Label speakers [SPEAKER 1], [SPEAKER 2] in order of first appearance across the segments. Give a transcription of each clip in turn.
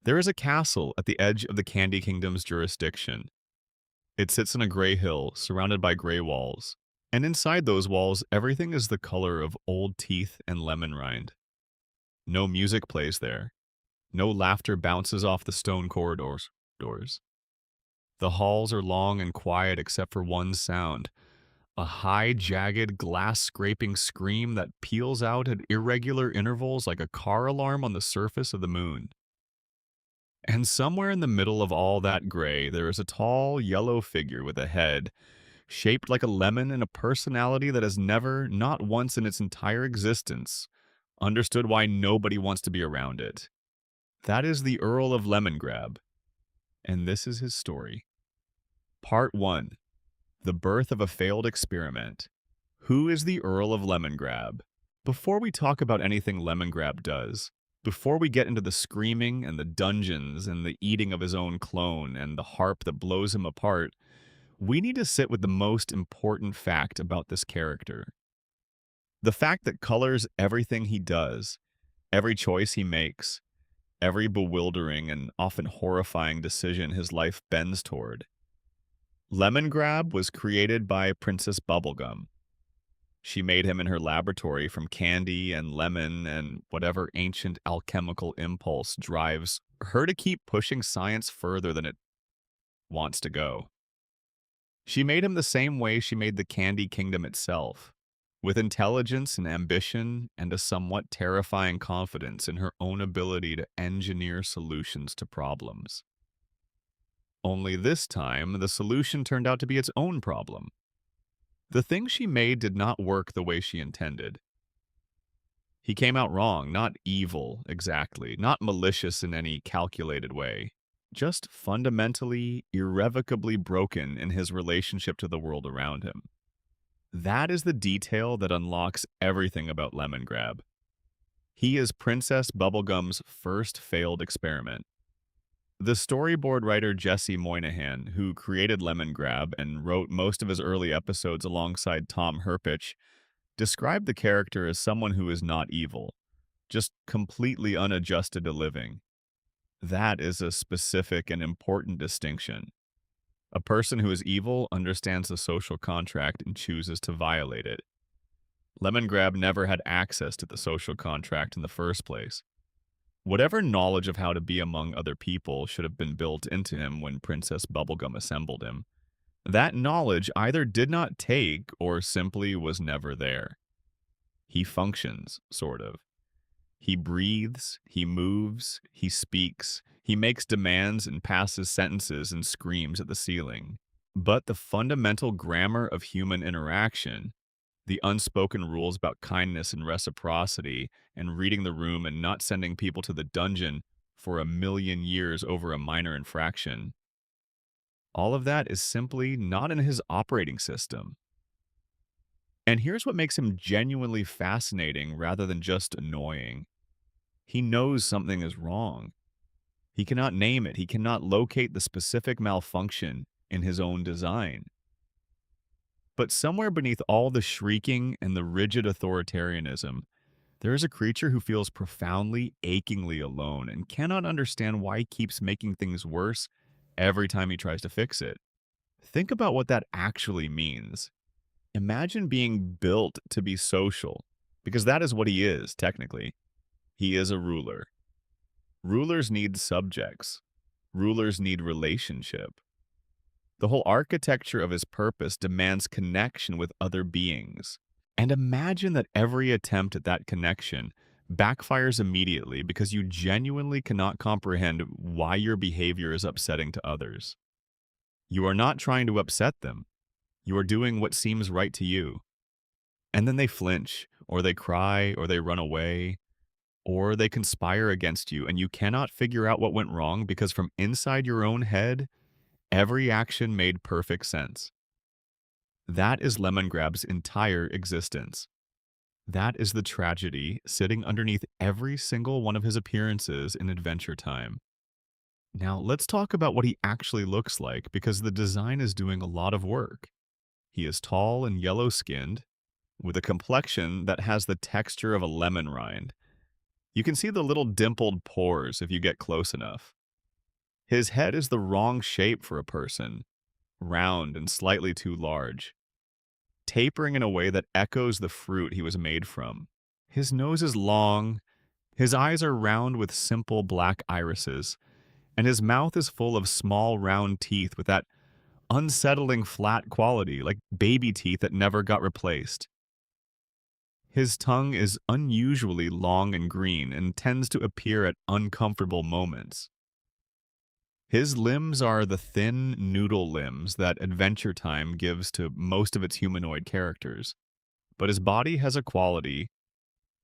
[SPEAKER 1] There is a castle at the edge of the Candy Kingdom's jurisdiction. It sits on a gray hill, surrounded by gray walls. And inside those walls, everything is the color of old teeth and lemon rind. No music plays there. No laughter bounces off the stone corridors. Doors. The halls are long and quiet except for one sound, a high, jagged, glass-scraping scream that peals out at irregular intervals like a car alarm on the surface of the moon. And somewhere in the middle of all that gray, there is a tall, yellow figure with a head shaped like a lemon and a personality that has never, not once in its entire existence, understood why nobody wants to be around it. That is the Earl of Lemongrab, and this is his story. Part 1. The Birth of a Failed Experiment. Who is the Earl of Lemongrab? Before we talk about anything Lemongrab does, before we get into the screaming and the dungeons and the eating of his own clone and the harp that blows him apart, we need to sit with the most important fact about this character. The fact that colors everything he does, every choice he makes, every bewildering and often horrifying decision his life bends toward. Lemongrab was created by Princess Bubblegum. She made him in her laboratory from candy and lemon and whatever ancient alchemical impulse drives her to keep pushing science further than it wants to go. She made him the same way she made the Candy Kingdom itself, with intelligence and ambition and a somewhat terrifying confidence in her own ability to engineer solutions to problems. Only this time, the solution turned out to be its own problem. The thing she made did not work the way she intended. He came out wrong, not evil exactly, not malicious in any calculated way, just fundamentally, irrevocably broken in his relationship to the world around him. That is the detail that unlocks everything about Lemongrab. He is Princess Bubblegum's first failed experiment. The storyboard writer Jesse Moynihan, who created Lemongrab and wrote most of his early episodes alongside Tom Herpich, described the character as someone who is not evil, just completely unadjusted to living. That is a specific and important distinction. A person who is evil understands the social contract and chooses to violate it. Lemongrab never had access to the social contract in the first place. Whatever knowledge of how to be among other people should have been built into him when Princess Bubblegum assembled him. That knowledge either did not take or simply was never there. He functions, sort of. He breathes, he moves, he speaks, he makes demands and passes sentences and screams at the ceiling. But the fundamental grammar of human interaction, the unspoken rules about kindness and reciprocity, and reading the room and not sending people to the dungeon for 1,000,000 years over a minor infraction, all of that is simply not in his operating system. And here's what makes him genuinely fascinating rather than just annoying. He knows something is wrong. He cannot name it. He cannot locate the specific malfunction in his own design. But somewhere beneath all the shrieking and the rigid authoritarianism, there is a creature who feels profoundly, achingly alone and cannot understand why he keeps making things worse every time he tries to fix it. Think about what that actually means. Imagine being built to be social, because that is what he is, technically. He is a ruler. Rulers need subjects. Rulers need relationship. The whole architecture of his purpose demands connection with other beings. And imagine that every attempt at that connection backfires immediately because you genuinely cannot comprehend why your behavior is upsetting to others. You are not trying to upset them. You are doing what seems right to you. And then they flinch, or they cry, or they run away, or they conspire against you, and you cannot figure out what went wrong because from inside your own head, every action made perfect sense. That is Lemongrab's entire existence. That is the tragedy sitting underneath every single one of his appearances in Adventure Time. Now, let's talk about what he actually looks like, because the design is doing a lot of work. He is tall and yellow-skinned, with a complexion that has the texture of a lemon rind. You can see the little dimpled pores if you get close enough. His head is the wrong shape for a person, round and slightly too large, tapering in a way that echoes the fruit he was made from. His nose is long, his eyes are round with simple black irises, and his mouth is full of small round teeth with that unsettling flat quality, like baby teeth that never got replaced. His tongue is unusually long and green and tends to appear at uncomfortable moments. His limbs are the thin noodle limbs that Adventure Time gives to most of its humanoid characters, but his body has a quality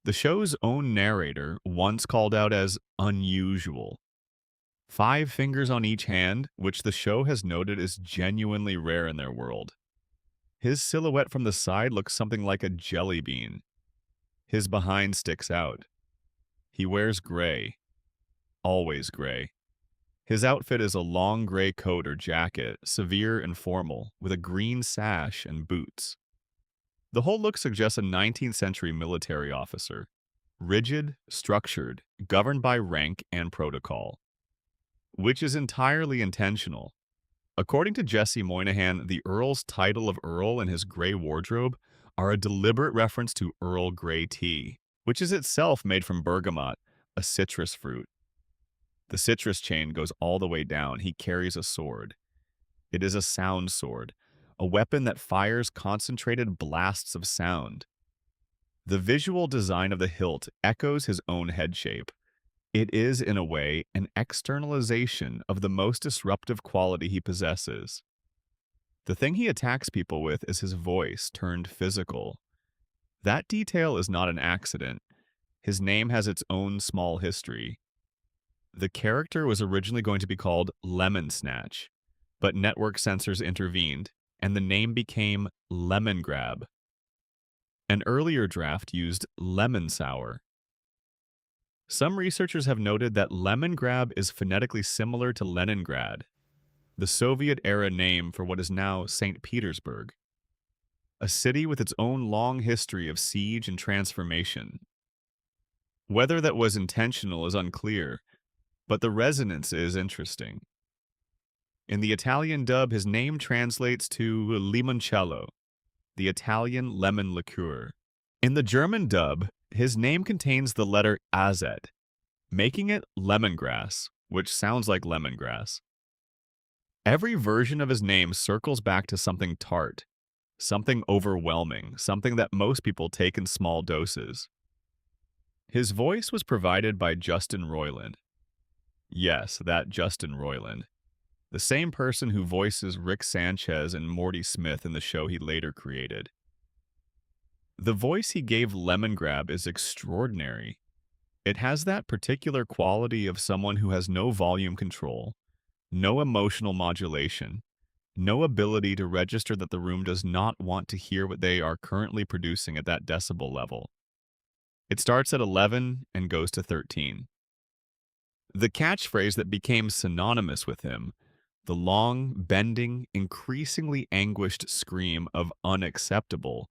[SPEAKER 1] the show's own narrator once called out as unusual. 5 fingers on each hand, which the show has noted is genuinely rare in their world. His silhouette from the side looks something like a jelly bean. His behind sticks out. He wears gray. Always gray. His outfit is a long gray coat or jacket, severe and formal, with a green sash and boots. The whole look suggests a 19th century military officer. Rigid, structured, governed by rank and protocol. Which is entirely intentional. According to Jesse Moynihan, the Earl's title of Earl and his gray wardrobe are a deliberate reference to Earl Grey tea, which is itself made from bergamot, a citrus fruit. The citrus chain goes all the way down. He carries a sword. It is a sound sword, a weapon that fires concentrated blasts of sound. The visual design of the hilt echoes his own head shape. It is, in a way, an externalization of the most disruptive quality he possesses. The thing he attacks people with is his voice turned physical. That detail is not an accident. His name has its own small history. The character was originally going to be called Lemon Snatch, but network censors intervened, and the name became Lemongrab. An earlier draft used lemon sour. Some researchers have noted that Lemongrab is phonetically similar to Leningrad, the Soviet-era name for what is now St. Petersburg, a city with its own long history of siege and transformation. Whether that was intentional is unclear, but the resonance is interesting. In the Italian dub, his name translates to limoncello, the Italian lemon liqueur. In the German dub, his name contains the letter AZ, making it lemongrass, which sounds like lemongrass. Every version of his name circles back to something tart, something overwhelming, something that most people take in small doses. His voice was provided by Justin Roiland. Yes, that Justin Roiland. The same person who voices Rick Sanchez and Morty Smith in the show he later created. The voice he gave Lemongrab is extraordinary. It has that particular quality of someone who has no volume control, no emotional modulation, no ability to register that the room does not want to hear what they are currently producing at that decibel level. It starts at 11 and goes to 13. The catchphrase that became synonymous with him, the long, bending, increasingly anguished scream of unacceptable,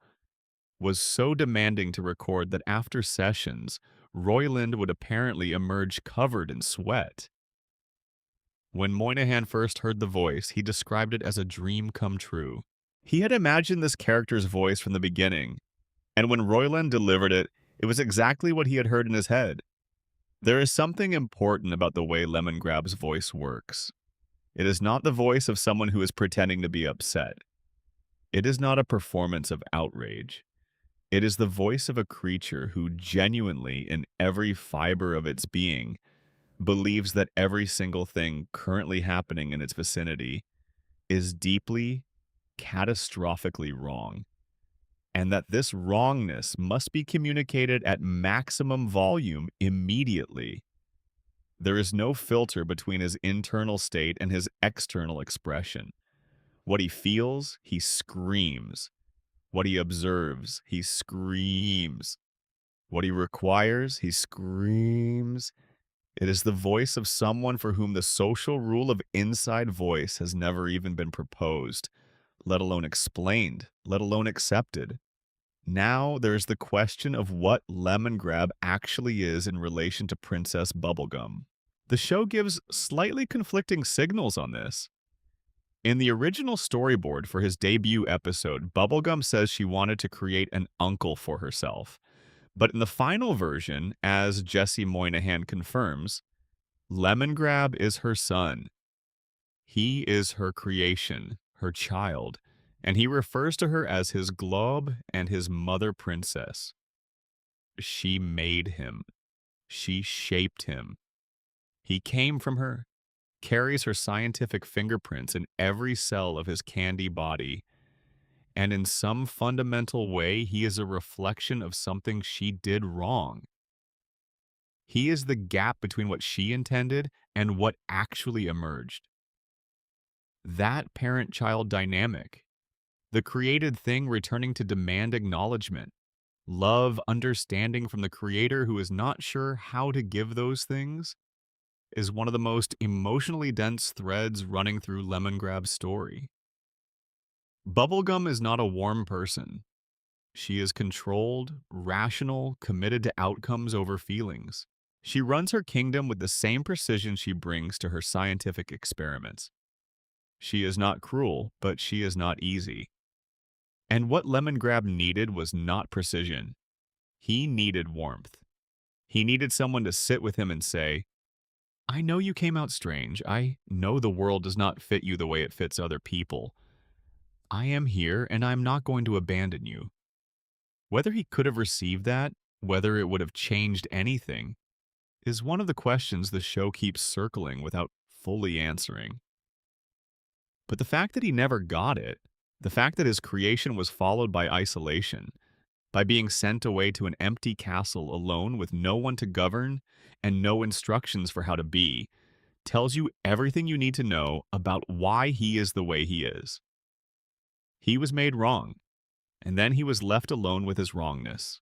[SPEAKER 1] was so demanding to record that after sessions, Roiland would apparently emerge covered in sweat. When Moynihan first heard the voice, he described it as a dream come true. He had imagined this character's voice from the beginning, and when Roiland delivered it, it was exactly what he had heard in his head. There is something important about the way Lemongrab's voice works. It is not the voice of someone who is pretending to be upset. It is not a performance of outrage. It is the voice of a creature who genuinely, in every fiber of its being, believes that every single thing currently happening in its vicinity is deeply, catastrophically wrong, and that this wrongness must be communicated at maximum volume immediately. There is no filter between his internal state and his external expression. What he feels, he screams. What he observes, he screams. What he requires, he screams. It is the voice of someone for whom the social rule of inside voice has never even been proposed, let alone explained, let alone accepted. Now there's the question of what Lemongrab actually is in relation to Princess Bubblegum. The show gives slightly conflicting signals on this. In the original storyboard for his debut episode, Bubblegum says she wanted to create an uncle for herself. But in the final version, as Jesse Moynihan confirms, Lemongrab is her son. He is her creation, her child, and he refers to her as his globe and his mother princess. She made him. She shaped him. He came from her, carries her scientific fingerprints in every cell of his candy body, and in some fundamental way, he is a reflection of something she did wrong. He is the gap between what she intended and what actually emerged. That parent-child dynamic, the created thing returning to demand acknowledgement, love, understanding from the creator who is not sure how to give those things, is one of the most emotionally dense threads running through Lemongrab's story. Bubblegum is not a warm person. She is controlled, rational, committed to outcomes over feelings. She runs her kingdom with the same precision she brings to her scientific experiments. She is not cruel, but she is not easy. And what Lemongrab needed was not precision. He needed warmth. He needed someone to sit with him and say, I know you came out strange. I know the world does not fit you the way it fits other people. I am here, and I'm not going to abandon you. Whether he could have received that, whether it would have changed anything, is one of the questions the show keeps circling without fully answering. But the fact that he never got it, the fact that his creation was followed by isolation, by being sent away to an empty castle alone with no one to govern and no instructions for how to be, tells you everything you need to know about why he is the way he is. He was made wrong, and then he was left alone with his wrongness.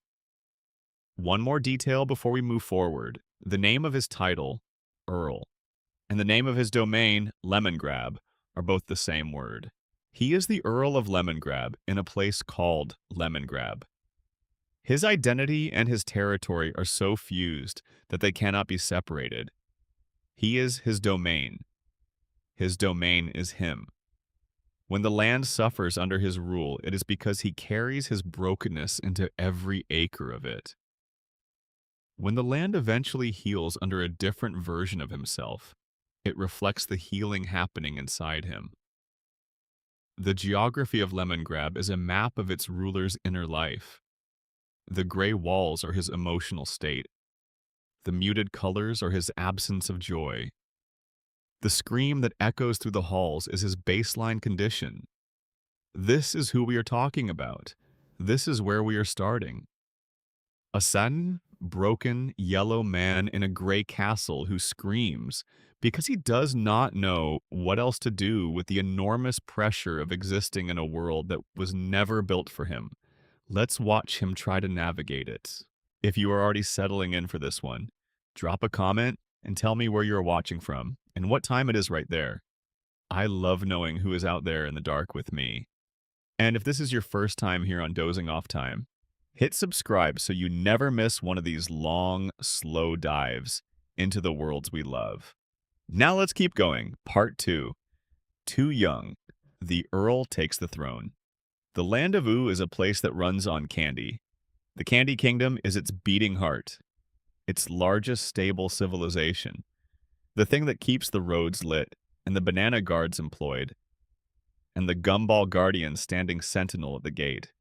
[SPEAKER 1] One more detail before we move forward. The name of his title, Earl, and the name of his domain, Lemongrab, are both the same word. He is the Earl of Lemongrab in a place called Lemongrab. His identity and his territory are so fused that they cannot be separated. He is his domain. His domain is him. When the land suffers under his rule, it is because he carries his brokenness into every acre of it. When the land eventually heals under a different version of himself, it reflects the healing happening inside him. The geography of Lemongrab is a map of its ruler's inner life. The gray walls are his emotional state. The muted colors are his absence of joy. The scream that echoes through the halls is his baseline condition. This is who we are talking about. This is where we are starting. A saddened, broken, yellow man in a gray castle who screams because he does not know what else to do with the enormous pressure of existing in a world that was never built for him. Let's watch him try to navigate it. If you are already settling in for this one, drop a comment and tell me where you're watching from and what time it is right there. I love knowing who is out there in the dark with me. And if this is your first time here on Dozing Off Time, hit subscribe so you never miss one of these long, slow dives into the worlds we love. Now let's keep going. Part 2. Too Young. The Earl Takes the Throne. The Land of Ooh is a place that runs on candy. The Candy Kingdom is its beating heart, its largest stable civilization, the thing that keeps the roads lit and the banana guards employed, and the gumball guardians standing sentinel at the gate.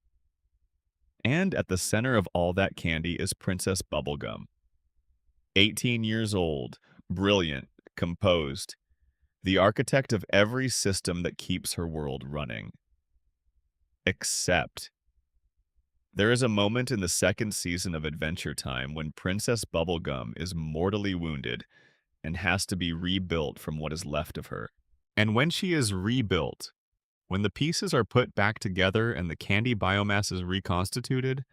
[SPEAKER 1] And at the center of all that candy is Princess Bubblegum. 18 years old, brilliant, composed, the architect of every system that keeps her world running. Except, there is a moment in the second season of Adventure Time when Princess Bubblegum is mortally wounded and has to be rebuilt from what is left of her. And when she is rebuilt, when the pieces are put back together and the candy biomass is reconstituted,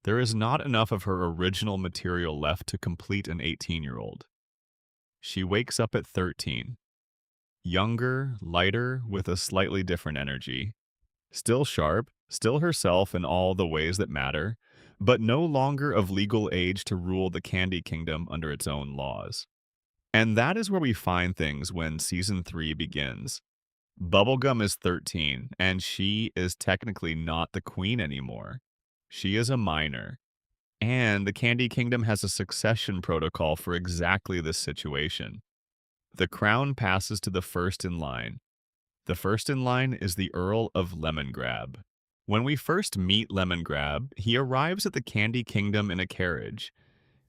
[SPEAKER 1] there is not enough of her original material left to complete an 18-year-old. She wakes up at 13, younger, lighter, with a slightly different energy. Still sharp, still herself in all the ways that matter, but no longer of legal age to rule the Candy Kingdom under its own laws. And that is where we find things when season 3 begins. Bubblegum is 13, and she is technically not the queen anymore. She is a minor. And the Candy Kingdom has a succession protocol for exactly this situation. The crown passes to the first in line. The first in line is the Earl of Lemongrab. When we first meet Lemongrab, he arrives at the Candy Kingdom in a carriage.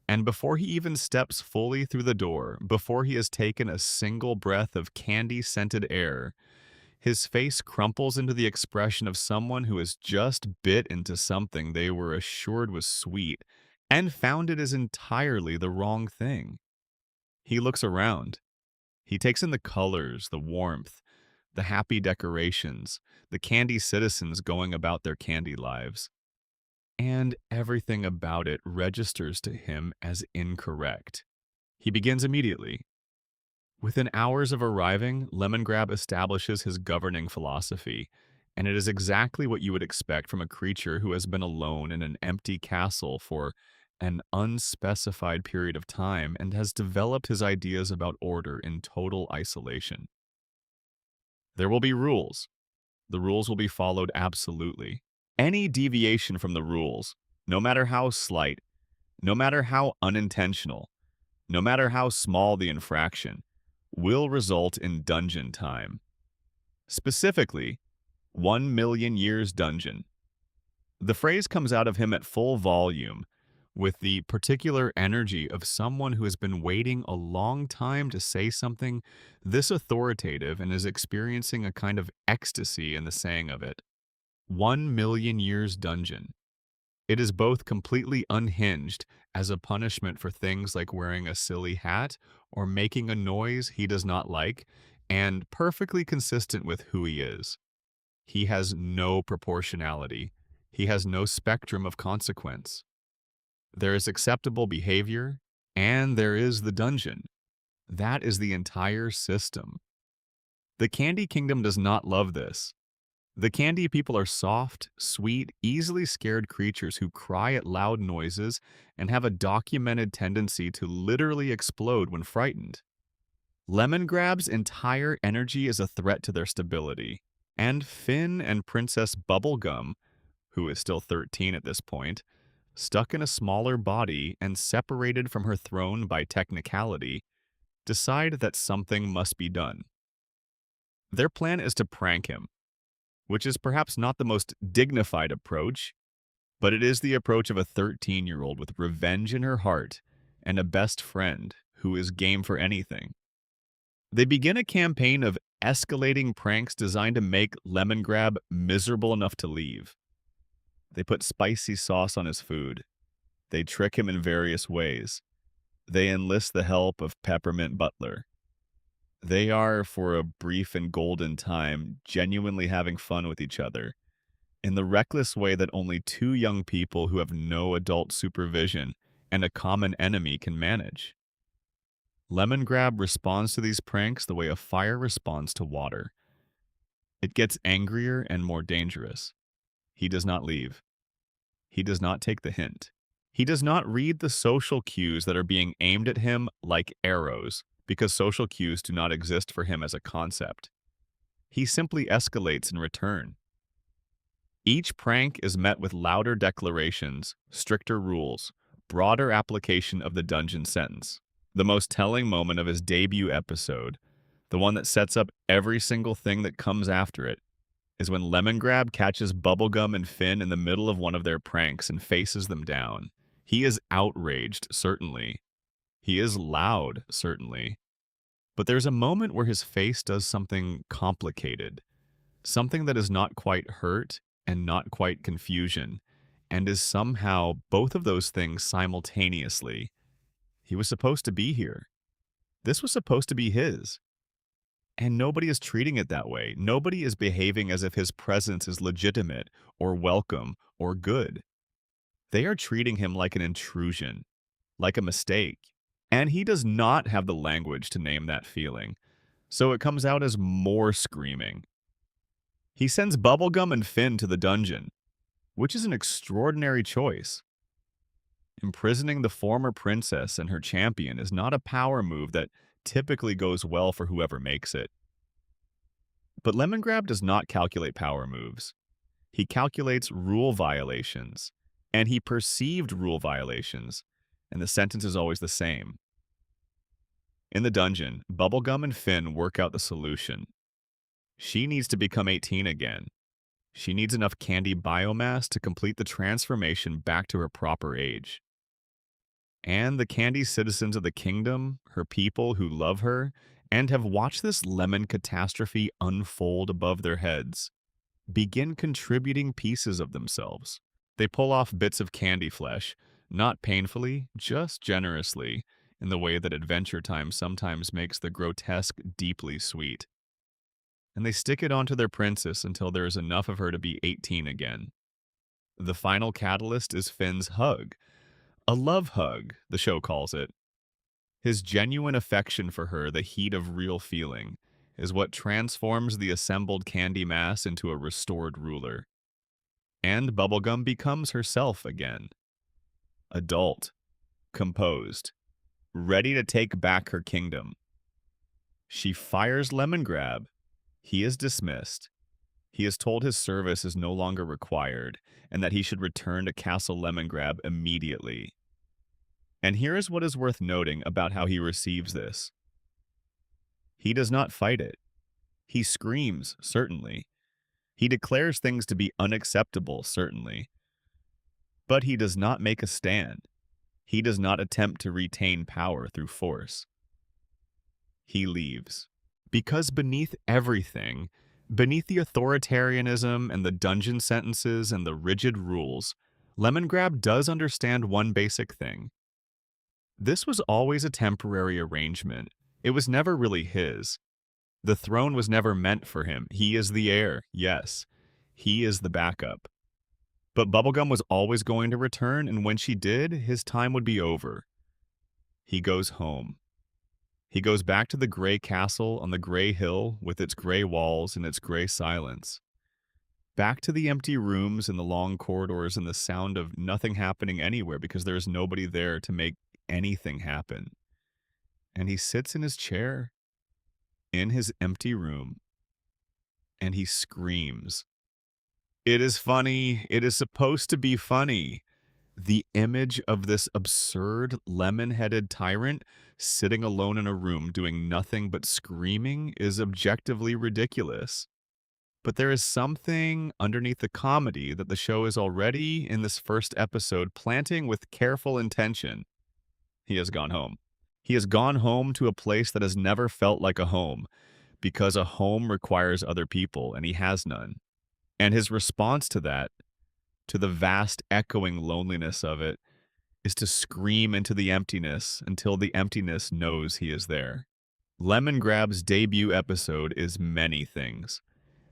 [SPEAKER 1] And before he even steps fully through the door, before he has taken a single breath of candy-scented air, his face crumples into the expression of someone who has just bit into something they were assured was sweet and found it is entirely the wrong thing. He looks around. He takes in the colors, the warmth, the happy decorations, the candy citizens going about their candy lives. And everything about it registers to him as incorrect. He begins immediately. Within hours of arriving, Lemongrab establishes his governing philosophy, and it is exactly what you would expect from a creature who has been alone in an empty castle for an unspecified period of time and has developed his ideas about order in total isolation. There will be rules. The rules will be followed absolutely. Any deviation from the rules, no matter how slight, no matter how unintentional, no matter how small the infraction, will result in dungeon time. Specifically, 1,000,000 years dungeon. The phrase comes out of him at full volume, with the particular energy of someone who has been waiting a long time to say something this authoritative and is experiencing a kind of ecstasy in the saying of it. 1,000,000 years dungeon. It is both completely unhinged as a punishment for things like wearing a silly hat or making a noise he does not like, and perfectly consistent with who he is. He has no proportionality. He has no spectrum of consequence. There is acceptable behavior, and there is the dungeon. That is the entire system. The Candy Kingdom does not love this. The candy people are soft, sweet, easily scared creatures who cry at loud noises and have a documented tendency to literally explode when frightened. Lemongrab's entire energy is a threat to their stability, and Finn and Princess Bubblegum, who is still 13 at this point, stuck in a smaller body and separated from her throne by technicality, decide that something must be done. Their plan is to prank him, which is perhaps not the most dignified approach, but it is the approach of a 13-year-old with revenge in her heart and a best friend who is game for anything. They begin a campaign of escalating pranks designed to make Lemongrab miserable enough to leave. They put spicy sauce on his food. They trick him in various ways. They enlist the help of Peppermint Butler. They are, for a brief and golden time, genuinely having fun with each other, in the reckless way that only two young people who have no adult supervision and a common enemy can manage. Lemongrab responds to these pranks the way a fire responds to water. It gets angrier and more dangerous. He does not leave. He does not take the hint. He does not read the social cues that are being aimed at him like arrows, because social cues do not exist for him as a concept. He simply escalates in return. Each prank is met with louder declarations, stricter rules, broader application of the dungeon sentence. The most telling moment of his debut episode, the one that sets up every single thing that comes after it, is when Lemongrab catches Bubblegum and Finn in the middle of one of their pranks and faces them down. He is outraged, certainly. He is loud, certainly. But there's a moment where his face does something complicated, something that is not quite hurt and not quite confusion, and is somehow both of those things simultaneously. He was supposed to be here. This was supposed to be his. And nobody is treating it that way. Nobody is behaving as if his presence is legitimate or welcome or good. They are treating him like an intrusion, like a mistake. And he does not have the language to name that feeling, so it comes out as more screaming. He sends Bubblegum and Finn to the dungeon, which is an extraordinary choice. Imprisoning the former princess and her champion is not a power move that typically goes well for whoever makes it. But Lemongrab does not calculate power moves. He calculates rule violations, and he perceived rule violations, and the sentence is always the same. In the dungeon, Bubblegum and Finn work out the solution. She needs to become 18 again. She needs enough candy biomass to complete the transformation back to her proper age. And the candy citizens of the kingdom, her people who love her, and have watched this lemon catastrophe unfold above their heads, begin contributing pieces of themselves. They pull off bits of candy flesh, not painfully, just generously, in the way that Adventure Time sometimes makes the grotesque deeply sweet. And they stick it onto their princess until there is enough of her to be 18 again. The final catalyst is Finn's hug. A love hug, the show calls it. His genuine affection for her, the heat of real feeling, is what transforms the assembled candy mass into a restored ruler. And Bubblegum becomes herself again. Adult, composed, ready to take back her kingdom. She fires Lemongrab. He is dismissed. He is told his service is no longer required and that he should return to Castle Lemongrab immediately. And here is what is worth noting about how he receives this. He does not fight it. He screams, certainly. He declares things to be unacceptable, certainly. But he does not make a stand. He does not attempt to retain power through force. He leaves. Because beneath everything, beneath the authoritarianism and the dungeon sentences and the rigid rules, Lemongrab does understand one basic thing. This was always a temporary arrangement. It was never really his. The throne was never meant for him. He is the heir, yes. He is the backup. But Bubblegum was always going to return, and when she did, his time would be over. He goes home. He goes back to the gray castle on the gray hill with its gray walls and its gray silence. Back to the empty rooms and the long corridors and the sound of nothing happening anywhere because there is nobody there to make anything happen. And he sits in his chair, in his empty room, and he screams. It is funny. It is supposed to be funny. The image of this absurd lemon-headed tyrant sitting alone in a room doing nothing but screaming is objectively ridiculous. But there is something underneath the comedy that the show is already, in this first episode, planting with careful intention. He has gone home. He has gone home to a place that has never felt like a home, because a home requires other people, and he has none. And his response to that, to the vast echoing loneliness of it, is to scream into the emptiness until the emptiness knows he is there. Lemongrab's debut episode is many things.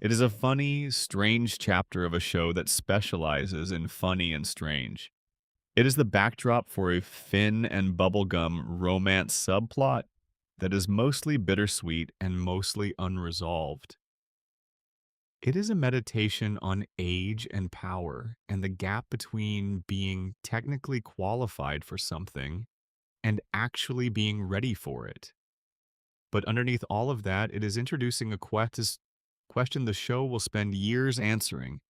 [SPEAKER 1] It is a funny, strange chapter of a show that specializes in funny and strange. It is the backdrop for a Finn and Bubblegum romance subplot that is mostly bittersweet and mostly unresolved. It is a meditation on age and power and the gap between being technically qualified for something and actually being ready for it. But underneath all of that, it is introducing a question the show will spend years answering.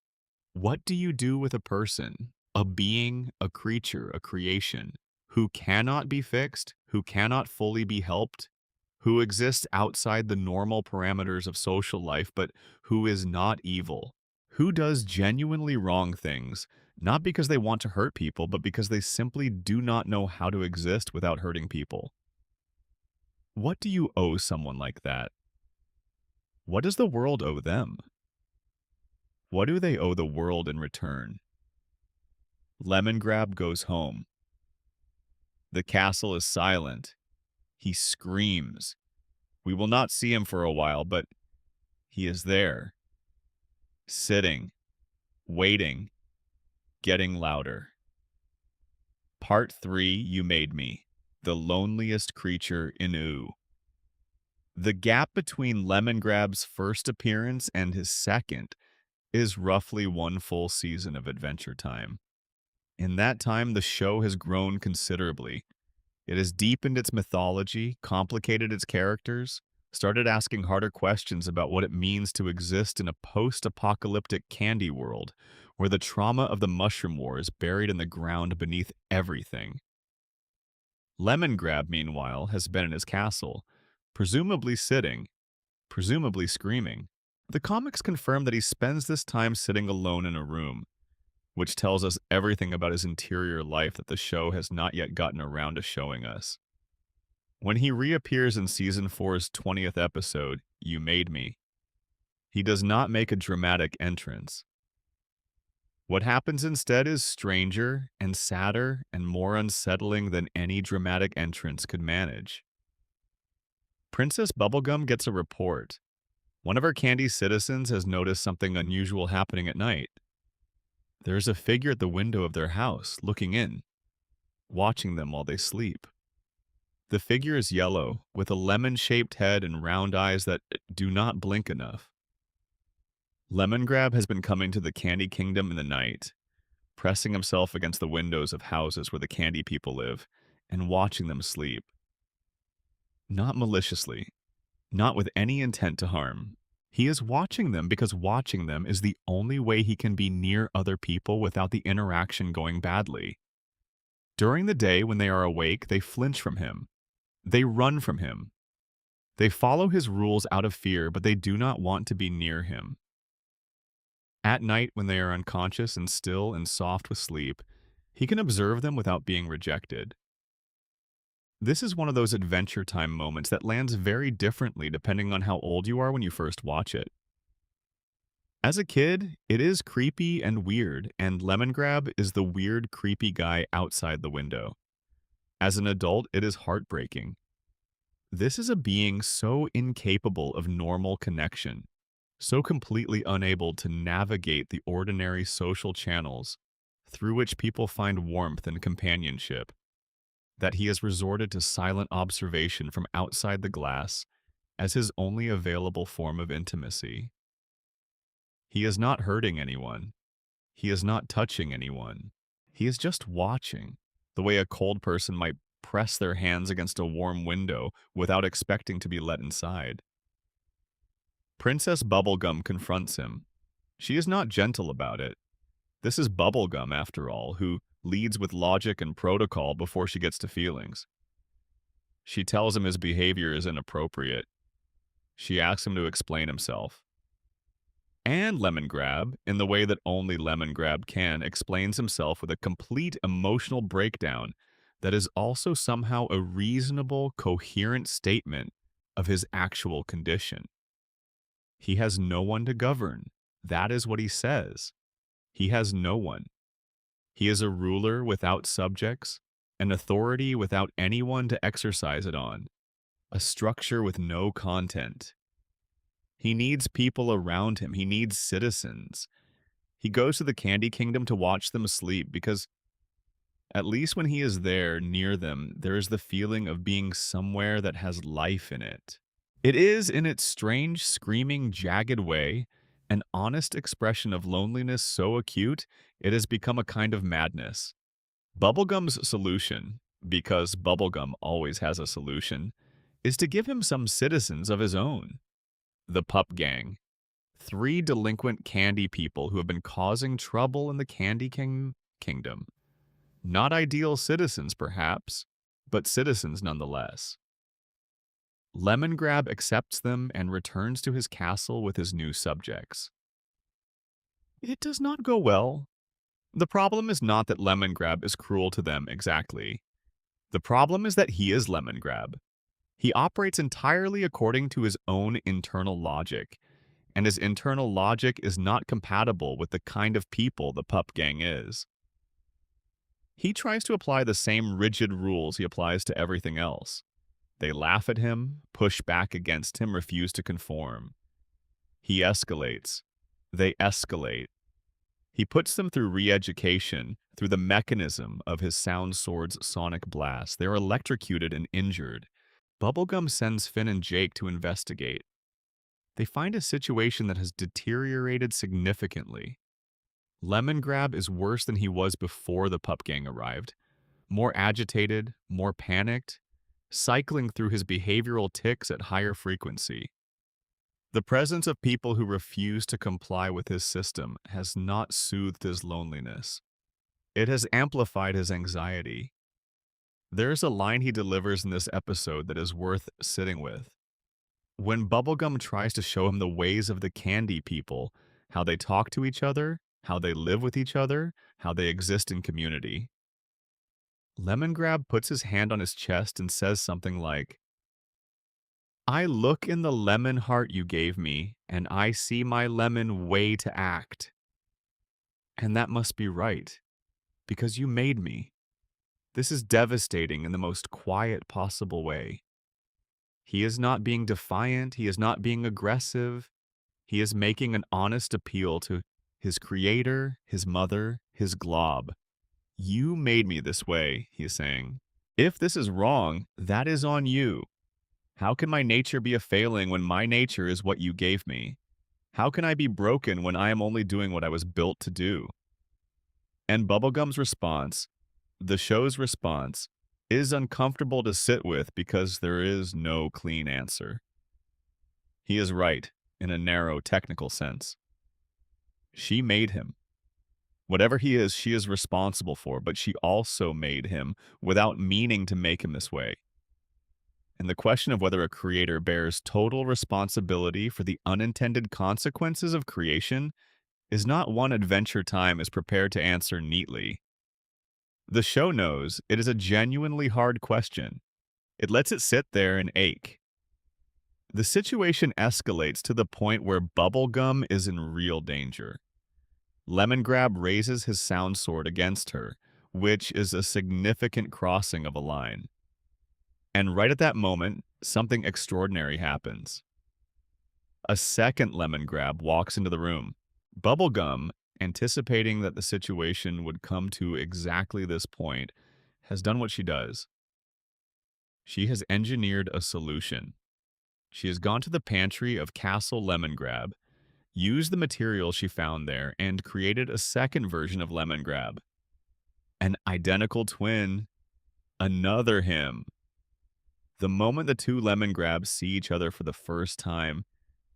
[SPEAKER 1] What do you do with a person, a being, a creature, a creation, who cannot be fixed, who cannot fully be helped, who exists outside the normal parameters of social life, but who is not evil, who does genuinely wrong things, not because they want to hurt people, but because they simply do not know how to exist without hurting people? What do you owe someone like that? What does the world owe them? What do they owe the world in return? Lemongrab goes home. The castle is silent. He screams. We will not see him for a while, but he is there, sitting, waiting, getting louder. Part 3, You Made Me, the loneliest creature in Oo. The gap between Lemongrab's first appearance and his second is roughly one full season of Adventure Time. In that time, the show has grown considerably. It has deepened its mythology, complicated its characters, started asking harder questions about what it means to exist in a post-apocalyptic candy world where the trauma of the Mushroom War is buried in the ground beneath everything. Lemongrab, meanwhile, has been in his castle, presumably sitting, presumably screaming. The comics confirm that he spends this time sitting alone in a room, which tells us everything about his interior life that the show has not yet gotten around to showing us. When he reappears in Season 4's 20th episode, You Made Me, he does not make a dramatic entrance. What happens instead is stranger and sadder and more unsettling than any dramatic entrance could manage. Princess Bubblegum gets a report. One of our candy citizens has noticed something unusual happening at night. There's a figure at the window of their house, looking in, watching them while they sleep. The figure is yellow, with a lemon-shaped head and round eyes that do not blink enough. Lemongrab has been coming to the Candy Kingdom in the night, pressing himself against the windows of houses where the candy people live, and watching them sleep. Not maliciously, not with any intent to harm. He is watching them because watching them is the only way he can be near other people without the interaction going badly. During the day, when they are awake, they flinch from him. They run from him. They follow his rules out of fear, but they do not want to be near him. At night, when they are unconscious and still and soft with sleep, he can observe them without being rejected. This is one of those Adventure Time moments that lands very differently depending on how old you are when you first watch it. As a kid, it is creepy and weird, and Lemongrab is the weird, creepy guy outside the window. As an adult, it is heartbreaking. This is a being so incapable of normal connection, so completely unable to navigate the ordinary social channels through which people find warmth and companionship, that he has resorted to silent observation from outside the glass as his only available form of intimacy. He is not hurting anyone. He is not touching anyone. He is just watching, the way a cold person might press their hands against a warm window without expecting to be let inside. Princess Bubblegum confronts him. She is not gentle about it. This is Bubblegum, after all, who leads with logic and protocol before she gets to feelings. She tells him his behavior is inappropriate. She asks him to explain himself. And Lemongrab, in the way that only Lemongrab can, explains himself with a complete emotional breakdown that is also somehow a reasonable, coherent statement of his actual condition. He has no one to govern. That is what he says. He has no one. He is a ruler without subjects, an authority without anyone to exercise it on, a structure with no content. He needs people around him. He needs citizens. He goes to the Candy Kingdom to watch them sleep because, at least when he is there, near them, there is the feeling of being somewhere that has life in it. It is, in its strange, screaming, jagged way, an honest expression of loneliness so acute it has become a kind of madness. Bubblegum's solution, because Bubblegum always has a solution, is to give him some citizens of his own. The Pup Gang. 3 delinquent candy people who have been causing trouble in the Kingdom. Not ideal citizens, perhaps, but citizens nonetheless. Lemongrab accepts them and returns to his castle with his new subjects. It does not go well. The problem is not that Lemongrab is cruel to them exactly. The problem is that he is Lemongrab. He operates entirely according to his own internal logic, and his internal logic is not compatible with the kind of people the Pup Gang is. He tries to apply the same rigid rules he applies to everything else. They laugh at him, push back against him, refuse to conform. He escalates. They escalate. He puts them through re-education, through the mechanism of his sound sword's sonic blast. They are electrocuted and injured. Bubblegum sends Finn and Jake to investigate. They find a situation that has deteriorated significantly. Lemongrab is worse than he was before the pup gang arrived, more agitated, more panicked, cycling through his behavioral tics at higher frequency. The presence of people who refuse to comply with his system has not soothed his loneliness. It has amplified his anxiety. There's a line he delivers in this episode that is worth sitting with. When Bubblegum tries to show him the ways of the candy people, how they talk to each other, how they live with each other, how they exist in community, Lemongrab puts his hand on his chest and says something like, "I look in the lemon heart you gave me, and I see my lemon way to act. And that must be right, because you made me. This is devastating in the most quiet possible way." He is not being defiant, he is not being aggressive, he is making an honest appeal to his creator, his mother, his glob. "You made me this way," he is saying. "If this is wrong, that is on you. How can my nature be a failing when my nature is what you gave me? How can I be broken when I am only doing what I was built to do?" And Bubblegum's response, the show's response, is uncomfortable to sit with because there is no clean answer. He is right, in a narrow technical sense. She made him. Whatever he is, she is responsible for, but she also made him without meaning to make him this way. And the question of whether a creator bears total responsibility for the unintended consequences of creation is not one Adventure Time is prepared to answer neatly. The show knows it is a genuinely hard question. It lets it sit there and ache. The situation escalates to the point where Bubblegum is in real danger. Lemongrab raises his sound sword against her, which is a significant crossing of a line. And right at that moment, something extraordinary happens. A second Lemongrab walks into the room. Bubblegum, anticipating that the situation would come to exactly this point, has done what she does. She has engineered a solution. She has gone to the pantry of Castle Lemongrab, used the material she found there, and created a second version of Lemongrab. An identical twin. Another him. The moment the two Lemongrabs see each other for the first time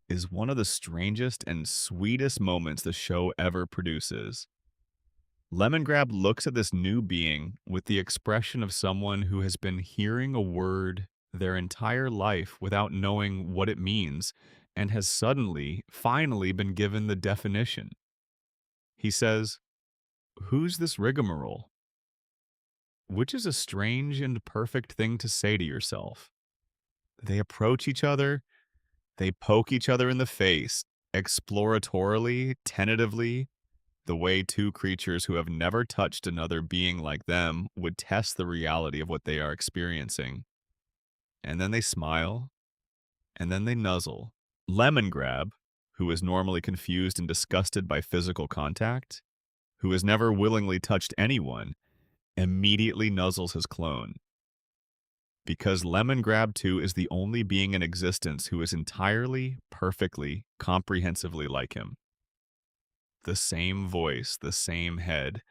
[SPEAKER 1] is one of the strangest and sweetest moments the show ever produces. Lemongrab looks at this new being with the expression of someone who has been hearing a word their entire life without knowing what it means and has suddenly, finally been given the definition. He says, "Who's this rigmarole?" Which is a strange and perfect thing to say to yourself. They approach each other, they poke each other in the face, exploratorily, tentatively, the way two creatures who have never touched another being like them would test the reality of what they are experiencing. And then they smile, and then they nuzzle. Lemongrab, who is normally confused and disgusted by physical contact, who has never willingly touched anyone, immediately nuzzles his clone. Because Lemongrab 2 is the only being in existence who is entirely, perfectly, comprehensively like him. The same voice, the same head,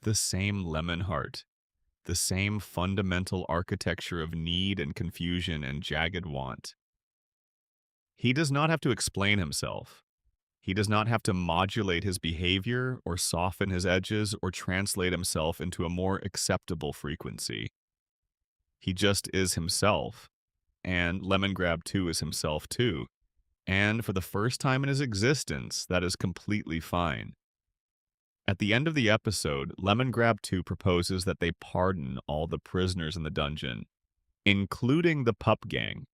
[SPEAKER 1] the same lemon heart, the same fundamental architecture of need and confusion and jagged want. He does not have to explain himself. He does not have to modulate his behavior or soften his edges or translate himself into a more acceptable frequency. He just is himself, and Lemongrab 2 is himself too. And for the first time in his existence, that is completely fine. At the end of the episode, Lemongrab 2 proposes that they pardon all the prisoners in the dungeon, including the pup gang.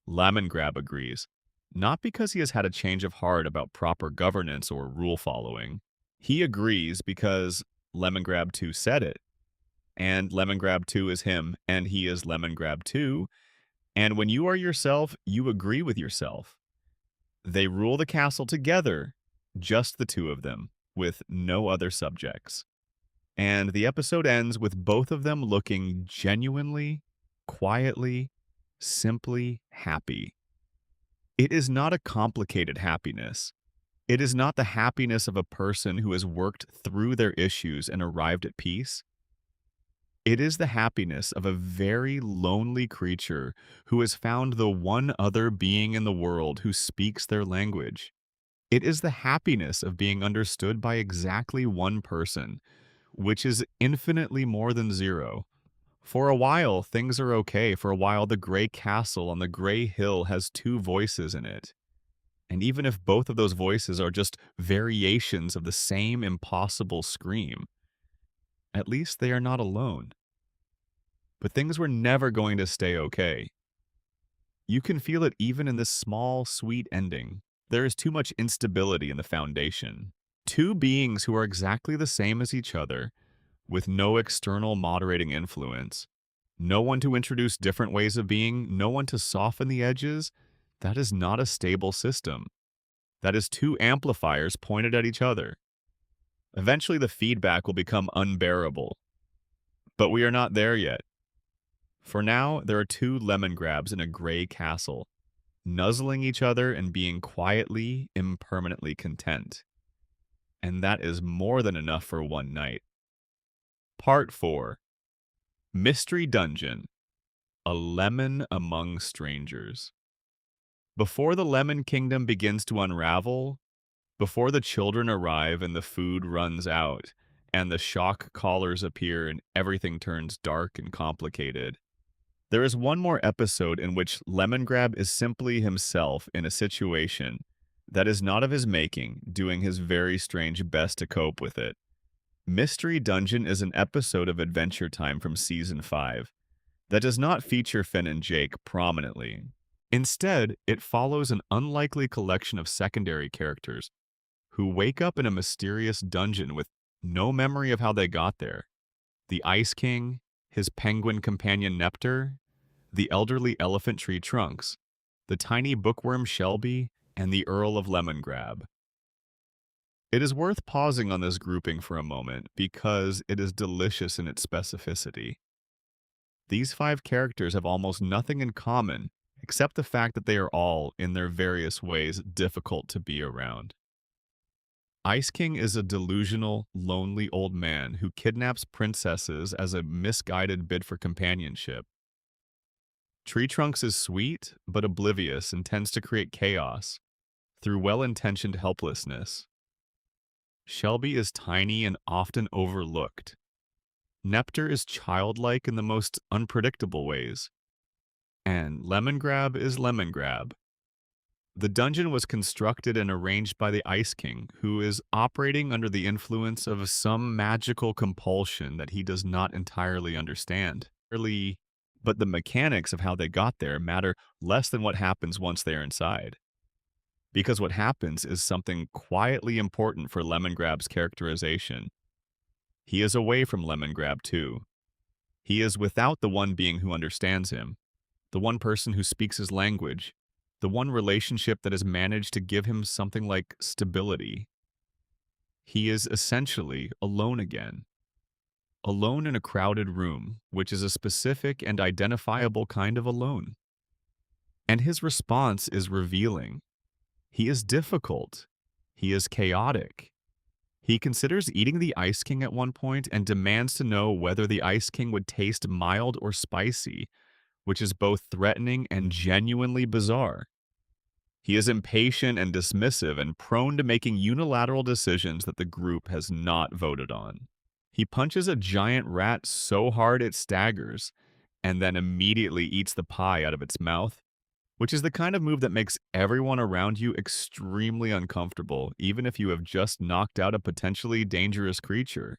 [SPEAKER 1] Lemongrab agrees, not because he has had a change of heart about proper governance or rule following. He agrees because Lemongrab 2 said it, and Lemongrab 2 is him, and he is Lemongrab 2, and when you are yourself, you agree with yourself. They rule the castle together, just the two of them, with no other subjects. And the episode ends with both of them looking genuinely, quietly, simply happy. It is not a complicated happiness. It is not the happiness of a person who has worked through their issues and arrived at peace. It is the happiness of a very lonely creature who has found the one other being in the world who speaks their language. It is the happiness of being understood by exactly one person, which is infinitely more than zero. For a while, things are okay. For a while, the gray castle on the gray hill has two voices in it. And even if both of those voices are just variations of the same impossible scream, at least they are not alone. But things were never going to stay okay. You can feel it even in this small, sweet ending. There is too much instability in the foundation. Two beings who are exactly the same as each other, with no external moderating influence, no one to introduce different ways of being, no one to soften the edges, that is not a stable system. That is two amplifiers pointed at each other. Eventually, the feedback will become unbearable. But we are not there yet. For now, there are two lemongrabs in a gray castle, nuzzling each other and being quietly, impermanently content. And that is more than enough for one night. Part 4. Mystery Dungeon. A Lemon Among Strangers. Before the Lemon Kingdom begins to unravel, before the children arrive and the food runs out, and the shock collars appear and everything turns dark and complicated, there is one more episode in which Lemongrab is simply himself in a situation that is not of his making, doing his very strange best to cope with it. Mystery Dungeon is an episode of Adventure Time from Season 5 that does not feature Finn and Jake prominently. Instead, it follows an unlikely collection of secondary characters who wake up in a mysterious dungeon with no memory of how they got there. The Ice King, his penguin companion Nepter, the elderly elephant tree Trunks, the tiny bookworm Shelby, and the Earl of Lemongrab. It is worth pausing on this grouping for a moment because it is delicious in its specificity. These 5 characters have almost nothing in common except the fact that they are all, in their various ways, difficult to be around. Ice King is a delusional, lonely old man who kidnaps princesses as a misguided bid for companionship. Tree Trunks is sweet, but oblivious and tends to create chaos through well-intentioned helplessness. Shelby is tiny and often overlooked. Nepter is childlike in the most unpredictable ways. And Lemongrab is Lemongrab. The dungeon was constructed and arranged by the Ice King, who is operating under the influence of some magical compulsion that he does not entirely understand. But the mechanics of how they got there matter less than what happens once they're inside. Because what happens is something quietly important for Lemongrab's characterization. He is away from Lemongrab too. He is without the one being who understands him, the one person who speaks his language, the one relationship that has managed to give him something like stability. He is essentially alone again. Alone in a crowded room, which is a specific and identifiable kind of alone. And his response is revealing. He is difficult. He is chaotic. He considers eating the Ice King at one point and demands to know whether the Ice King would taste mild or spicy, which is both threatening and genuinely bizarre. He is impatient and dismissive and prone to making unilateral decisions that the group has not voted on. He punches a giant rat so hard it staggers, and then immediately eats the pie out of its mouth, which is the kind of move that makes everyone around you extremely uncomfortable, even if you have just knocked out a potentially dangerous creature.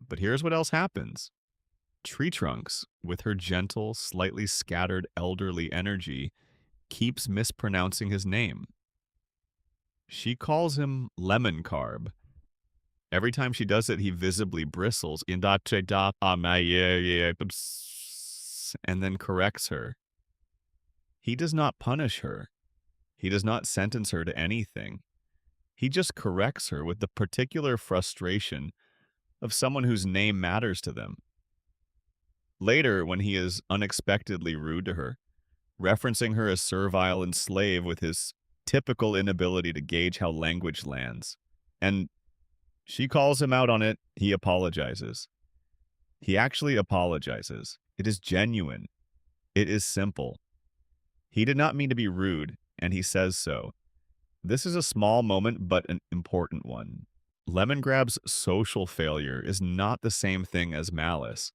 [SPEAKER 1] But here's what else happens. Tree Trunks, with her gentle, slightly scattered elderly energy, keeps mispronouncing his name. She calls him Lemoncarb. Every time she does it, he visibly bristles and then corrects her. He does not punish her. He does not sentence her to anything. He just corrects her with the particular frustration of someone whose name matters to them. Later, when he is unexpectedly rude to her, referencing her as servile and slave with his typical inability to gauge how language lands. And she calls him out on it. He apologizes. He actually apologizes. It is genuine. It is simple. He did not mean to be rude, and he says so. This is a small moment, but an important one. Lemongrab's social failure is not the same thing as malice.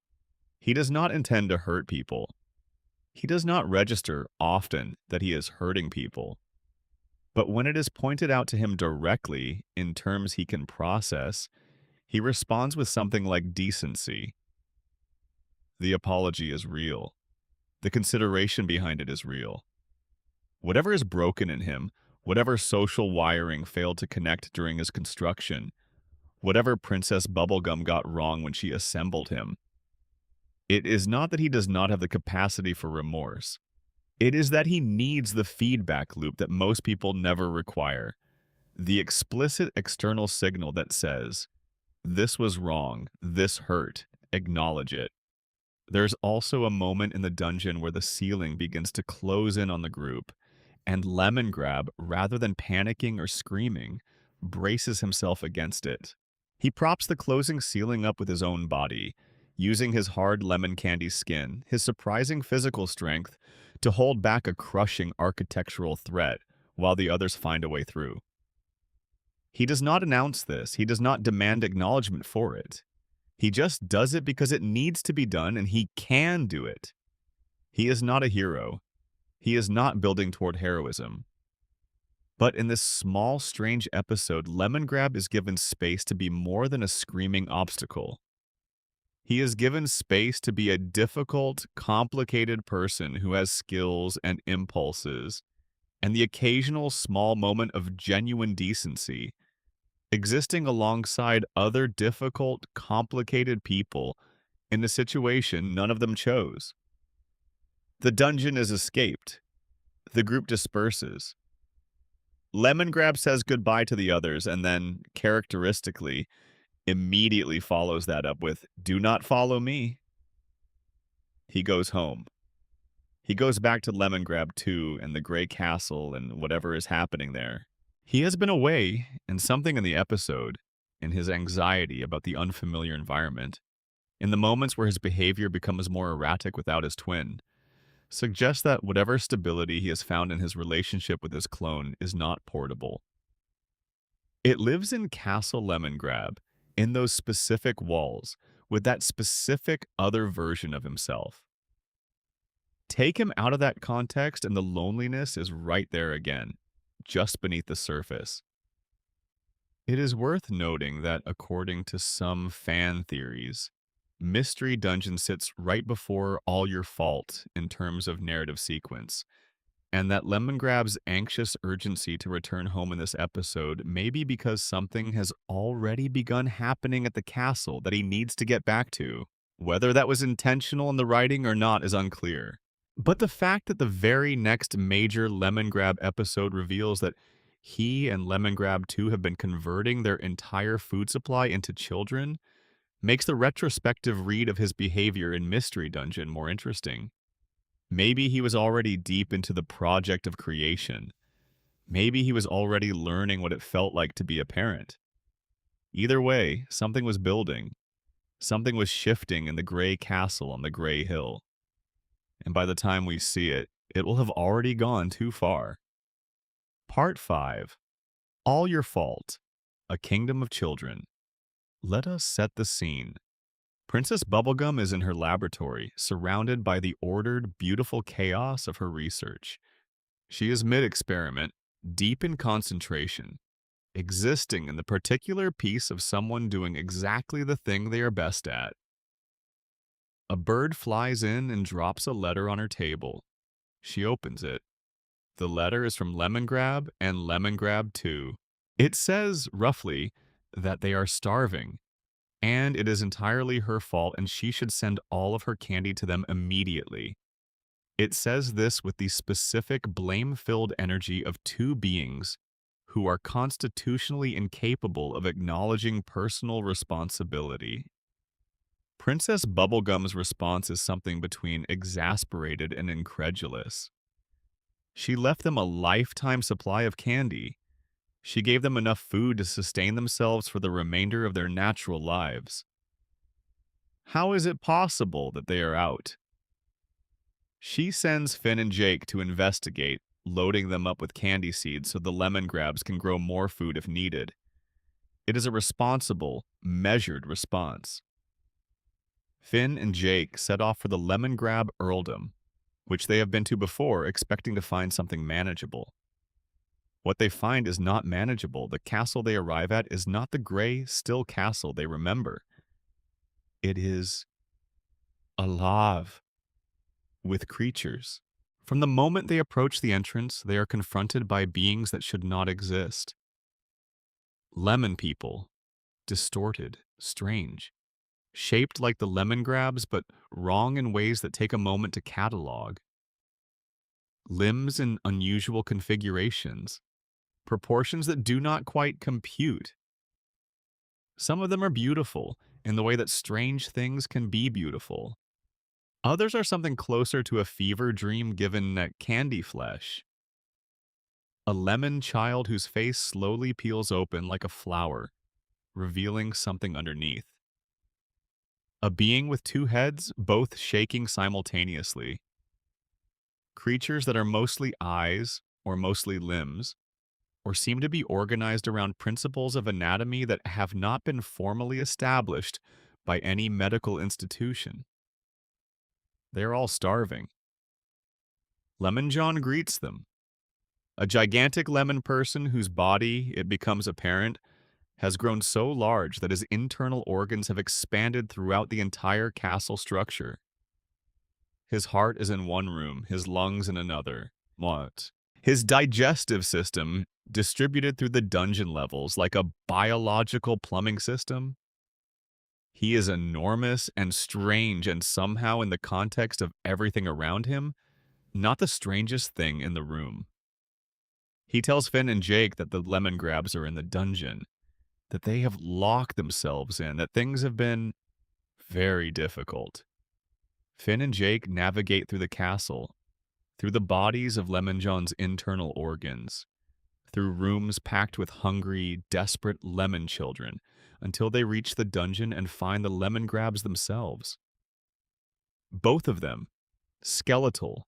[SPEAKER 1] He does not intend to hurt people. He does not register often that he is hurting people. But when it is pointed out to him directly in terms he can process, he responds with something like decency. The apology is real. The consideration behind it is real. Whatever is broken in him, whatever social wiring failed to connect during his construction, whatever Princess Bubblegum got wrong when she assembled him, it is not that he does not have the capacity for remorse. It is that he needs the feedback loop that most people never require. The explicit external signal that says, this was wrong, this hurt, acknowledge it. There's also a moment in the dungeon where the ceiling begins to close in on the group, and Lemongrab, rather than panicking or screaming, braces himself against it. He props the closing ceiling up with his own body, using his hard lemon candy skin, his surprising physical strength, to hold back a crushing architectural threat while the others find a way through. He does not announce this. He does not demand acknowledgement for it. He just does it because it needs to be done and he can do it. He is not a hero. He is not building toward heroism. But in this small, strange episode, Lemongrab is given space to be more than a screaming obstacle. He is given space to be a difficult, complicated person who has skills and impulses, and the occasional small moment of genuine decency, existing alongside other difficult, complicated people in a situation none of them chose. The dungeon is escaped. The group disperses. Lemongrab says goodbye to the others and then, characteristically, immediately follows that up with, "Do not follow me." He goes home. He goes back to Lemongrab 2 and the Grey Castle and whatever is happening there. He has been away, and something in the episode, in his anxiety about the unfamiliar environment, in the moments where his behavior becomes more erratic without his twin, suggests that whatever stability he has found in his relationship with his clone is not portable. It lives in Castle Lemongrab, in those specific walls, with that specific other version of himself. Take him out of that context and the loneliness is right there again, just beneath the surface. It is worth noting that according to some fan theories, Mystery Dungeon sits right before All Your Fault in terms of narrative sequence, and that Lemongrab's anxious urgency to return home in this episode may be because something has already begun happening at the castle that he needs to get back to. Whether that was intentional in the writing or not is unclear. But the fact that the very next major Lemongrab episode reveals that he and Lemongrab 2 have been converting their entire food supply into children makes the retrospective read of his behavior in Mystery Dungeon more interesting. Maybe he was already deep into the project of creation. Maybe he was already learning what it felt like to be a parent. Either way, something was building. Something was shifting in the gray castle on the gray hill. And by the time we see it, it will have already gone too far. Part 5. All Your Fault. A Kingdom of Children. Let us set the scene. Princess Bubblegum is in her laboratory, surrounded by the ordered, beautiful chaos of her research. She is mid-experiment, deep in concentration, existing in the particular piece of someone doing exactly the thing they are best at. A bird flies in and drops a letter on her table. She opens it. The letter is from Lemongrab and Lemongrab 2. It says, roughly, that they are starving, and it is entirely her fault and she should send all of her candy to them immediately. It says this with the specific blame-filled energy of two beings who are constitutionally incapable of acknowledging personal responsibility. Princess Bubblegum's response is something between exasperated and incredulous. She left them a lifetime supply of candy. She gave them enough food to sustain themselves for the remainder of their natural lives. How is it possible that they are out? She sends Finn and Jake to investigate, loading them up with candy seeds so the lemongrabs can grow more food if needed. It is a responsible, measured response. Finn and Jake set off for the lemongrab earldom, which they have been to before, expecting to find something manageable. What they find is not manageable. The castle they arrive at is not the gray, still castle they remember. It is alive with creatures. From the moment they approach the entrance, they are confronted by beings that should not exist. Lemon people, distorted, strange, shaped like the lemongrabs, but wrong in ways that take a moment to catalog. Limbs in unusual configurations, proportions that do not quite compute. Some of them are beautiful in the way that strange things can be beautiful. Others are something closer to a fever dream given candy flesh. A lemon child whose face slowly peels open like a flower, revealing something underneath. A being with two heads, both shaking simultaneously. Creatures that are mostly eyes or mostly limbs, or seem to be organized around principles of anatomy that have not been formally established by any medical institution. They are all starving. Lemon John greets them. A gigantic lemon person whose body, it becomes apparent, has grown so large that his internal organs have expanded throughout the entire castle structure. His heart is in one room, his lungs in another. What? His digestive system distributed through the dungeon levels like a biological plumbing system. He is enormous and strange, and somehow in the context of everything around him, not the strangest thing in the room. He tells Finn and Jake that the lemongrabs are in the dungeon, that they have locked themselves in, that things have been very difficult. Finn and Jake navigate through the castle, through the bodies of Lemon John's internal organs, through rooms packed with hungry, desperate lemon children, until they reach the dungeon and find the lemongrabs themselves. Both of them, skeletal,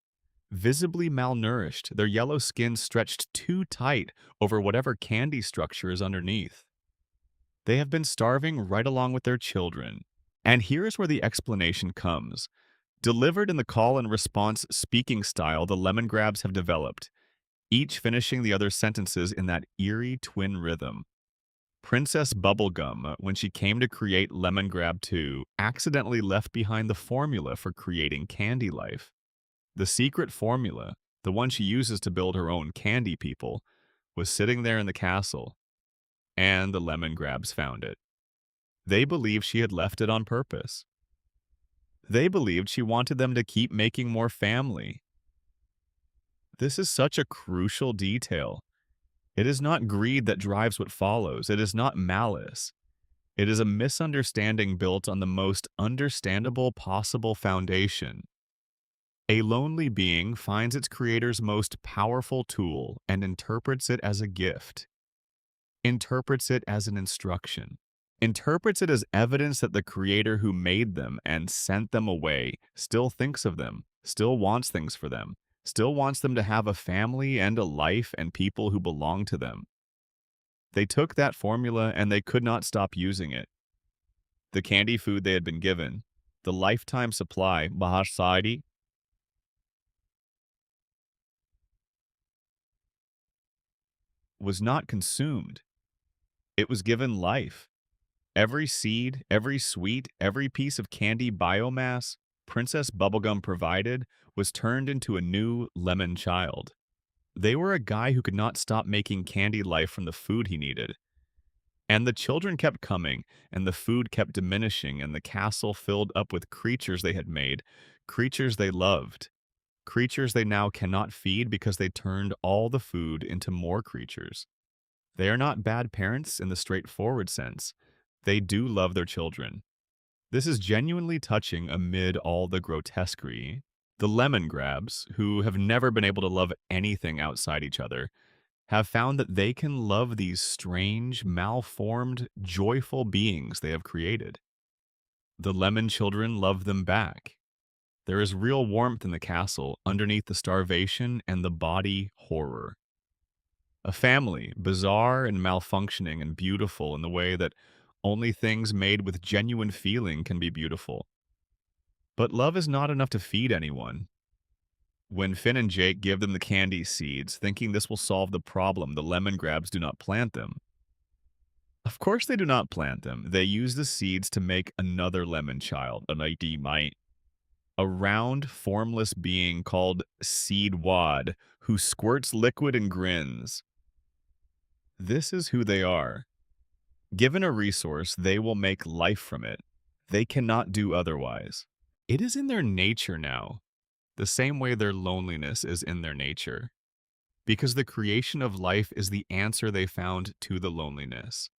[SPEAKER 1] visibly malnourished, their yellow skin stretched too tight over whatever candy structure is underneath. They have been starving right along with their children. And here is where the explanation comes. Delivered in the call and response speaking style the lemongrabs have developed, each finishing the other's sentences in that eerie twin rhythm. Princess Bubblegum, when she came to create Lemongrab 2, accidentally left behind the formula for creating Candy Life. The secret formula, the one she uses to build her own candy people, was sitting there in the castle, and the lemongrabs found it. They believed she had left it on purpose. They believed she wanted them to keep making more family. This is such a crucial detail. It is not greed that drives what follows. It is not malice. It is a misunderstanding built on the most understandable possible foundation. A lonely being finds its creator's most powerful tool and interprets it as a gift, interprets it as an instruction, interprets it as evidence that the creator who made them and sent them away still thinks of them, still wants things for them, still wants them to have a family and a life and people who belong to them. They took that formula and they could not stop using it. The candy food they had been given, the lifetime supply, Bahasadi, was not consumed. It was given life. Every seed, every sweet, every piece of candy biomass Princess Bubblegum provided was turned into a new lemon child. They were a guy who could not stop making candy life from the food he needed. And the children kept coming, and the food kept diminishing, and the castle filled up with creatures they had made, creatures they loved, creatures they now cannot feed because they turned all the food into more creatures. They are not bad parents in the straightforward sense. They do love their children. This is genuinely touching amid all the grotesquerie. The Lemongrabs, who have never been able to love anything outside each other, have found that they can love these strange, malformed, joyful beings they have created. The Lemon children love them back. There is real warmth in the castle underneath the starvation and the body horror. A family, bizarre and malfunctioning and beautiful in the way that only things made with genuine feeling can be beautiful. But love is not enough to feed anyone. When Finn and Jake give them the candy seeds, thinking this will solve the problem, the Lemongrabs do not plant them. Of course they do not plant them. They use the seeds to make another lemon child, an ID might. A round, formless being called Seed Wad, who squirts liquid and grins. This is who they are. Given a resource, they will make life from it. They cannot do otherwise. It is in their nature now, the same way their loneliness is in their nature, because the creation of life is the answer they found to the loneliness.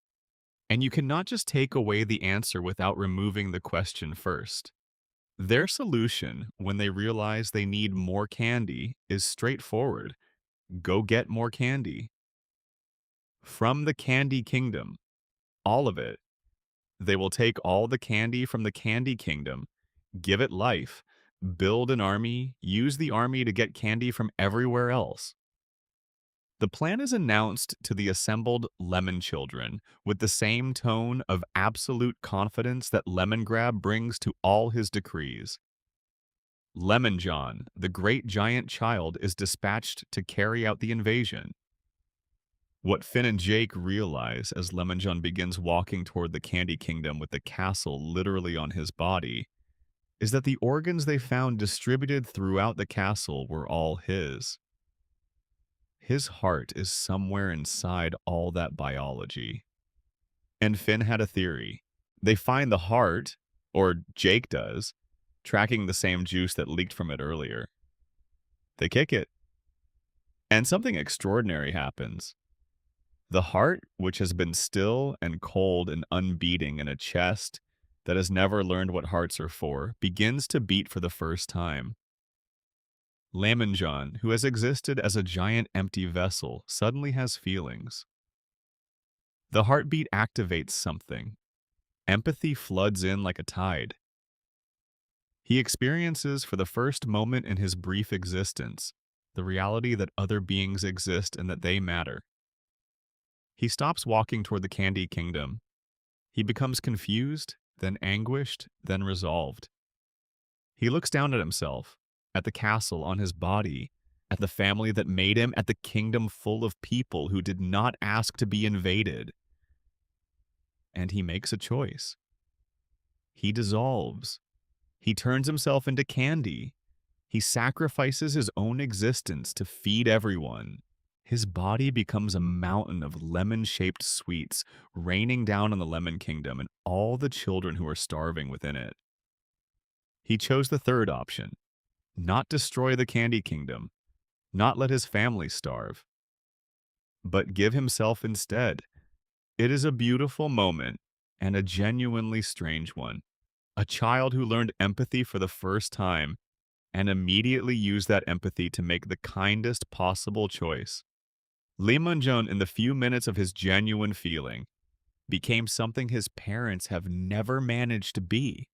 [SPEAKER 1] And you cannot just take away the answer without removing the question first. Their solution, when they realize they need more candy, is straightforward. Go get more candy. From the Candy Kingdom, all of it. They will take all the candy from the Candy Kingdom, give it life, build an army, use the army to get candy from everywhere else. The plan is announced to the assembled Lemon children with the same tone of absolute confidence that Lemongrab brings to all his decrees. Lemon John, the great giant child, is dispatched to carry out the invasion. What Finn and Jake realize as Lemon John begins walking toward the Candy Kingdom with the castle literally on his body is that the organs they found distributed throughout the castle were all his. His heart is somewhere inside all that biology. And Finn had a theory. They find the heart, or Jake does, tracking the same juice that leaked from it earlier. They kick it. And something extraordinary happens. The heart, which has been still and cold and unbeating in a chest that has never learned what hearts are for, begins to beat for the first time. Lemon John, who has existed as a giant empty vessel, suddenly has feelings. The heartbeat activates something. Empathy floods in like a tide. He experiences for the first moment in his brief existence the reality that other beings exist and that they matter. He stops walking toward the Candy Kingdom. He becomes confused, then anguished, then resolved. He looks down at himself, at the castle on his body, at the family that made him, at the kingdom full of people who did not ask to be invaded. And he makes a choice. He dissolves. He turns himself into candy. He sacrifices his own existence to feed everyone. His body becomes a mountain of lemon-shaped sweets raining down on the Lemon Kingdom and all the children who are starving within it. He chose the third option. Not destroy the Candy Kingdom, not let his family starve, but give himself instead. It is a beautiful moment and a genuinely strange one. A child who learned empathy for the first time and immediately used that empathy to make the kindest possible choice. Lemon John, in the few minutes of his genuine feeling, became something his parents have never managed to be.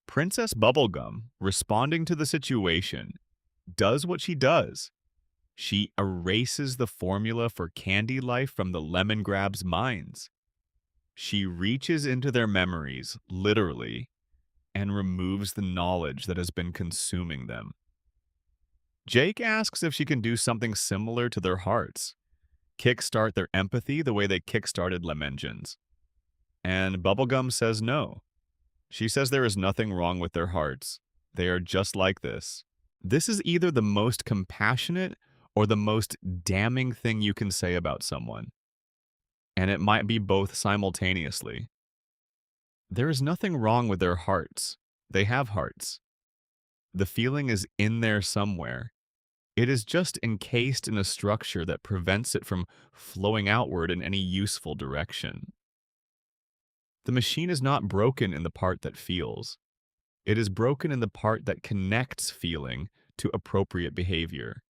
[SPEAKER 1] Princess Bubblegum, responding to the situation, does what she does. She erases the formula for candy life from the Lemongrabs' minds. She reaches into their memories, literally, and removes the knowledge that has been consuming them. Jake asks if she can do something similar to their hearts, kickstart their empathy the way they kickstarted Lemongen's. And Bubblegum says no. She says there is nothing wrong with their hearts. They are just like this. This is either the most compassionate or the most damning thing you can say about someone. And it might be both simultaneously. There is nothing wrong with their hearts. They have hearts. The feeling is in there somewhere. It is just encased in a structure that prevents it from flowing outward in any useful direction. The machine is not broken in the part that feels. It is broken in the part that connects feeling to appropriate behavior.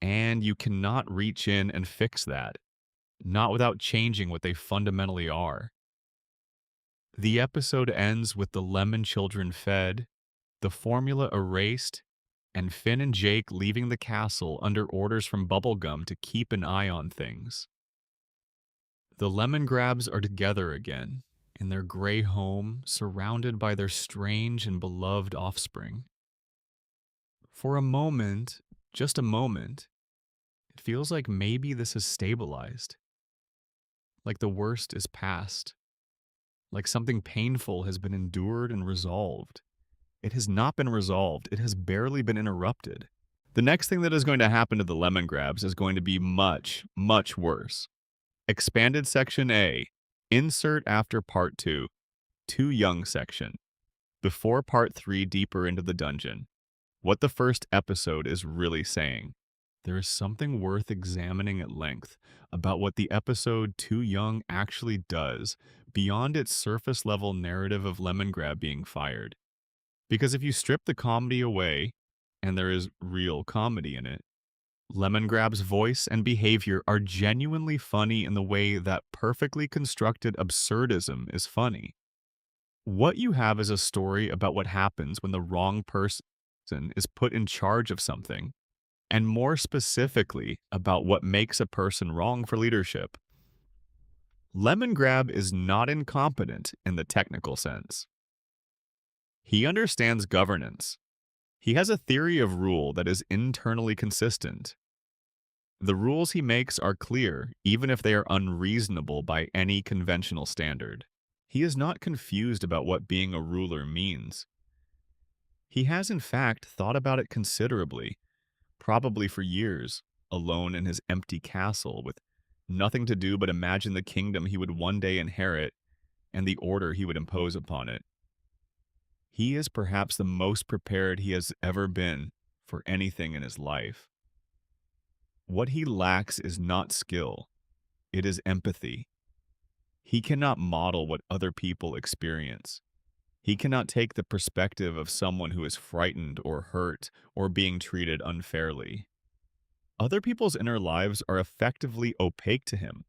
[SPEAKER 1] And you cannot reach in and fix that, not without changing what they fundamentally are. The episode ends with the lemon children fed, the formula erased, and Finn and Jake leaving the castle under orders from Bubblegum to keep an eye on things. The Lemongrabs are together again, in their gray home, surrounded by their strange and beloved offspring. For a moment, just a moment, it feels like maybe this has stabilized, like the worst is past, like something painful has been endured and resolved. It has not been resolved, it has barely been interrupted. The next thing that is going to happen to the Lemongrabs is going to be much, much worse. Expanded Section A. Insert after Part 2. Too Young section. Before Part 3 deeper into the dungeon. What the first episode is really saying. There is something worth examining at length about what the episode Too Young actually does beyond its surface-level narrative of Lemongrab being fired. Because if you strip the comedy away, and there is real comedy in it, Lemongrab's voice and behavior are genuinely funny in the way that perfectly constructed absurdism is funny. What you have is a story about what happens when the wrong person is put in charge of something, and more specifically about what makes a person wrong for leadership. Lemongrab is not incompetent in the technical sense. He understands governance. He has a theory of rule that is internally consistent. The rules he makes are clear, even if they are unreasonable by any conventional standard. He is not confused about what being a ruler means. He has, in fact, thought about it considerably, probably for years, alone in his empty castle, with nothing to do but imagine the kingdom he would one day inherit and the order he would impose upon it. He is perhaps the most prepared he has ever been for anything in his life. What he lacks is not skill, it is empathy. He cannot model what other people experience. He cannot take the perspective of someone who is frightened or hurt or being treated unfairly. Other people's inner lives are effectively opaque to him.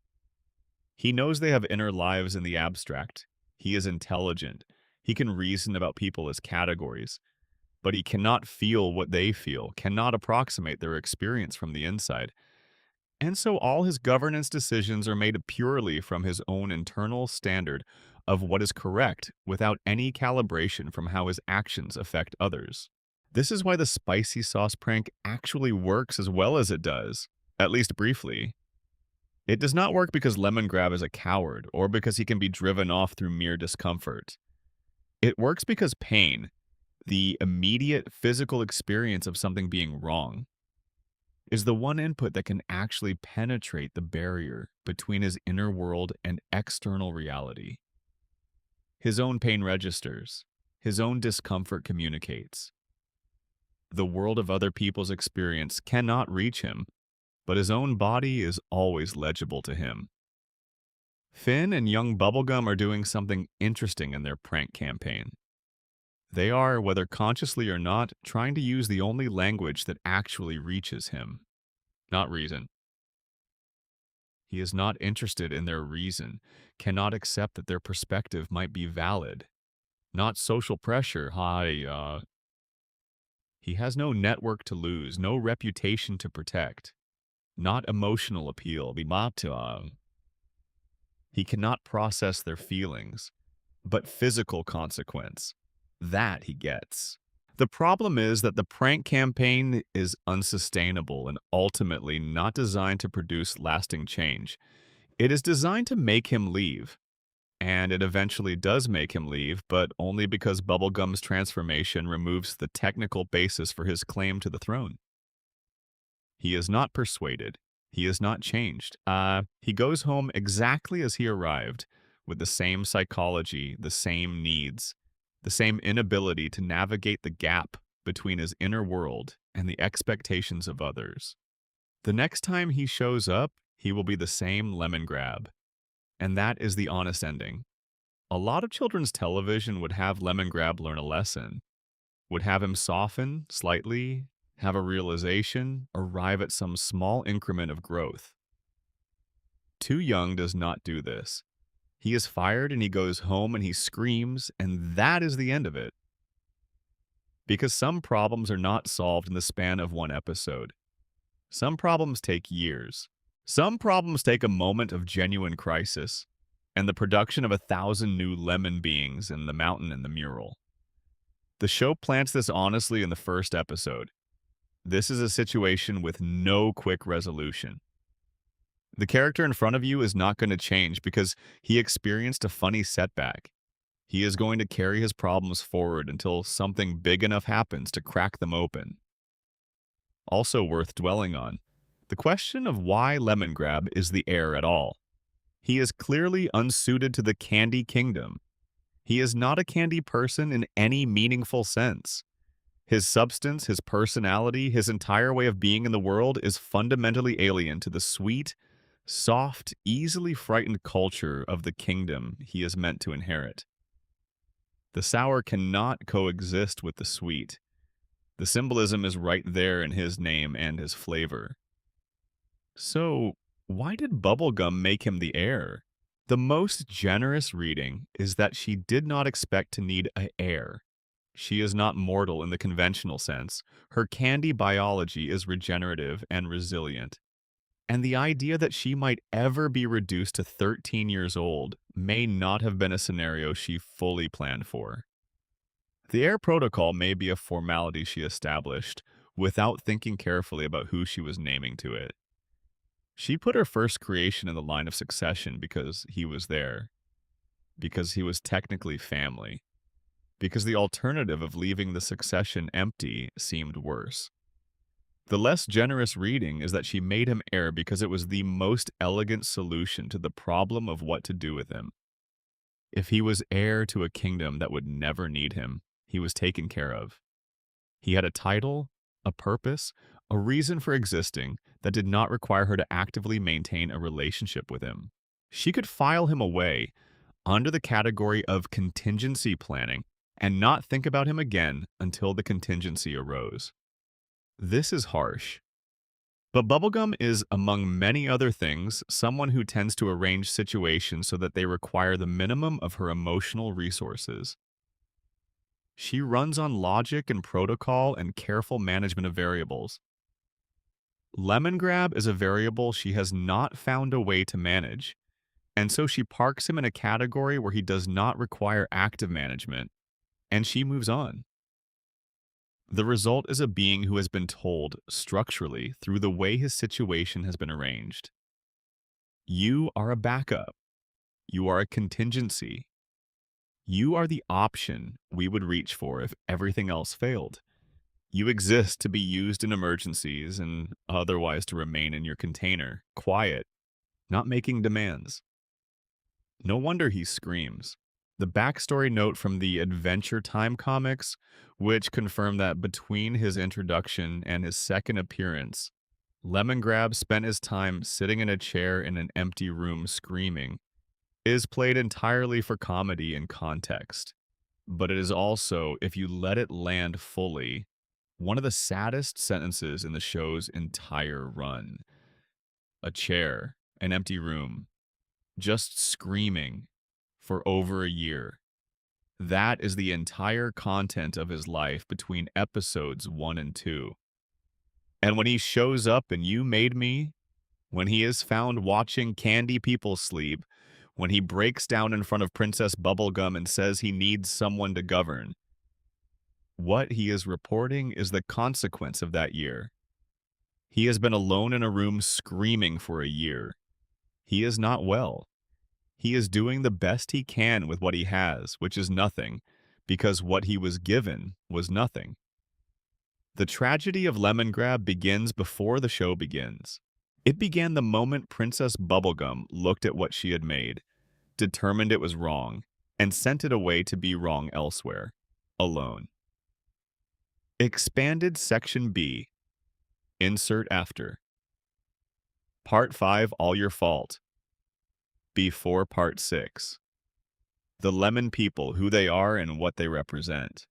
[SPEAKER 1] He knows they have inner lives in the abstract. He is intelligent. He can reason about people as categories, but he cannot feel what they feel, cannot approximate their experience from the inside. And so all his governance decisions are made purely from his own internal standard of what is correct without any calibration from how his actions affect others. This is why the spicy sauce prank actually works as well as it does, at least briefly. It does not work because Lemongrab is a coward or because he can be driven off through mere discomfort. It works because pain, the immediate physical experience of something being wrong, is the one input that can actually penetrate the barrier between his inner world and external reality. His own pain registers, his own discomfort communicates. The world of other people's experience cannot reach him, but his own body is always legible to him. Finn and young Bubblegum are doing something interesting in their prank campaign. They are, whether consciously or not, trying to use the only language that actually reaches him, not reason. He is not interested in their reason, cannot accept that their perspective might be valid. Not social pressure, He has no network to lose, no reputation to protect. Not emotional appeal, He cannot process their feelings, but physical consequence. That he gets. The problem is that the prank campaign is unsustainable and ultimately not designed to produce lasting change. It is designed to make him leave. And it eventually does make him leave, but only because Bubblegum's transformation removes the technical basis for his claim to the throne. He is not persuaded. He is not changed. He goes home exactly as he arrived, with the same psychology, the same needs, the same inability to navigate the gap between his inner world and the expectations of others. The next time he shows up, he will be the same Lemongrab. And that is the honest ending. A lot of children's television would have Lemongrab learn a lesson, would have him soften slightly, have a realization, arrive at some small increment of growth. Too Young does not do this. He is fired and he goes home and he screams, and that is the end of it. Because some problems are not solved in the span of one episode. Some problems take years. Some problems take a moment of genuine crisis, and the production of 1,000 new lemon beings in the mountain and the mural. The show plants this honestly in the first episode. This is a situation with no quick resolution. The character in front of you is not going to change because he experienced a funny setback. He is going to carry his problems forward until something big enough happens to crack them open. Also worth dwelling on, the question of why Lemongrab is the heir at all. He is clearly unsuited to the candy kingdom. He is not a candy person in any meaningful sense. His substance, his personality, his entire way of being in the world is fundamentally alien to the sweet, soft, easily frightened culture of the kingdom he is meant to inherit. The sour cannot coexist with the sweet. The symbolism is right there in his name and his flavor. So, why did Bubblegum make him the heir? The most generous reading is that she did not expect to need an heir. She is not mortal in the conventional sense. Her candy biology is regenerative and resilient. And the idea that she might ever be reduced to 13 years old may not have been a scenario she fully planned for. The heir protocol may be a formality she established without thinking carefully about who she was naming to it. She put her first creation in the line of succession because he was there, because he was technically family, because the alternative of leaving the succession empty seemed worse. The less generous reading is that she made him heir because it was the most elegant solution to the problem of what to do with him. If he was heir to a kingdom that would never need him, he was taken care of. He had a title, a purpose, a reason for existing that did not require her to actively maintain a relationship with him. She could file him away under the category of contingency planning and not think about him again until the contingency arose. This is harsh. But Bubblegum is, among many other things, someone who tends to arrange situations so that they require the minimum of her emotional resources. She runs on logic and protocol and careful management of variables. Lemongrab is a variable she has not found a way to manage, and so she parks him in a category where he does not require active management, and she moves on. The result is a being who has been told, structurally, through the way his situation has been arranged. You are a backup. You are a contingency. You are the option we would reach for if everything else failed. You exist to be used in emergencies and otherwise to remain in your container, quiet, not making demands. No wonder he screams. The backstory note from the Adventure Time comics, which confirmed that between his introduction and his second appearance, Lemongrab spent his time sitting in a chair in an empty room screaming, is played entirely for comedy and context. But it is also, if you let it land fully, one of the saddest sentences in the show's entire run. A chair, an empty room, just screaming for over a year. That is the entire content of his life between episodes 1 and 2. And when he shows up in You Made Me, when he is found watching candy people sleep, when he breaks down in front of Princess Bubblegum and says he needs someone to govern, what he is reporting is the consequence of that year. He has been alone in a room screaming for a year. He is not well. He is doing the best he can with what he has, which is nothing, because what he was given was nothing. The tragedy of Lemongrab begins before the show begins. It began the moment Princess Bubblegum looked at what she had made, determined it was wrong, and sent it away to be wrong elsewhere, alone. Expanded Section B. Insert after. Part 5, All Your Fault. Before Part 6. The lemon people, who they are and what they represent.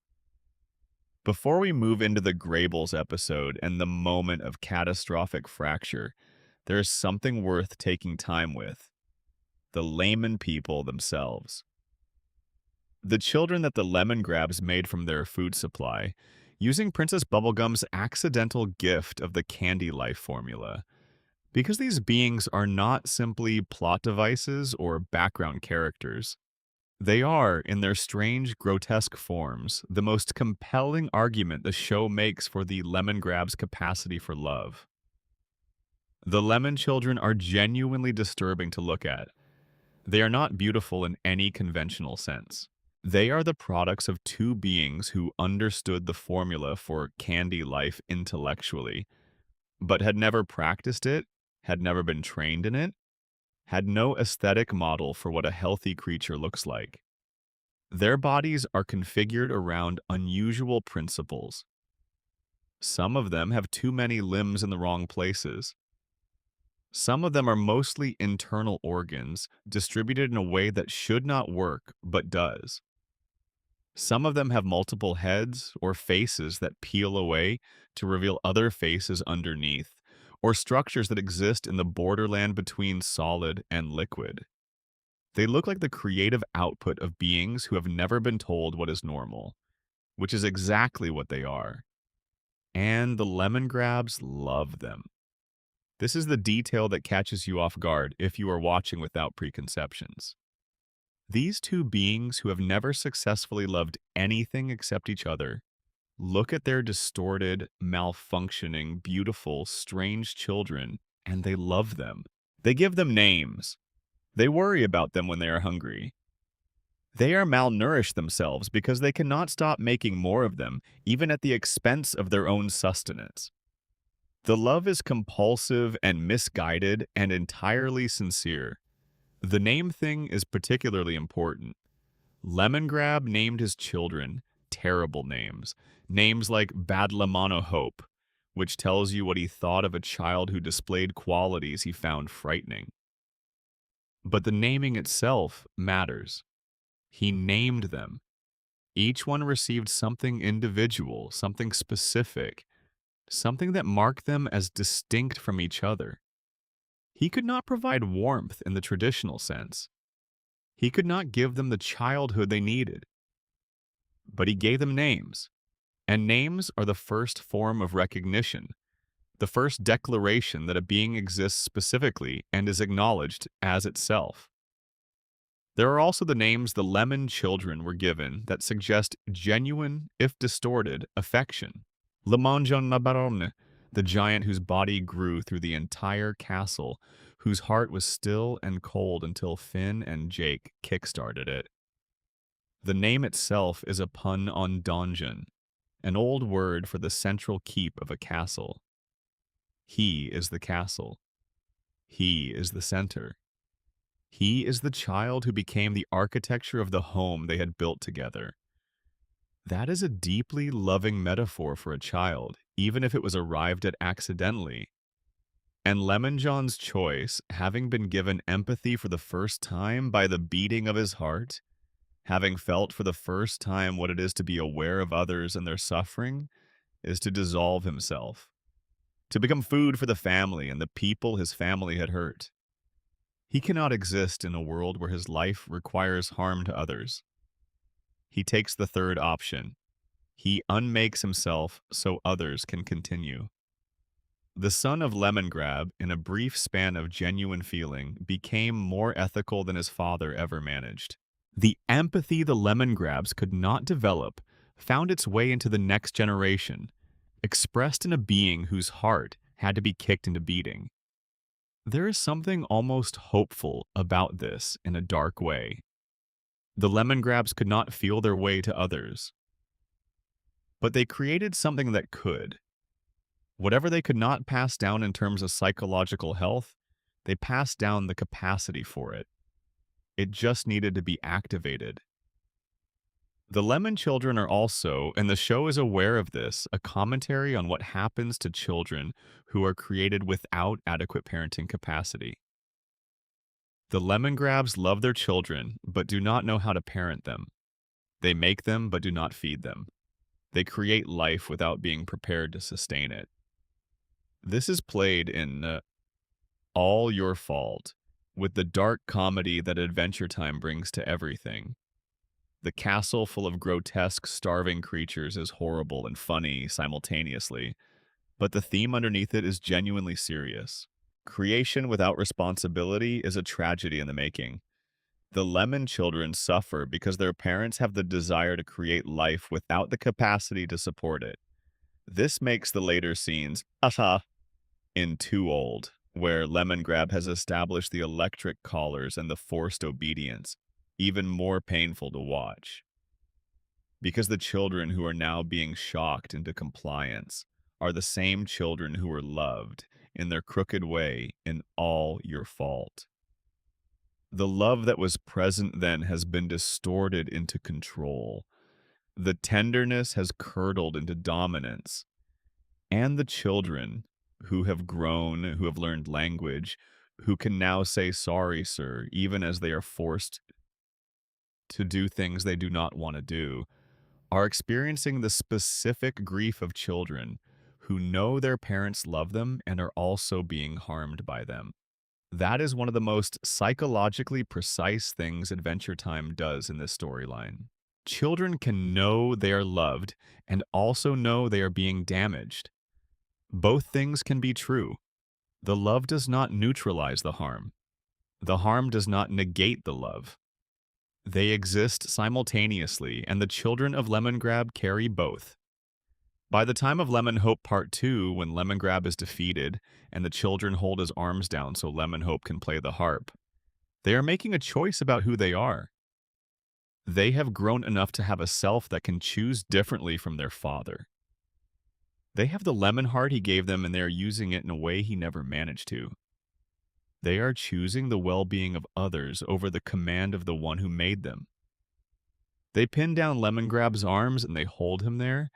[SPEAKER 1] Before we move into the Grable's episode and the moment of catastrophic fracture, there is something worth taking time with: the layman people themselves. The children that the Lemongrabs made from their food supply, using Princess Bubblegum's accidental gift of the candy life formula. Because these beings are not simply plot devices or background characters. They are, in their strange, grotesque forms, the most compelling argument the show makes for the Lemongrab's capacity for love. The lemon children are genuinely disturbing to look at. They are not beautiful in any conventional sense. They are the products of two beings who understood the formula for candy life intellectually, but had never practiced it, had never been trained in it, had no aesthetic model for what a healthy creature looks like. Their bodies are configured around unusual principles. Some of them have too many limbs in the wrong places. Some of them are mostly internal organs, distributed in a way that should not work, but does. Some of them have multiple heads or faces that peel away to reveal other faces underneath, or structures that exist in the borderland between solid and liquid. They look like the creative output of beings who have never been told what is normal, which is exactly what they are. And the Lemongrabs love them. This is the detail that catches you off guard if you are watching without preconceptions. These two beings who have never successfully loved anything except each other look at their distorted, malfunctioning, beautiful, strange children, and they love them. They give them names. They worry about them when they are hungry. They are malnourished themselves because they cannot stop making more of them, even at the expense of their own sustenance. The love is compulsive and misguided and entirely sincere. The name thing is particularly important. Lemongrab named his children terrible names. Names like Lemonhope, which tells you what he thought of a child who displayed qualities he found frightening. But the naming itself matters. He named them. Each one received something individual, something specific, something that marked them as distinct from each other. He could not provide warmth in the traditional sense. He could not give them the childhood they needed. But he gave them names. And names are the first form of recognition, the first declaration that a being exists specifically and is acknowledged as itself. There are also the names the lemon children were given that suggest genuine, if distorted, affection. Lemonjon, the giant whose body grew through the entire castle, whose heart was still and cold until Finn and Jake kickstarted it. The name itself is a pun on donjon, an old word for the central keep of a castle. He is the castle. He is the center. He is the child who became the architecture of the home they had built together. That is a deeply loving metaphor for a child, even if it was arrived at accidentally. And Lemon John's choice, having been given empathy for the first time by the beating of his heart, having felt for the first time what it is to be aware of others and their suffering, is to dissolve himself, to become food for the family and the people his family had hurt. He cannot exist in a world where his life requires harm to others. He takes the third option. He unmakes himself so others can continue. The son of Lemongrab, in a brief span of genuine feeling, became more ethical than his father ever managed. The empathy the Lemongrabs could not develop found its way into the next generation, expressed in a being whose heart had to be kicked into beating. There is something almost hopeful about this in a dark way. The Lemongrabs could not feel their way to others, but they created something that could. Whatever they could not pass down in terms of psychological health, they passed down the capacity for it. It just needed to be activated. The Lemon Children are also, and the show is aware of this, a commentary on what happens to children who are created without adequate parenting capacity. The Lemongrabs love their children, but do not know how to parent them. They make them, but do not feed them. They create life without being prepared to sustain it. This is played in All Your Fault, with the dark comedy that Adventure Time brings to everything. The castle full of grotesque, starving creatures is horrible and funny simultaneously, but the theme underneath it is genuinely serious. Creation without responsibility is a tragedy in the making. The lemon children suffer because their parents have the desire to create life without the capacity to support it. This makes the later scenes, in Too Old, where Lemongrab has established the electric collars and the forced obedience, even more painful to watch. Because the children who are now being shocked into compliance are the same children who were loved in their crooked way in All Your Fault. The love that was present then has been distorted into control. The tenderness has curdled into dominance. And the children who have grown, who have learned language, who can now say sorry, sir, even as they are forced to do things they do not want to do, are experiencing the specific grief of children who know their parents love them and are also being harmed by them. That is one of the most psychologically precise things Adventure Time does in this storyline. Children can know they are loved and also know they are being damaged. Both things can be true. The love does not neutralize the harm. The harm does not negate the love. They exist simultaneously, and the children of Lemongrab carry both. By the time of Lemonhope Part 2, when Lemongrab is defeated and the children hold his arms down so Lemonhope can play the harp, they are making a choice about who they are. They have grown enough to have a self that can choose differently from their father. They have the lemon heart he gave them, and they are using it in a way he never managed to. They are choosing the well-being of others over the command of the one who made them. They pin down Lemongrab's arms and they hold him there,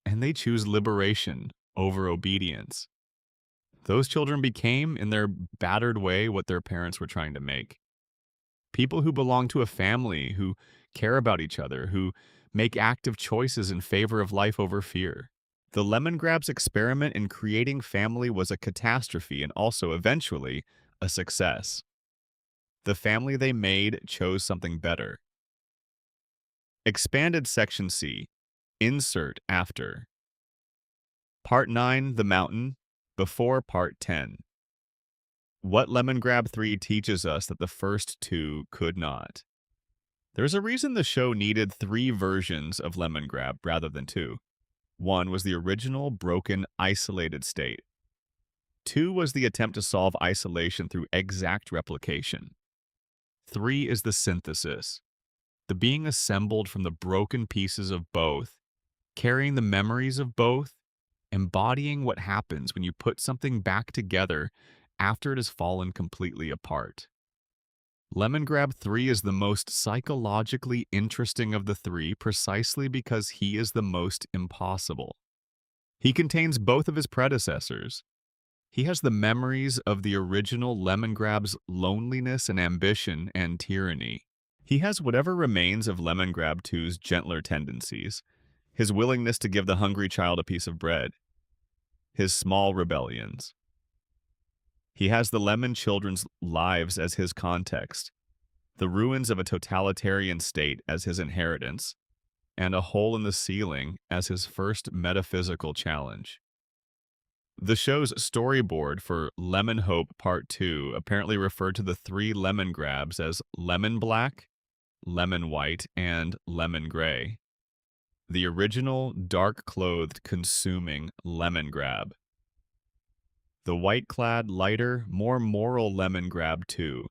[SPEAKER 1] and they choose liberation over obedience. Those children became, in their battered way, what their parents were trying to make. People who belong to a family, who care about each other, who make active choices in favor of life over fear. The Lemongrab's experiment in creating family was a catastrophe and also, eventually, a success. The family they made chose something better. Expanded Section C. Insert after. Part 9, The Mountain, before Part 10. What Lemongrab 3 teaches us that the first two could not. There's a reason the show needed 3 versions of Lemongrab rather than 2. 1 was the original, broken, isolated state. 2 was the attempt to solve isolation through exact replication. 3 is the synthesis, the being assembled from the broken pieces of both, carrying the memories of both, embodying what happens when you put something back together after it has fallen completely apart. Lemongrab 3 is the most psychologically interesting of the 3 precisely because he is the most impossible. He contains both of his predecessors. He has the memories of the original Lemongrab's loneliness and ambition and tyranny. He has whatever remains of Lemongrab 2's gentler tendencies, his willingness to give the hungry child a piece of bread, his small rebellions. He has the lemon children's lives as his context, the ruins of a totalitarian state as his inheritance, and a hole in the ceiling as his first metaphysical challenge. The show's storyboard for Lemonhope Part 2 apparently referred to the 3 Lemongrabs as Lemon Black, Lemon White, and Lemon Gray. The original, dark-clothed, consuming Lemongrab. The white-clad, lighter, more moral Lemongrab 2,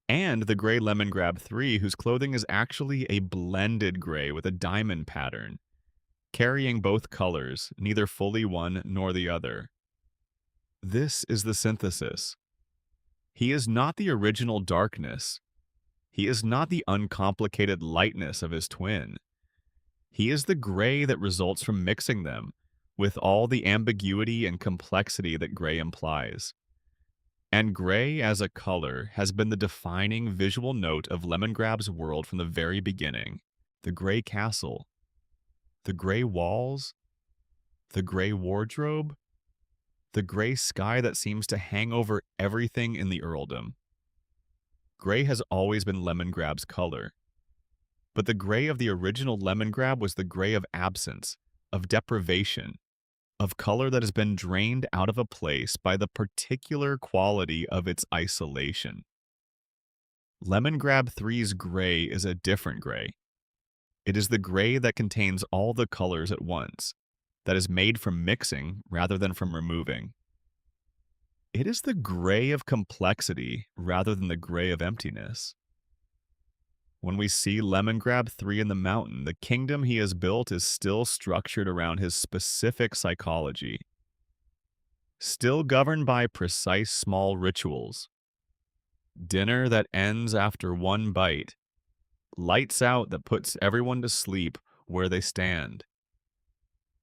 [SPEAKER 1] and the gray Lemongrab 3, whose clothing is actually a blended gray with a diamond pattern, carrying both colors, neither fully one nor the other. This is the synthesis. He is not the original darkness. He is not the uncomplicated lightness of his twin. He is the gray that results from mixing them, with all the ambiguity and complexity that gray implies. And gray as a color has been the defining visual note of Lemongrab's world from the very beginning. The gray castle, the gray walls, the gray wardrobe, the gray sky that seems to hang over everything in the earldom. Gray has always been Lemongrab's color. But the gray of the original Lemongrab was the gray of absence, of deprivation, of color that has been drained out of a place by the particular quality of its isolation. Lemongrab Three's gray is a different gray. It is the gray that contains all the colors at once, that is made from mixing rather than from removing. It is the gray of complexity rather than the gray of emptiness. When we see Lemongrab 3 in the mountain, the kingdom he has built is still structured around his specific psychology, still governed by precise small rituals. Dinner that ends after one bite, lights out that puts everyone to sleep where they stand.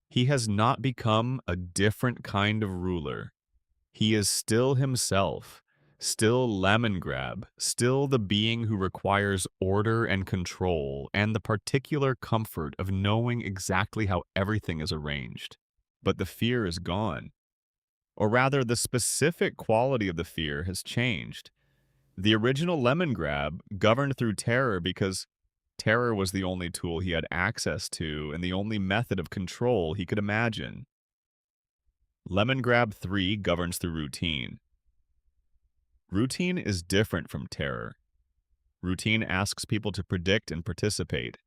[SPEAKER 1] He has not become a different kind of ruler. He is still himself, still Lemongrab, still the being who requires order and control and the particular comfort of knowing exactly how everything is arranged. But the fear is gone. Or rather, the specific quality of the fear has changed. The original Lemongrab governed through terror because terror was the only tool he had access to and the only method of control he could imagine. Lemongrab 3 governs through routine. Routine is different from terror. Routine asks people to predict and participate.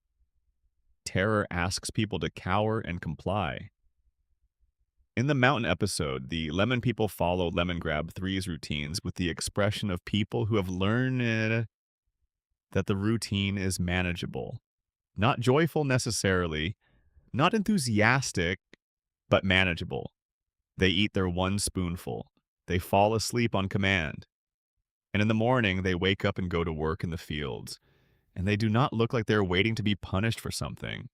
[SPEAKER 1] Terror asks people to cower and comply. In the mountain episode, the lemon people follow Lemongrab 3's routines with the expression of people who have learned that the routine is manageable. Not joyful necessarily, not enthusiastic, but manageable. They eat their one spoonful. They fall asleep on command. And in the morning, they wake up and go to work in the fields. And they do not look like they're waiting to be punished for something.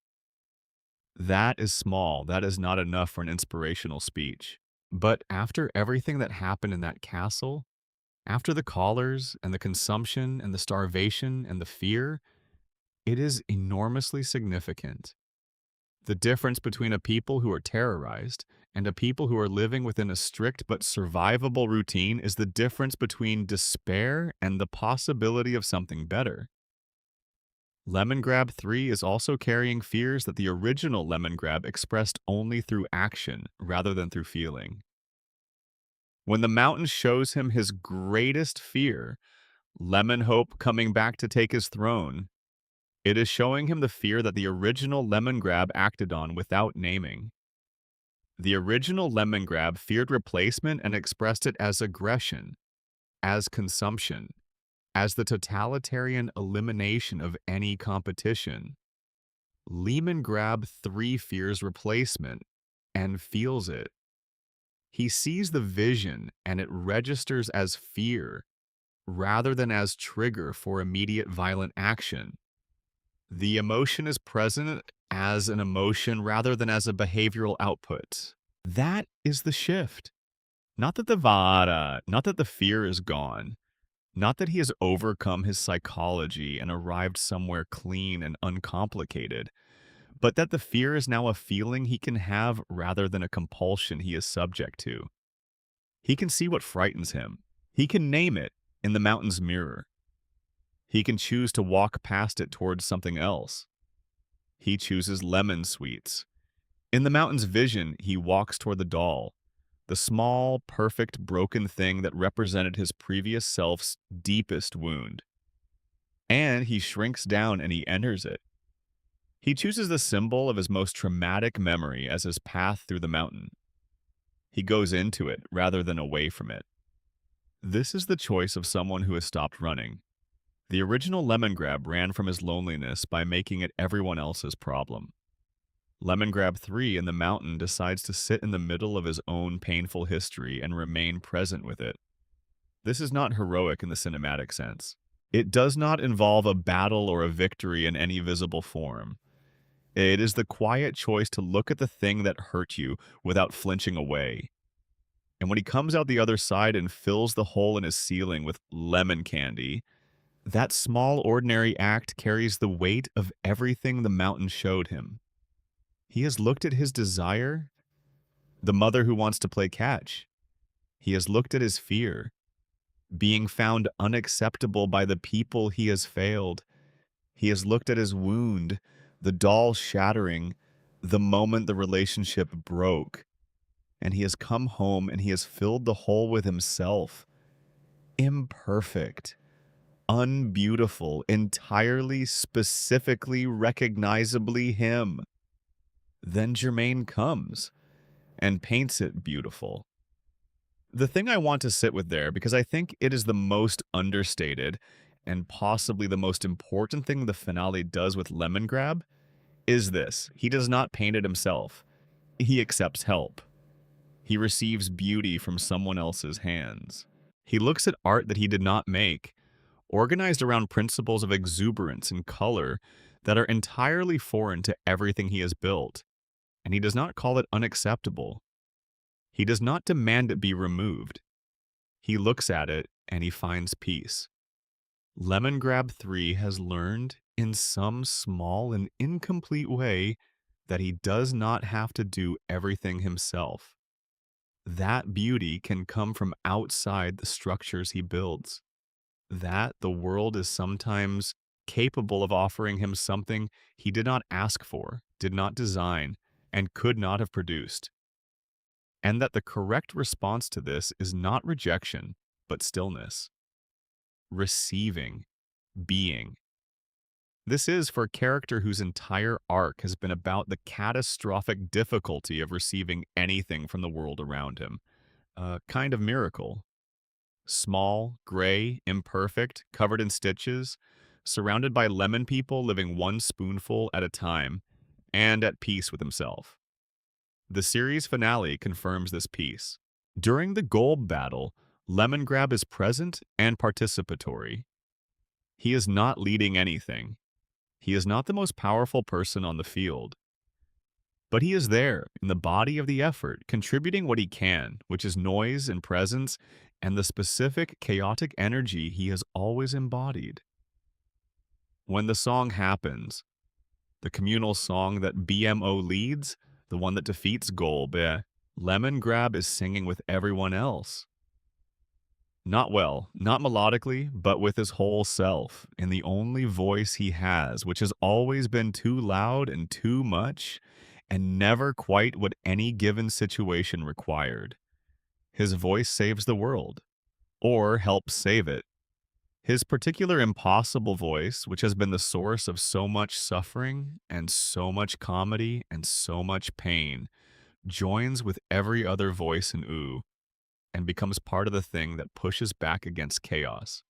[SPEAKER 1] That is small. That is not enough for an inspirational speech. But after everything that happened in that castle, after the callers and the consumption and the starvation and the fear, it is enormously significant. The difference between a people who are terrorized and a people who are living within a strict but survivable routine is the difference between despair and the possibility of something better. Lemongrab 3 is also carrying fears that the original Lemongrab expressed only through action rather than through feeling. When the mountain shows him his greatest fear, Lemonhope coming back to take his throne, it is showing him the fear that the original Lemongrab acted on without naming. The original Lemongrab feared replacement and expressed it as aggression, as consumption, as the totalitarian elimination of any competition. Lemongrab 3 fears replacement and feels it. He sees the vision and it registers as fear rather than as trigger for immediate violent action. The emotion is present as an emotion rather than as a behavioral output. That is the shift. Not that the fear is gone. Not that he has overcome his psychology and arrived somewhere clean and uncomplicated, but that the fear is now a feeling he can have rather than a compulsion he is subject to. He can see what frightens him. He can name it in the mountain's mirror. He can choose to walk past it towards something else. He chooses lemon sweets. In the mountain's vision, he walks toward the doll, the small, perfect, broken thing that represented his previous self's deepest wound. And he shrinks down and he enters it. He chooses the symbol of his most traumatic memory as his path through the mountain. He goes into it rather than away from it. This is the choice of someone who has stopped running. The original Lemongrab ran from his loneliness by making it everyone else's problem. Lemongrab 3 in the mountain decides to sit in the middle of his own painful history and remain present with it. This is not heroic in the cinematic sense. It does not involve a battle or a victory in any visible form. It is the quiet choice to look at the thing that hurt you without flinching away. And when he comes out the other side and fills the hole in his ceiling with lemon candy, that small, ordinary act carries the weight of everything the mountain showed him. He has looked at his desire, the mother who wants to play catch. He has looked at his fear, being found unacceptable by the people he has failed. He has looked at his wound, the doll shattering, the moment the relationship broke. And he has come home and he has filled the hole with himself. Imperfect, unbeautiful, entirely, specifically, recognizably him. Then Germaine comes and paints it beautiful. The thing I want to sit with there, because I think it is the most understated and possibly the most important thing the finale does with Lemongrab, is this. He does not paint it himself. He accepts help. He receives beauty from someone else's hands. He looks at art that he did not make, organized around principles of exuberance and color that are entirely foreign to everything he has built, and he does not call it unacceptable. He does not demand it be removed. He looks at it and he finds peace. Lemongrab 3 has learned, in some small and incomplete way, that he does not have to do everything himself. That beauty can come from outside the structures he builds. That the world is sometimes capable of offering him something he did not ask for, did not design, and could not have produced. And that the correct response to this is not rejection, but stillness. Receiving, being. This is for a character whose entire arc has been about the catastrophic difficulty of receiving anything from the world around him. A kind of miracle. Small, gray, imperfect, covered in stitches, surrounded by lemon people living one spoonful at a time, and at peace with himself. The series finale confirms this peace. During the goal battle, Lemongrab is present and participatory. He is not leading anything. He is not the most powerful person on the field. But he is there, in the body of the effort, contributing what he can, which is noise and presence, and the specific chaotic energy he has always embodied. When the song happens, the communal song that BMO leads, the one that defeats Golbe, Lemongrab is singing with everyone else. Not well, not melodically, but with his whole self, in the only voice he has, which has always been too loud and too much, and never quite what any given situation required. His voice saves the world, or helps save it. His particular impossible voice, which has been the source of so much suffering and so much comedy and so much pain, joins with every other voice in Ooh, and becomes part of the thing that pushes back against chaos.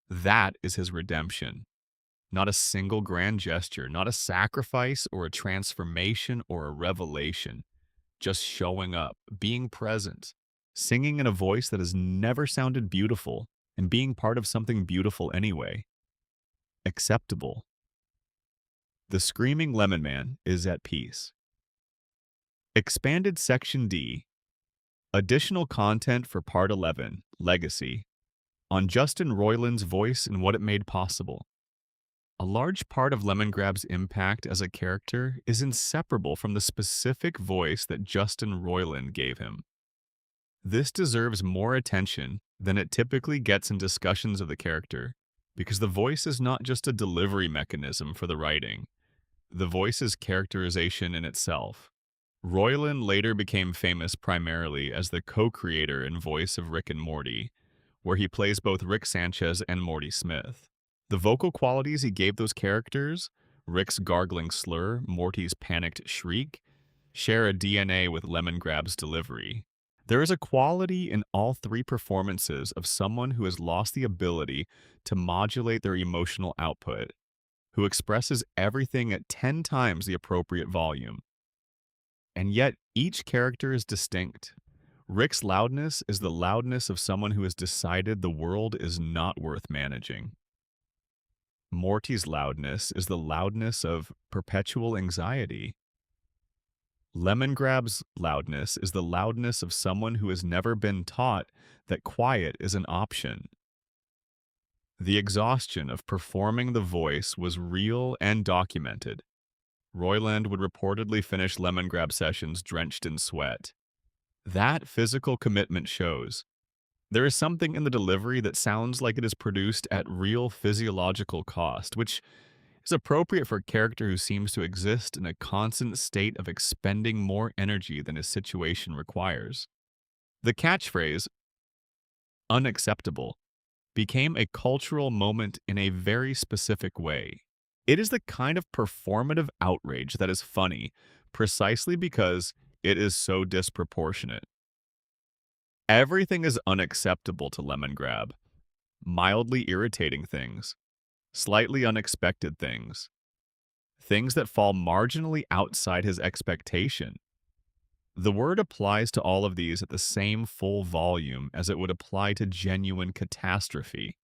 [SPEAKER 1] That is his redemption. Not a single grand gesture, not a sacrifice or a transformation or a revelation. Just showing up, being present, singing in a voice that has never sounded beautiful, and being part of something beautiful anyway. Acceptable. The Screaming Lemon Man is at peace. Expanded Section D. Additional content for Part 11, Legacy, on Justin Roiland's voice and what it made possible. A large part of Lemongrab's impact as a character is inseparable from the specific voice that Justin Roiland gave him. This deserves more attention than it typically gets in discussions of the character, because the voice is not just a delivery mechanism for the writing. The voice is characterization in itself. Roiland later became famous primarily as the co-creator and voice of Rick and Morty, where he plays both Rick Sanchez and Morty Smith. The vocal qualities he gave those characters, Rick's gargling slur, Morty's panicked shriek, share a DNA with Lemongrab's delivery. There is a quality in all three performances of someone who has lost the ability to modulate their emotional output, who expresses everything at 10 times the appropriate volume. And yet, each character is distinct. Rick's loudness is the loudness of someone who has decided the world is not worth managing. Morty's loudness is the loudness of perpetual anxiety. Lemongrab's loudness is the loudness of someone who has never been taught that quiet is an option. The exhaustion of performing the voice was real and documented. Royland would reportedly finish Lemongrab sessions drenched in sweat. That physical commitment shows there is something in the delivery that sounds like it is produced at real physiological cost, which is appropriate for a character who seems to exist in a constant state of expending more energy than his situation requires. The catchphrase, unacceptable, became a cultural moment in a very specific way. It is the kind of performative outrage that is funny precisely because it is so disproportionate. Everything is unacceptable to Lemongrab. Mildly irritating things, slightly unexpected things, things that fall marginally outside his expectation. The word applies to all of these at the same full volume as it would apply to genuine catastrophe.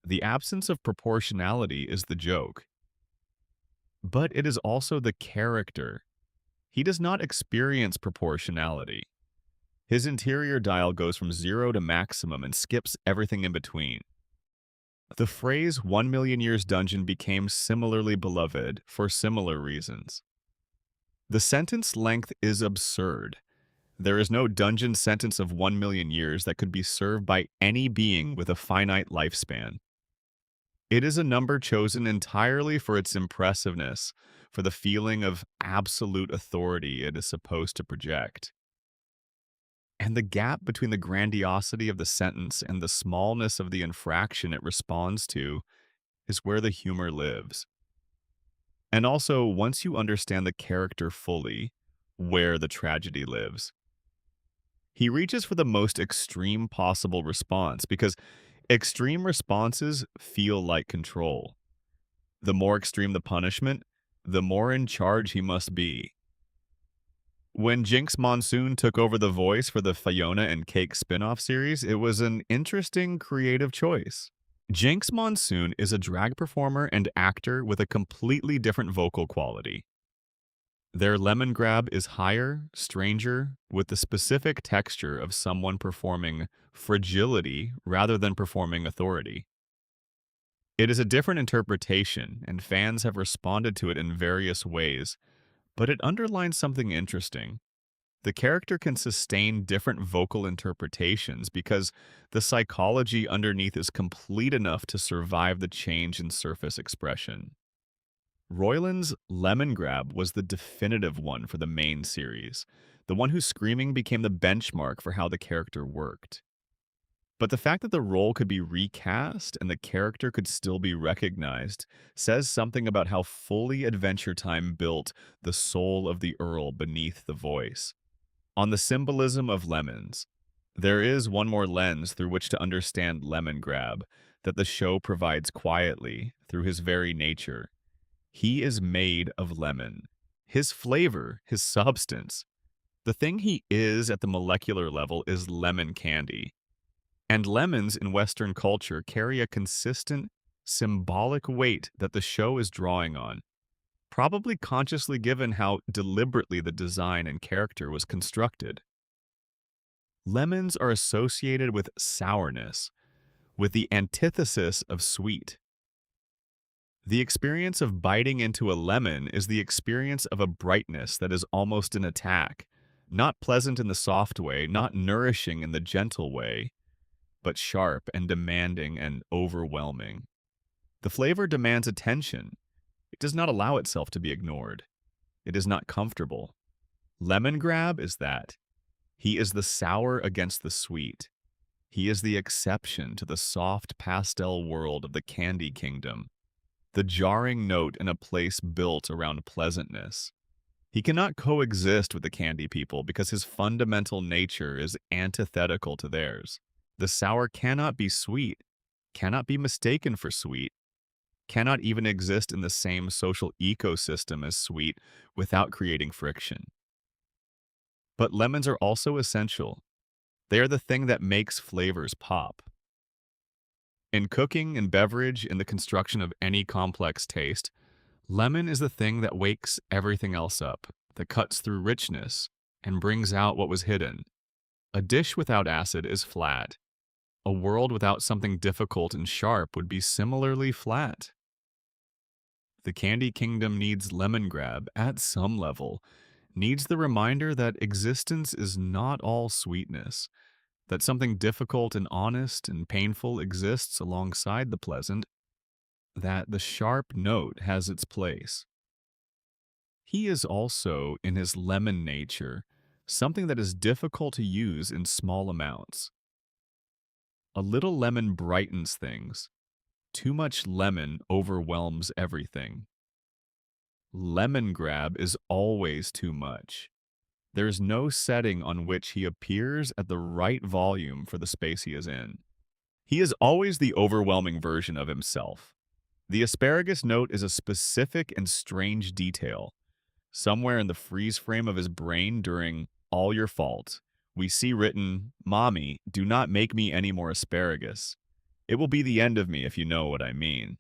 [SPEAKER 1] The absence of proportionality is the joke. But it is also the character. He does not experience proportionality. His interior dial goes from 0 to maximum and skips everything in between. The phrase 1,000,000 years dungeon became similarly beloved for similar reasons. The sentence length is absurd. There is no dungeon sentence of 1,000,000 years that could be served by any being with a finite lifespan. It is a number chosen entirely for its impressiveness, for the feeling of absolute authority it is supposed to project. And the gap between the grandiosity of the sentence and the smallness of the infraction it responds to is where the humor lives. And also, once you understand the character fully, where the tragedy lives. He reaches for the most extreme possible response because extreme responses feel like control. The more extreme the punishment, the more in charge he must be. When Jinx Monsoon took over the voice for the Fiona and Cake spin-off series, it was an interesting creative choice. Jinx Monsoon is a drag performer and actor with a completely different vocal quality. Their Lemongrab is higher, stranger, with the specific texture of someone performing fragility rather than performing authority. It is a different interpretation, and fans have responded to it in various ways, but it underlines something interesting. The character can sustain different vocal interpretations because the psychology underneath is complete enough to survive the change in surface expression. Royland's Lemongrab was the definitive one for the main series, the one whose screaming became the benchmark for how the character worked. But the fact that the role could be recast and the character could still be recognized says something about how fully Adventure Time built the soul of the Earl beneath the voice. On the symbolism of lemons, there is one more lens through which to understand Lemongrab that the show provides quietly through his very nature. He is made of lemon. His flavor, his substance, the thing he is at the molecular level is lemon candy. And lemons in Western culture carry a consistent, symbolic weight that the show is drawing on, probably consciously given how deliberately the design and character was constructed. Lemons are associated with sourness, with the antithesis of sweet. The experience of biting into a lemon is the experience of a brightness that is almost an attack, not pleasant in the soft way, not nourishing in the gentle way, but sharp and demanding and overwhelming. The flavor demands attention. It does not allow itself to be ignored. It is not comfortable. Lemongrab is that. He is the sour against the sweet. He is the exception to the soft pastel world of the Candy Kingdom, the jarring note in a place built around pleasantness. He cannot coexist with the Candy People because his fundamental nature is antithetical to theirs. The sour cannot be sweet, cannot be mistaken for sweet, cannot even exist in the same social ecosystem as sweet without creating friction. But lemons are also essential. They are the thing that makes flavors pop. In cooking and beverage, in the construction of any complex taste, lemon is the thing that wakes everything else up. that cuts through richness and brings out what was hidden. A dish without acid is flat. A world without something difficult and sharp would be similarly flat. The Candy Kingdom needs Lemongrab at some level, needs the reminder that existence is not all sweetness, that something difficult and honest and painful exists alongside the pleasant, that the sharp note has its place. He is also, in his lemon nature, something that is difficult to use in small amounts. A little lemon brightens things. Too much lemon overwhelms everything. Lemongrab is always too much. There is no setting on which he appears at the right volume for the space he is in. He is always the overwhelming version of himself. The asparagus note is a specific and strange detail. Somewhere in the freeze frame of his brain during All Your Fault, we see written, "Mommy, do not make me any more asparagus. It will be the end of me if you know what I mean."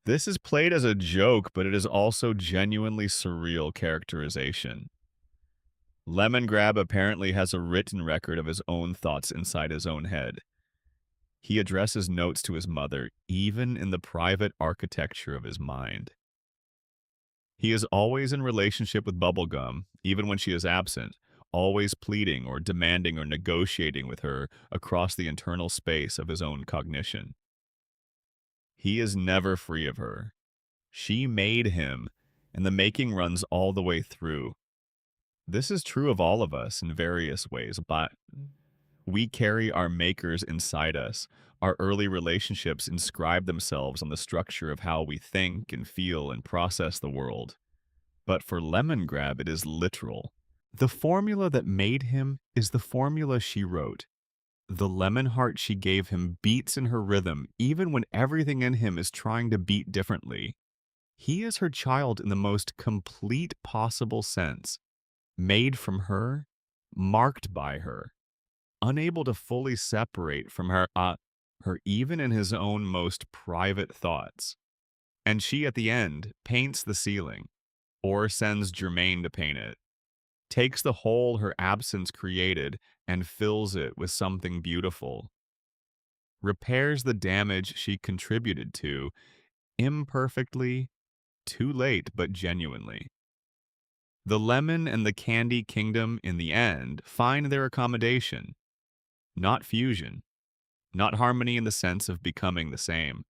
[SPEAKER 1] This is played as a joke, but it is also genuinely surreal characterization. Lemongrab apparently has a written record of his own thoughts inside his own head. He addresses notes to his mother, even in the private architecture of his mind. He is always in relationship with Bubblegum, even when she is absent, always pleading or demanding or negotiating with her across the internal space of his own cognition. He is never free of her. She made him, and the making runs all the way through. This is true of all of us in various ways, but we carry our makers inside us. Our early relationships inscribe themselves on the structure of how we think and feel and process the world. But for Lemongrab, it is literal. The formula that made him is the formula she wrote. The lemon heart she gave him beats in her rhythm, even when everything in him is trying to beat differently. He is her child in the most complete possible sense, made from her, marked by her, unable to fully separate from her even in his own most private thoughts. And she, at the end, paints the ceiling, or sends Germaine to paint it, takes the hole her absence created and fills it with something beautiful, repairs the damage she contributed to, imperfectly, too late but genuinely. The lemon and the candy kingdom, in the end, find their accommodation, not fusion, not harmony in the sense of becoming the same.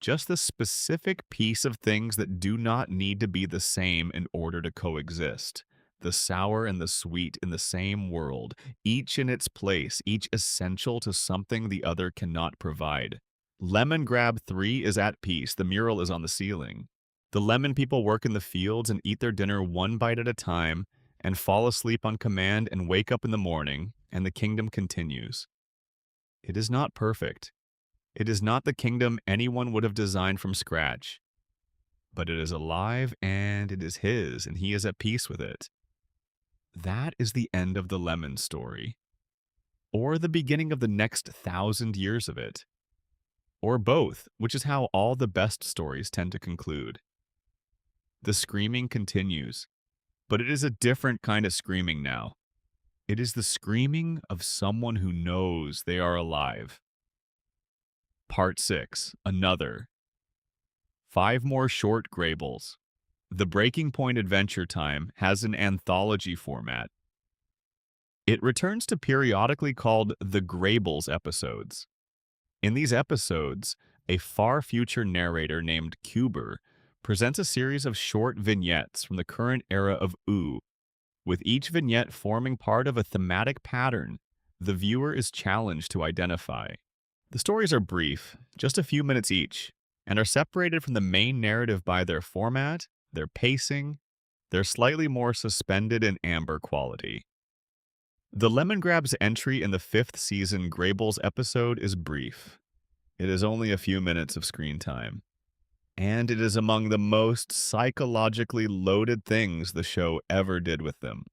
[SPEAKER 1] Just the specific piece of things that do not need to be the same in order to coexist. The sour and the sweet in the same world, each in its place, each essential to something the other cannot provide. Lemongrab 3 is at peace. The mural is on the ceiling. The lemon people work in the fields and eat their dinner one bite at a time and fall asleep on command and wake up in the morning, and the kingdom continues. It is not perfect. It is not the kingdom anyone would have designed from scratch. But it is alive and it is his, and he is at peace with it. That is the end of the lemon story. Or the beginning of the next 1,000 years of it. Or both, which is how all the best stories tend to conclude. The screaming continues, but it is a different kind of screaming now. It is the screaming of someone who knows they are alive. Part 6, Another. 5 more short Graybles. The Breaking Point Adventure Time has an anthology format. It returns to periodically called the Graybles episodes. In these episodes, a far future narrator named Cuber presents a series of short vignettes from the current era of OO, with each vignette forming part of a thematic pattern the viewer is challenged to identify. The stories are brief, just a few minutes each, and are separated from the main narrative by their format, their pacing, their slightly more suspended and amber quality. The Lemongrab's entry in the 5th season Graybles episode is brief. It is only a few minutes of screen time. And it is among the most psychologically loaded things the show ever did with them.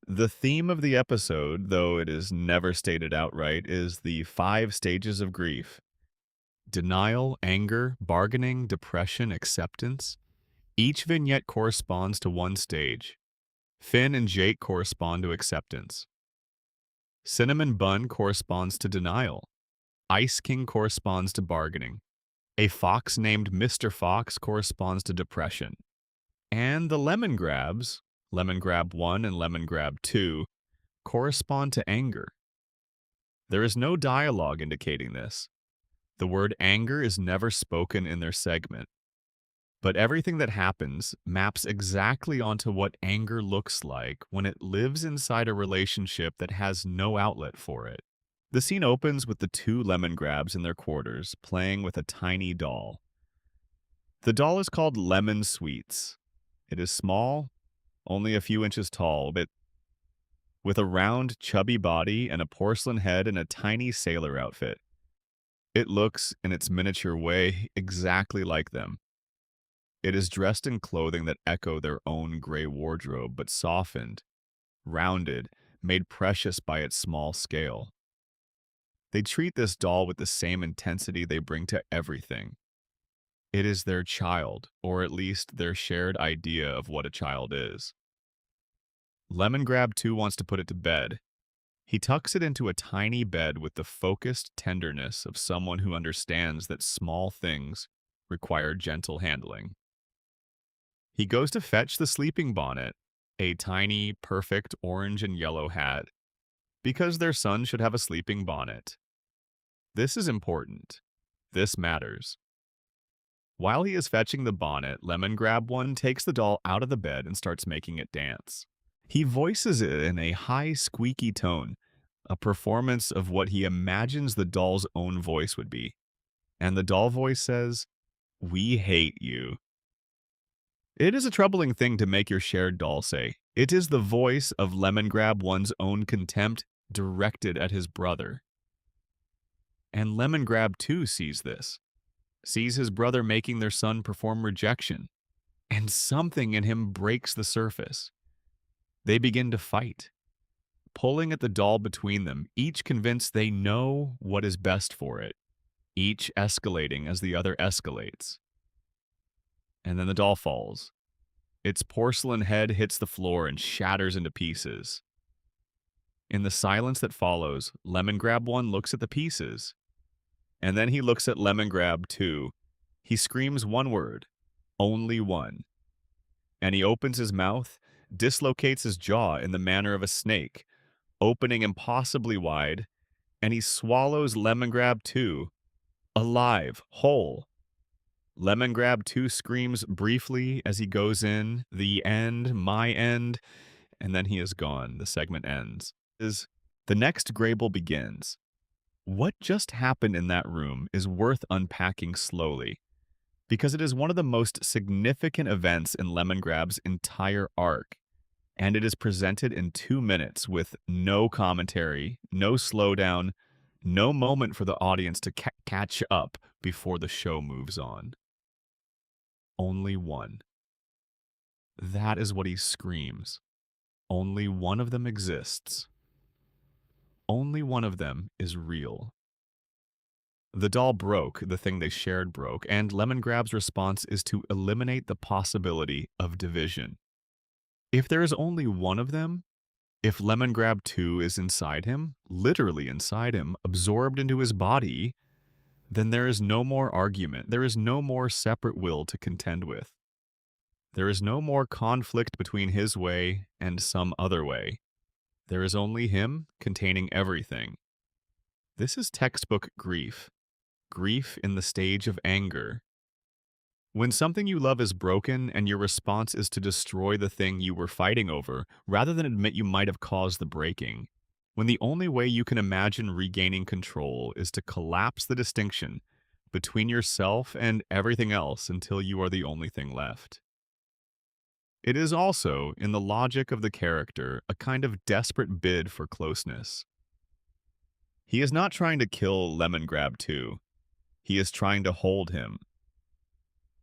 [SPEAKER 1] The theme of the episode, though it is never stated outright, is the 5 stages of grief: denial, anger, bargaining, depression, acceptance. Each vignette corresponds to one stage. Finn and Jake correspond to acceptance. Cinnamon Bun corresponds to denial. Ice King corresponds to bargaining. A fox named Mr. Fox corresponds to depression. And the Lemongrabs, Lemongrab 1 and Lemongrab 2, correspond to anger. There is no dialogue indicating this. The word anger is never spoken in their segment. But everything that happens maps exactly onto what anger looks like when it lives inside a relationship that has no outlet for it. The scene opens with the two Lemongrabs in their quarters playing with a tiny doll. The doll is called Lemon Sweets. It is small, only a few inches tall, but with a round, chubby body and a porcelain head and a tiny sailor outfit. It looks, in its miniature way, exactly like them. It is dressed in clothing that echo their own gray wardrobe, but softened, rounded, made precious by its small scale. They treat this doll with the same intensity they bring to everything. It is their child, or at least their shared idea of what a child is. Lemongrab 2 wants to put it to bed. He tucks it into a tiny bed with the focused tenderness of someone who understands that small things require gentle handling. He goes to fetch the sleeping bonnet, a tiny, perfect orange and yellow hat, because their son should have a sleeping bonnet. This is important. This matters. While he is fetching the bonnet, Lemongrab 1 takes the doll out of the bed and starts making it dance. He voices it in a high, squeaky tone, a performance of what he imagines the doll's own voice would be. And the doll voice says, "We hate you." It is a troubling thing to make your shared doll say. It is the voice of Lemongrab 1's own contempt directed at his brother. And Lemongrab 2 sees this, sees his brother making their son perform rejection, and something in him breaks the surface. They begin to fight, pulling at the doll between them, each convinced they know what is best for it, each escalating as the other escalates. And then the doll falls. Its porcelain head hits the floor and shatters into pieces. In the silence that follows, Lemongrab 1 looks at the pieces, and then he looks at Lemongrab 2. He screams one word, only one. And he opens his mouth, dislocates his jaw in the manner of a snake, opening impossibly wide, and he swallows Lemongrab 2, alive, whole. Lemongrab 2 screams briefly as he goes in, "The end, my end," and then he is gone. The segment ends. The next Grable begins. What just happened in that room is worth unpacking slowly, because it is one of the most significant events in Lemongrab's entire arc, and it is presented in 2 minutes with no commentary, no slowdown, no moment for the audience to catch up before the show moves on. Only one. That is what he screams. Only one of them exists. Only one of them is real. The doll broke, the thing they shared broke, and Lemongrab's response is to eliminate the possibility of division. If there is only one of them, if Lemongrab 2 is inside him, literally inside him, absorbed into his body, then there is no more argument. There is no more separate will to contend with. There is no more conflict between his way and some other way. There is only him containing everything. This is textbook grief. Grief in the stage of anger. When something you love is broken and your response is to destroy the thing you were fighting over, rather than admit you might have caused the breaking. When the only way you can imagine regaining control is to collapse the distinction between yourself and everything else until you are the only thing left. It is also, in the logic of the character, a kind of desperate bid for closeness. He is not trying to kill Lemongrab 2. He is trying to hold him.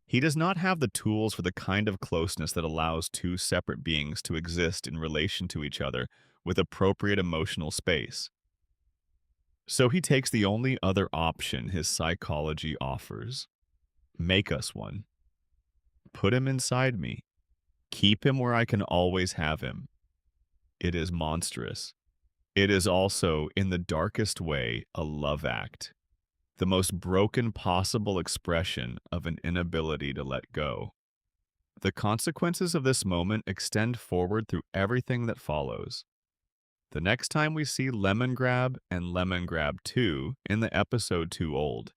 [SPEAKER 1] He does not have the tools for the kind of closeness that allows two separate beings to exist in relation to each other with appropriate emotional space. So he takes the only other option his psychology offers. Make us one. Put him inside me. Keep him where I can always have him. It is monstrous. It is also, in the darkest way, a love act. The most broken possible expression of an inability to let go. The consequences of this moment extend forward through everything that follows. The next time we see Lemongrab and Lemongrab 2 in the episode Too Old,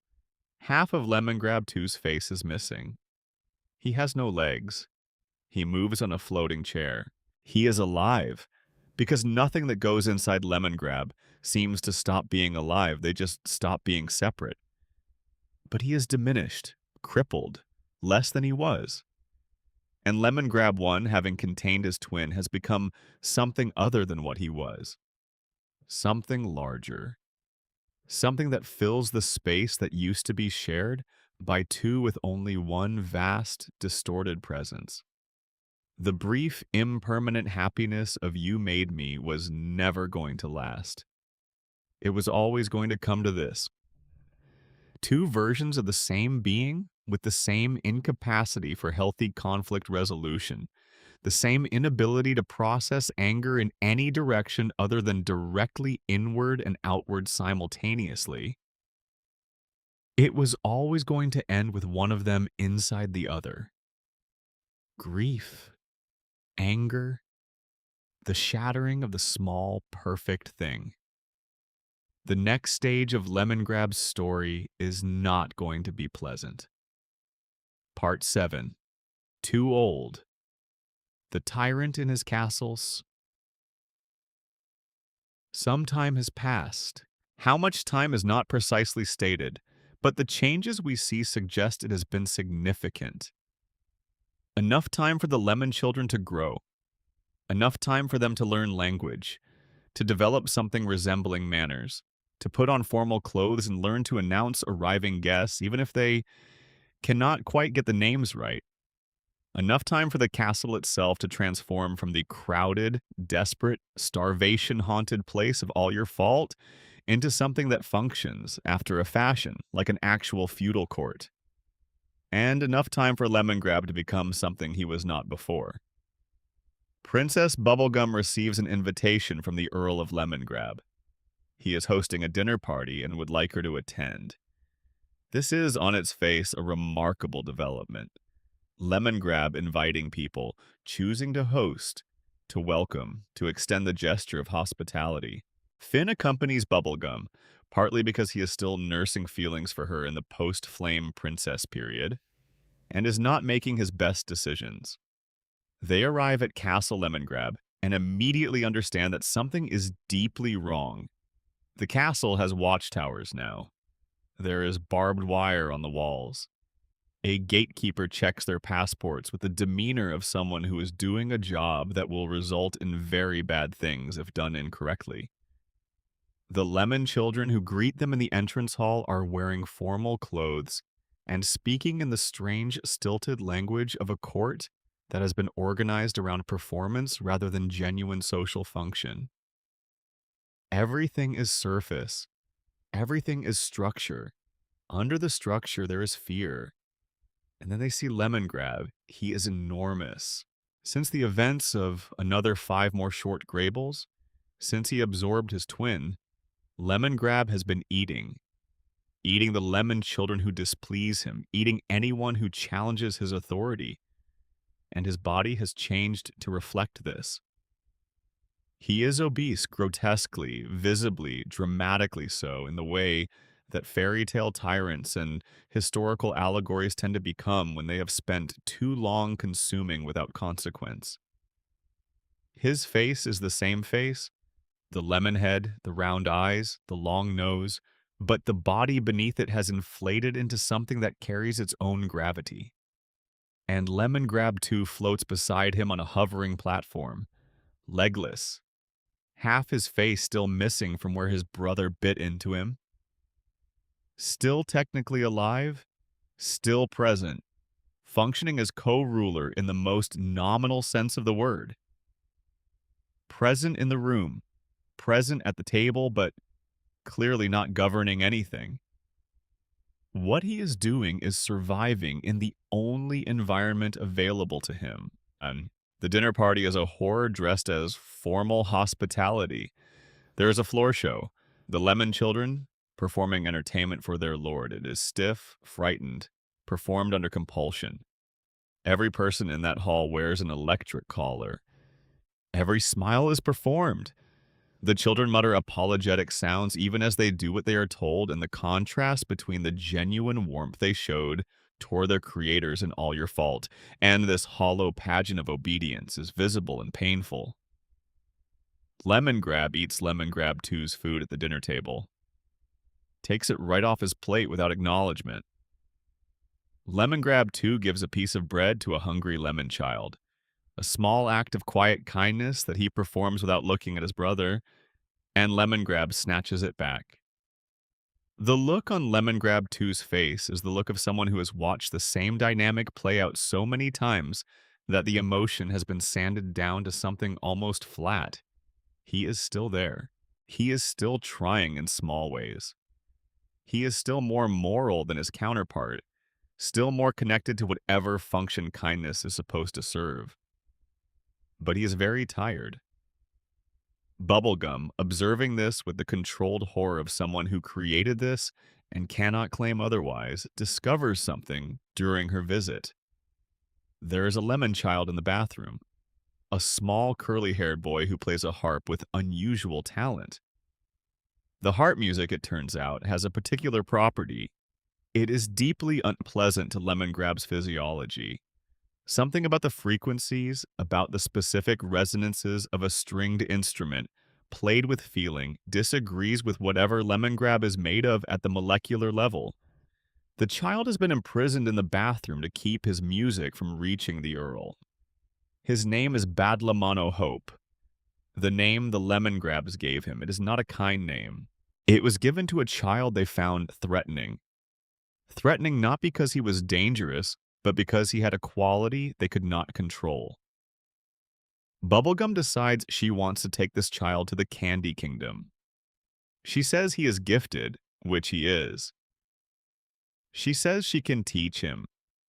[SPEAKER 1] half of Lemongrab 2's face is missing. He has no legs. He moves on a floating chair. He is alive, because nothing that goes inside Lemongrab seems to stop being alive. They just stop being separate. But he is diminished, crippled, less than he was. And Lemongrab 1, having contained his twin, has become something other than what he was. Something larger. Something that fills the space that used to be shared by two with only one vast, distorted presence. The brief, impermanent happiness of you made me was never going to last. It was always going to come to this. Two versions of the same being with the same incapacity for healthy conflict resolution, the same inability to process anger in any direction other than directly inward and outward simultaneously. It was always going to end with one of them inside the other. Grief, anger, the shattering of the small, perfect thing. The next stage of Lemongrab's story is not going to be pleasant. Part 7. Too Old. The tyrant in his castles. Some time has passed. How much time is not precisely stated, but the changes we see suggest it has been significant. Enough time for the Lemon children to grow. Enough time for them to learn language, to develop something resembling manners, to put on formal clothes and learn to announce arriving guests, even if they cannot quite get the names right. Enough time for the castle itself to transform from the crowded, desperate, starvation-haunted place of all your fault into something that functions, after a fashion, like an actual feudal court. And enough time for Lemongrab to become something he was not before. Princess Bubblegum receives an invitation from the Earl of Lemongrab. He is hosting a dinner party and would like her to attend. This is, on its face, a remarkable development. Lemongrab inviting people, choosing to host, to welcome, to extend the gesture of hospitality. Finn accompanies Bubblegum, partly because he is still nursing feelings for her in the post-Flame Princess period, and is not making his best decisions. They arrive at Castle Lemongrab and immediately understand that something is deeply wrong. The castle has watchtowers now. There is barbed wire on the walls. A gatekeeper checks their passports with the demeanor of someone who is doing a job that will result in very bad things if done incorrectly. The Lemon children who greet them in the entrance hall are wearing formal clothes and speaking in the strange, stilted language of a court that has been organized around performance rather than genuine social function. Everything is surface. Everything is structure. Under the structure, there is fear. And then they see Lemongrab. He is enormous. Since the events of another 5 more short Graybles, since he absorbed his twin, Lemongrab has been eating the Lemon children who displease him, eating anyone who challenges his authority. And his body has changed to reflect this. He is obese, grotesquely, visibly, dramatically so, in the way that fairy tale tyrants and historical allegories tend to become when they have spent too long consuming without consequence. His face is the same face, the lemon head, the round eyes, the long nose, but the body beneath it has inflated into something that carries its own gravity. And Lemongrab 2 floats beside him on a hovering platform, legless, half his face still missing from where his brother bit into him. Still technically alive, still present, functioning as co-ruler in the most nominal sense of the word. Present in the room, present at the table, but clearly not governing anything. What he is doing is surviving in the only environment available to him. And the dinner party is a horror dressed as formal hospitality. There is a floor show. The Lemon Children performing entertainment for their lord. It is stiff, frightened, performed under compulsion. Every person in that hall wears an electric collar. Every smile is performed. The children mutter apologetic sounds even as they do what they are told, and the contrast between the genuine warmth they showed toward their creators in All Your Fault and this hollow pageant of obedience is visible and painful. Lemongrab eats Lemongrab 2's food at the dinner table, takes it right off his plate without acknowledgement. Lemongrab 2 gives a piece of bread to a hungry lemon child, a small act of quiet kindness that he performs without looking at his brother, and Lemongrab snatches it back. The look on Lemongrab 2's face is the look of someone who has watched the same dynamic play out so many times that the emotion has been sanded down to something almost flat. He is still there. He is still trying in small ways. He is still more moral than his counterpart, still more connected to whatever function kindness is supposed to serve. But he is very tired. Bubblegum, observing this with the controlled horror of someone who created this and cannot claim otherwise, discovers something during her visit. There is a lemon child in the bathroom, a small curly-haired boy who plays a harp with unusual talent. The harp music, it turns out, has a particular property. It is deeply unpleasant to Lemongrab's physiology. Something about the frequencies, about the specific resonances of a stringed instrument, played with feeling, disagrees with whatever Lemongrab is made of at the molecular level. The child has been imprisoned in the bathroom to keep his music from reaching the Earl. His name is Lemonhope, the name the Lemongrabs gave him. It is not a kind name. It was given to a child they found threatening. Threatening not because he was dangerous, but because he had a quality they could not control. Bubblegum decides she wants to take this child to the Candy Kingdom. She says he is gifted, which he is. She says she can teach him,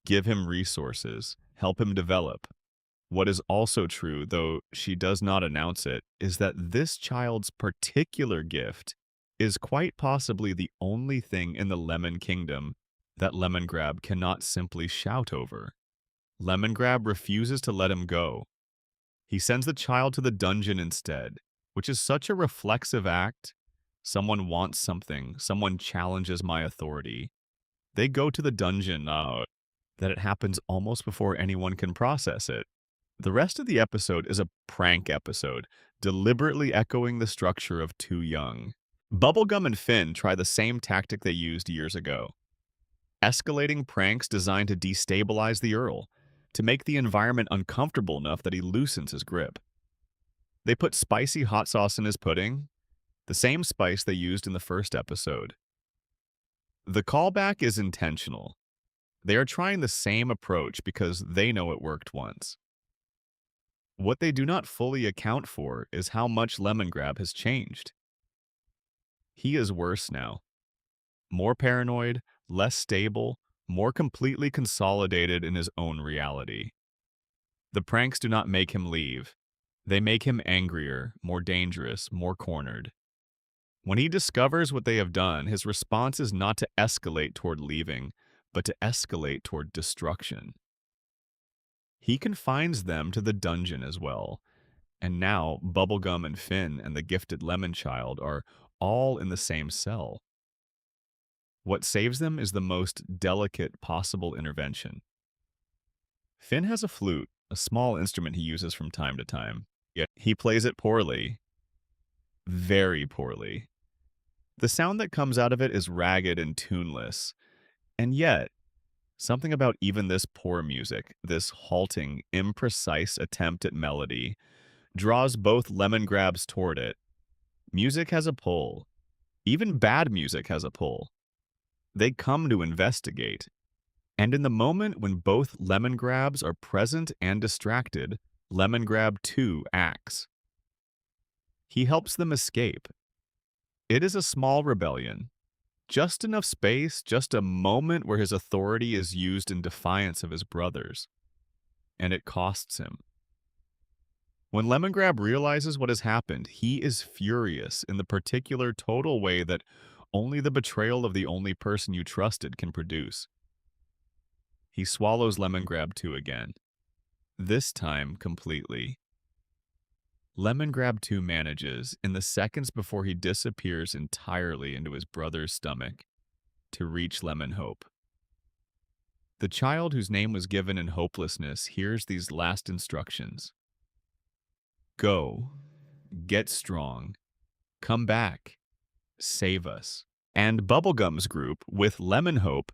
[SPEAKER 1] give him resources, help him develop. What is also true, though she does not announce it, is that this child's particular gift is quite possibly the only thing in the Lemon Kingdom that Lemongrab cannot simply shout over. Lemongrab refuses to let him go. He sends the child to the dungeon instead, which is such a reflexive act. Someone wants something, someone challenges my authority. They go to the dungeon, that it happens almost before anyone can process it. The rest of the episode is a prank episode, deliberately echoing the structure of Too Young. Bubblegum and Finn try the same tactic they used years ago. Escalating pranks designed to destabilize the Earl, to make the environment uncomfortable enough that he loosens his grip. They put spicy hot sauce in his pudding, the same spice they used in the first episode. The callback is intentional. They are trying the same approach because they know it worked once. What they do not fully account for is how much Lemongrab has changed. He is worse now. More paranoid, less stable, more completely consolidated in his own reality. The pranks do not make him leave. They make him angrier, more dangerous, more cornered. When he discovers what they have done, his response is not to escalate toward leaving, but to escalate toward destruction. He confines them to the dungeon as well, and now Bubblegum and Finn and the gifted lemon child are all in the same cell. What saves them is the most delicate possible intervention. Finn has a flute, a small instrument he uses from time to time. Yet he plays it poorly. Very poorly. The sound that comes out of it is ragged and tuneless. And yet, something about even this poor music, this halting, imprecise attempt at melody, draws both Lemongrabs toward it. Music has a pull. Even bad music has a pull. They come to investigate. And in the moment when both Lemongrabs are present and distracted, Lemongrab 2 acts. He helps them escape. It is a small rebellion, Just enough space, just a moment where his authority is used in defiance of his brothers. And it costs him. When Lemongrab realizes what has happened, he is furious in the particular total way that only the betrayal of the only person you trusted can produce. He swallows Lemongrab 2 again, this time completely. Lemongrab 2 manages, in the seconds before he disappears entirely into his brother's stomach, to reach Lemonhope. The child whose name was given in hopelessness hears these last instructions. Go, get strong, come back, save us. And Bubblegum's group, with Lemonhope,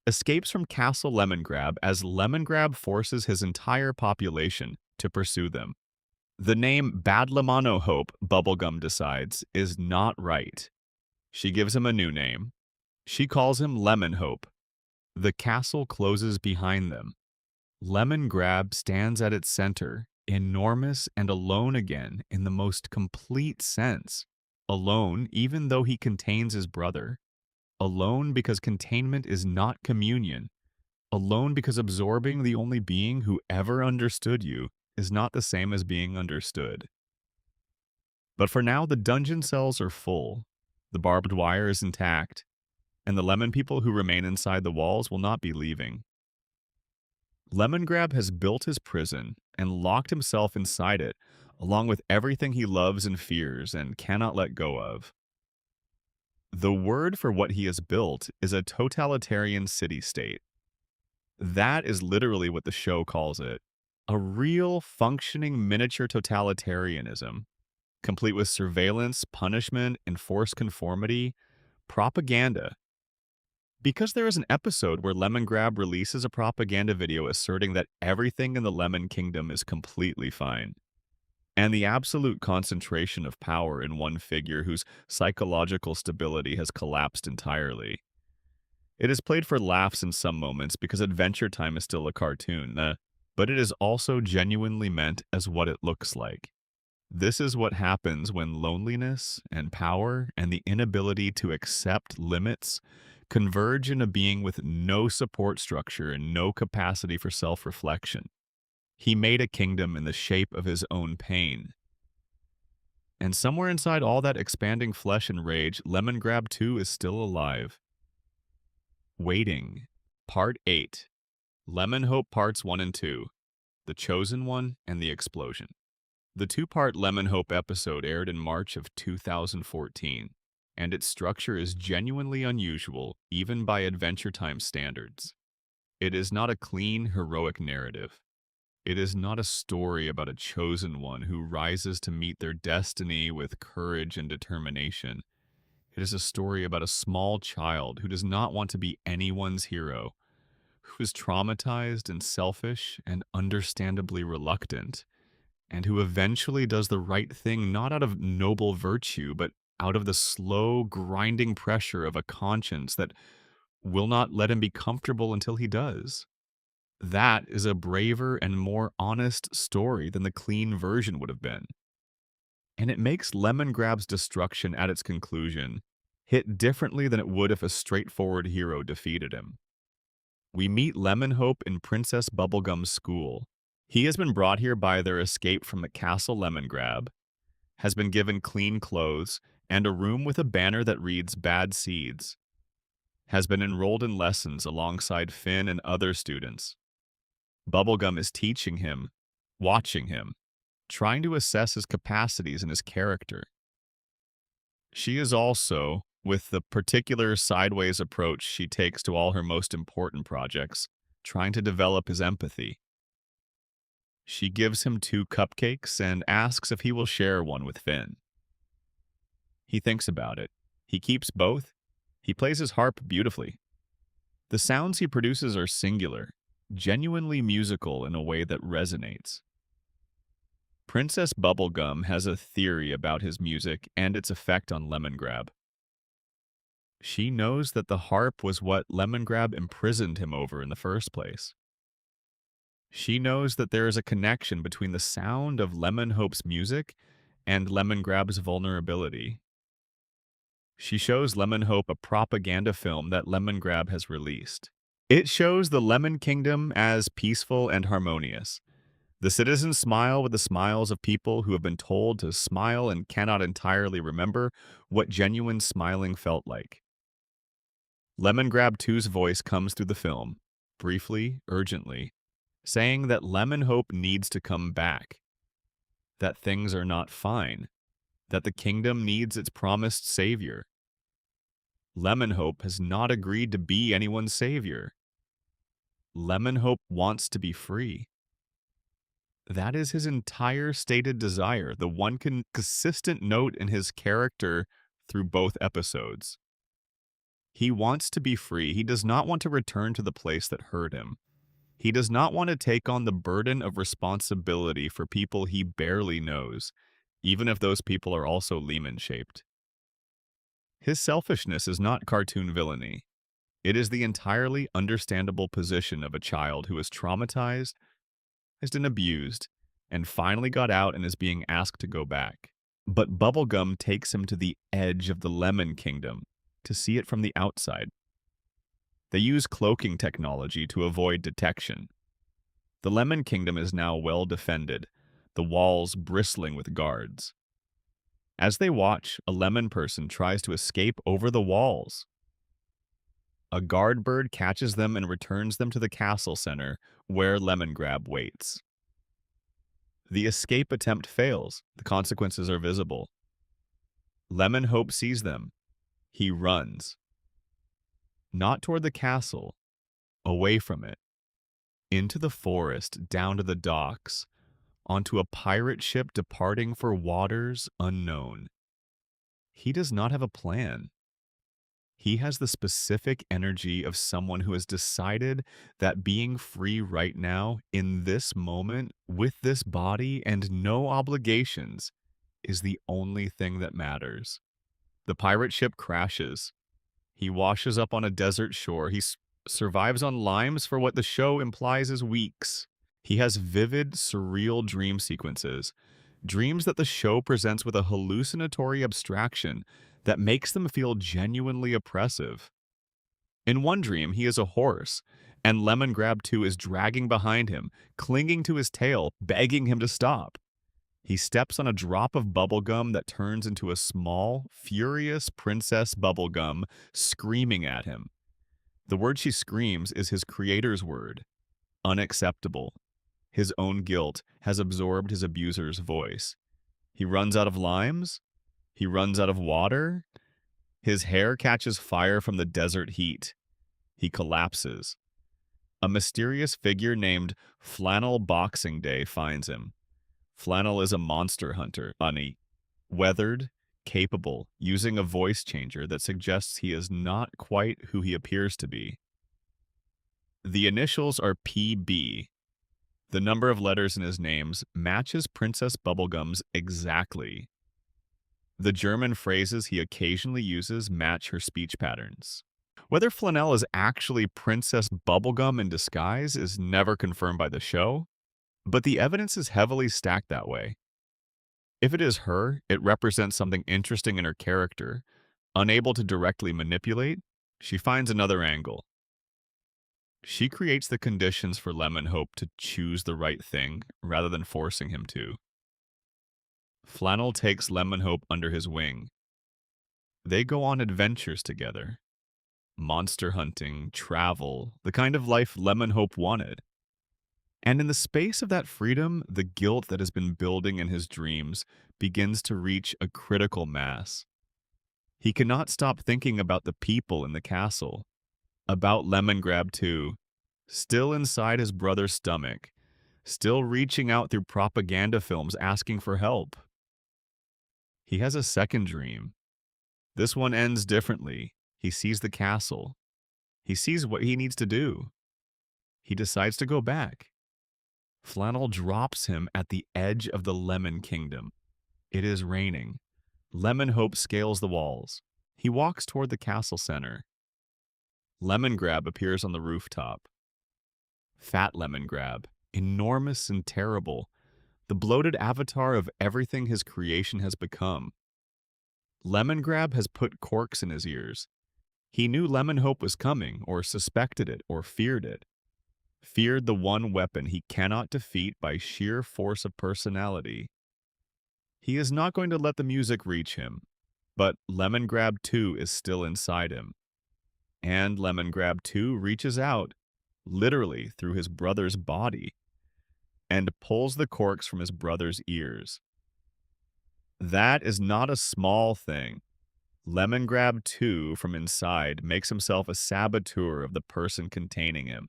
[SPEAKER 1] escapes from Castle Lemongrab as Lemongrab forces his entire population to pursue them. The name Badlamano Hope, Bubblegum decides, is not right. She gives him a new name. She calls him Lemonhope. The castle closes behind them. Lemongrab stands at its center, enormous and alone again in the most complete sense. Alone even though he contains his brother. Alone because containment is not communion. Alone because absorbing the only being who ever understood you is not the same as being understood. But for now, the dungeon cells are full. The barbed wire is intact, and the lemon people who remain inside the walls will not be leaving. Lemongrab has built his prison and locked himself inside it, along with everything he loves and fears and cannot let go of. The word for what he has built is a totalitarian city-state. That is literally what the show calls it. A real, functioning miniature totalitarianism, complete with surveillance, punishment, enforced conformity, propaganda. Because there is an episode where Lemongrab releases a propaganda video asserting that everything in the Lemon Kingdom is completely fine. And the absolute concentration of power in one figure whose psychological stability has collapsed entirely. It is played for laughs in some moments because Adventure Time is still a cartoon, but it is also genuinely meant as what it looks like. This is what happens when loneliness and power and the inability to accept limits converge in a being with no support structure and no capacity for self-reflection. He made a kingdom in the shape of his own pain. And somewhere inside all that expanding flesh and rage, Lemongrab 2 is still alive. Waiting. Part 8. Lemonhope Parts 1 and 2. The Chosen One and the Explosion. The two-part Lemonhope episode aired in March of 2014, and its structure is genuinely unusual, even by Adventure Time standards. It is not a clean, heroic narrative. It is not a story about a chosen one who rises to meet their destiny with courage and determination. It is a story about a small child who does not want to be anyone's hero, who is traumatized and selfish and understandably reluctant, and who eventually does the right thing not out of noble virtue, but out of the slow, grinding pressure of a conscience that will not let him be comfortable until he does. That is a braver and more honest story than the clean version would have been. And it makes Lemongrab's destruction at its conclusion hit differently than it would if a straightforward hero defeated him. We meet Lemonhope in Princess Bubblegum's school. He has been brought here by their escape from the Castle Lemongrab, has been given clean clothes, and a room with a banner that reads Bad Seeds, has been enrolled in lessons alongside Finn and other students. Bubblegum is teaching him, watching him, trying to assess his capacities and his character. She is also, with the particular sideways approach she takes to all her most important projects, trying to develop his empathy. She gives him 2 cupcakes and asks if he will share one with Finn. He thinks about it. He keeps both. He plays his harp beautifully. The sounds he produces are singular, genuinely musical in a way that resonates. Princess Bubblegum has a theory about his music and its effect on Lemongrab. She knows that the harp was what Lemongrab imprisoned him over in the first place. She knows that there is a connection between the sound of Lemonhope's music and Lemongrab's vulnerability. She shows Lemonhope a propaganda film that Lemongrab has released. It shows the Lemon Kingdom as peaceful and harmonious. The citizens smile with the smiles of people who have been told to smile and cannot entirely remember what genuine smiling felt like. Lemongrab 2's voice comes through the film, briefly, urgently, saying that Lemonhope needs to come back, that things are not fine, that the kingdom needs its promised savior. Lemonhope has not agreed to be anyone's savior. Lemonhope wants to be free. That is his entire stated desire, the one consistent note in his character through both episodes. He wants to be free. He does not want to return to the place that hurt him. He does not want to take on the burden of responsibility for people he barely knows, even if those people are also lemon-shaped. His selfishness is not cartoon villainy. It is the entirely understandable position of a child who is traumatized and abused, and finally got out and is being asked to go back. But Bubblegum takes him to the edge of the Lemon Kingdom to see it from the outside. They use cloaking technology to avoid detection. The Lemon Kingdom is now well defended, the walls bristling with guards. As they watch, a lemon person tries to escape over the walls. A guard bird catches them and returns them to the castle center, where Lemongrab waits. The escape attempt fails. The consequences are visible. Lemonhope sees them. He runs. Not toward the castle, away from it. Into the forest, down to the docks, onto a pirate ship departing for waters unknown. He does not have a plan. He has the specific energy of someone who has decided that being free right now, in this moment, with this body and no obligations, is the only thing that matters. The pirate ship crashes. He washes up on a desert shore. He survives on limes for what the show implies is weeks. He has vivid, surreal dream sequences, dreams that the show presents with a hallucinatory abstraction that makes them feel genuinely oppressive. In one dream, he is a horse, and Lemongrab 2 is dragging behind him, clinging to his tail, begging him to stop. He steps on a drop of bubblegum that turns into a small, furious Princess Bubblegum screaming at him. The word she screams is his creator's word, unacceptable. His own guilt has absorbed his abuser's voice. He runs out of limes. He runs out of water. His hair catches fire from the desert heat. He collapses. A mysterious figure named Flannel Boxing Day finds him. Flannel is a monster hunter, weathered, capable, using a voice changer that suggests he is not quite who he appears to be. The initials are PB. The number of letters in his names matches Princess Bubblegum's exactly. The German phrases he occasionally uses match her speech patterns. Whether Flannel is actually Princess Bubblegum in disguise is never confirmed by the show, but the evidence is heavily stacked that way. If it is her, it represents something interesting in her character. Unable to directly manipulate, she finds another angle. She creates the conditions for Lemonhope to choose the right thing rather than forcing him to. Flannel takes Lemonhope under his wing. They go on adventures together. Monster hunting, travel, the kind of life Lemonhope wanted. And in the space of that freedom, the guilt that has been building in his dreams begins to reach a critical mass. He cannot stop thinking about the people in the castle, about Lemongrab 2, still inside his brother's stomach, still reaching out through propaganda films asking for help. He has a second dream. This one ends differently. He sees the castle. He sees what he needs to do. He decides to go back. Flannel drops him at the edge of the Lemon Kingdom. It is raining. Lemonhope scales the walls. He walks toward the castle center. Lemongrab appears on the rooftop. Fat Lemongrab, enormous and terrible, the bloated avatar of everything his creation has become. Lemongrab has put corks in his ears. He knew Lemonhope was coming, or suspected it, or feared it. Feared the one weapon he cannot defeat by sheer force of personality. He is not going to let the music reach him, but Lemongrab 2 is still inside him. And Lemongrab 2 reaches out, literally through his brother's body, and pulls the corks from his brother's ears. That is not a small thing. Lemongrab 2 from inside makes himself a saboteur of the person containing him.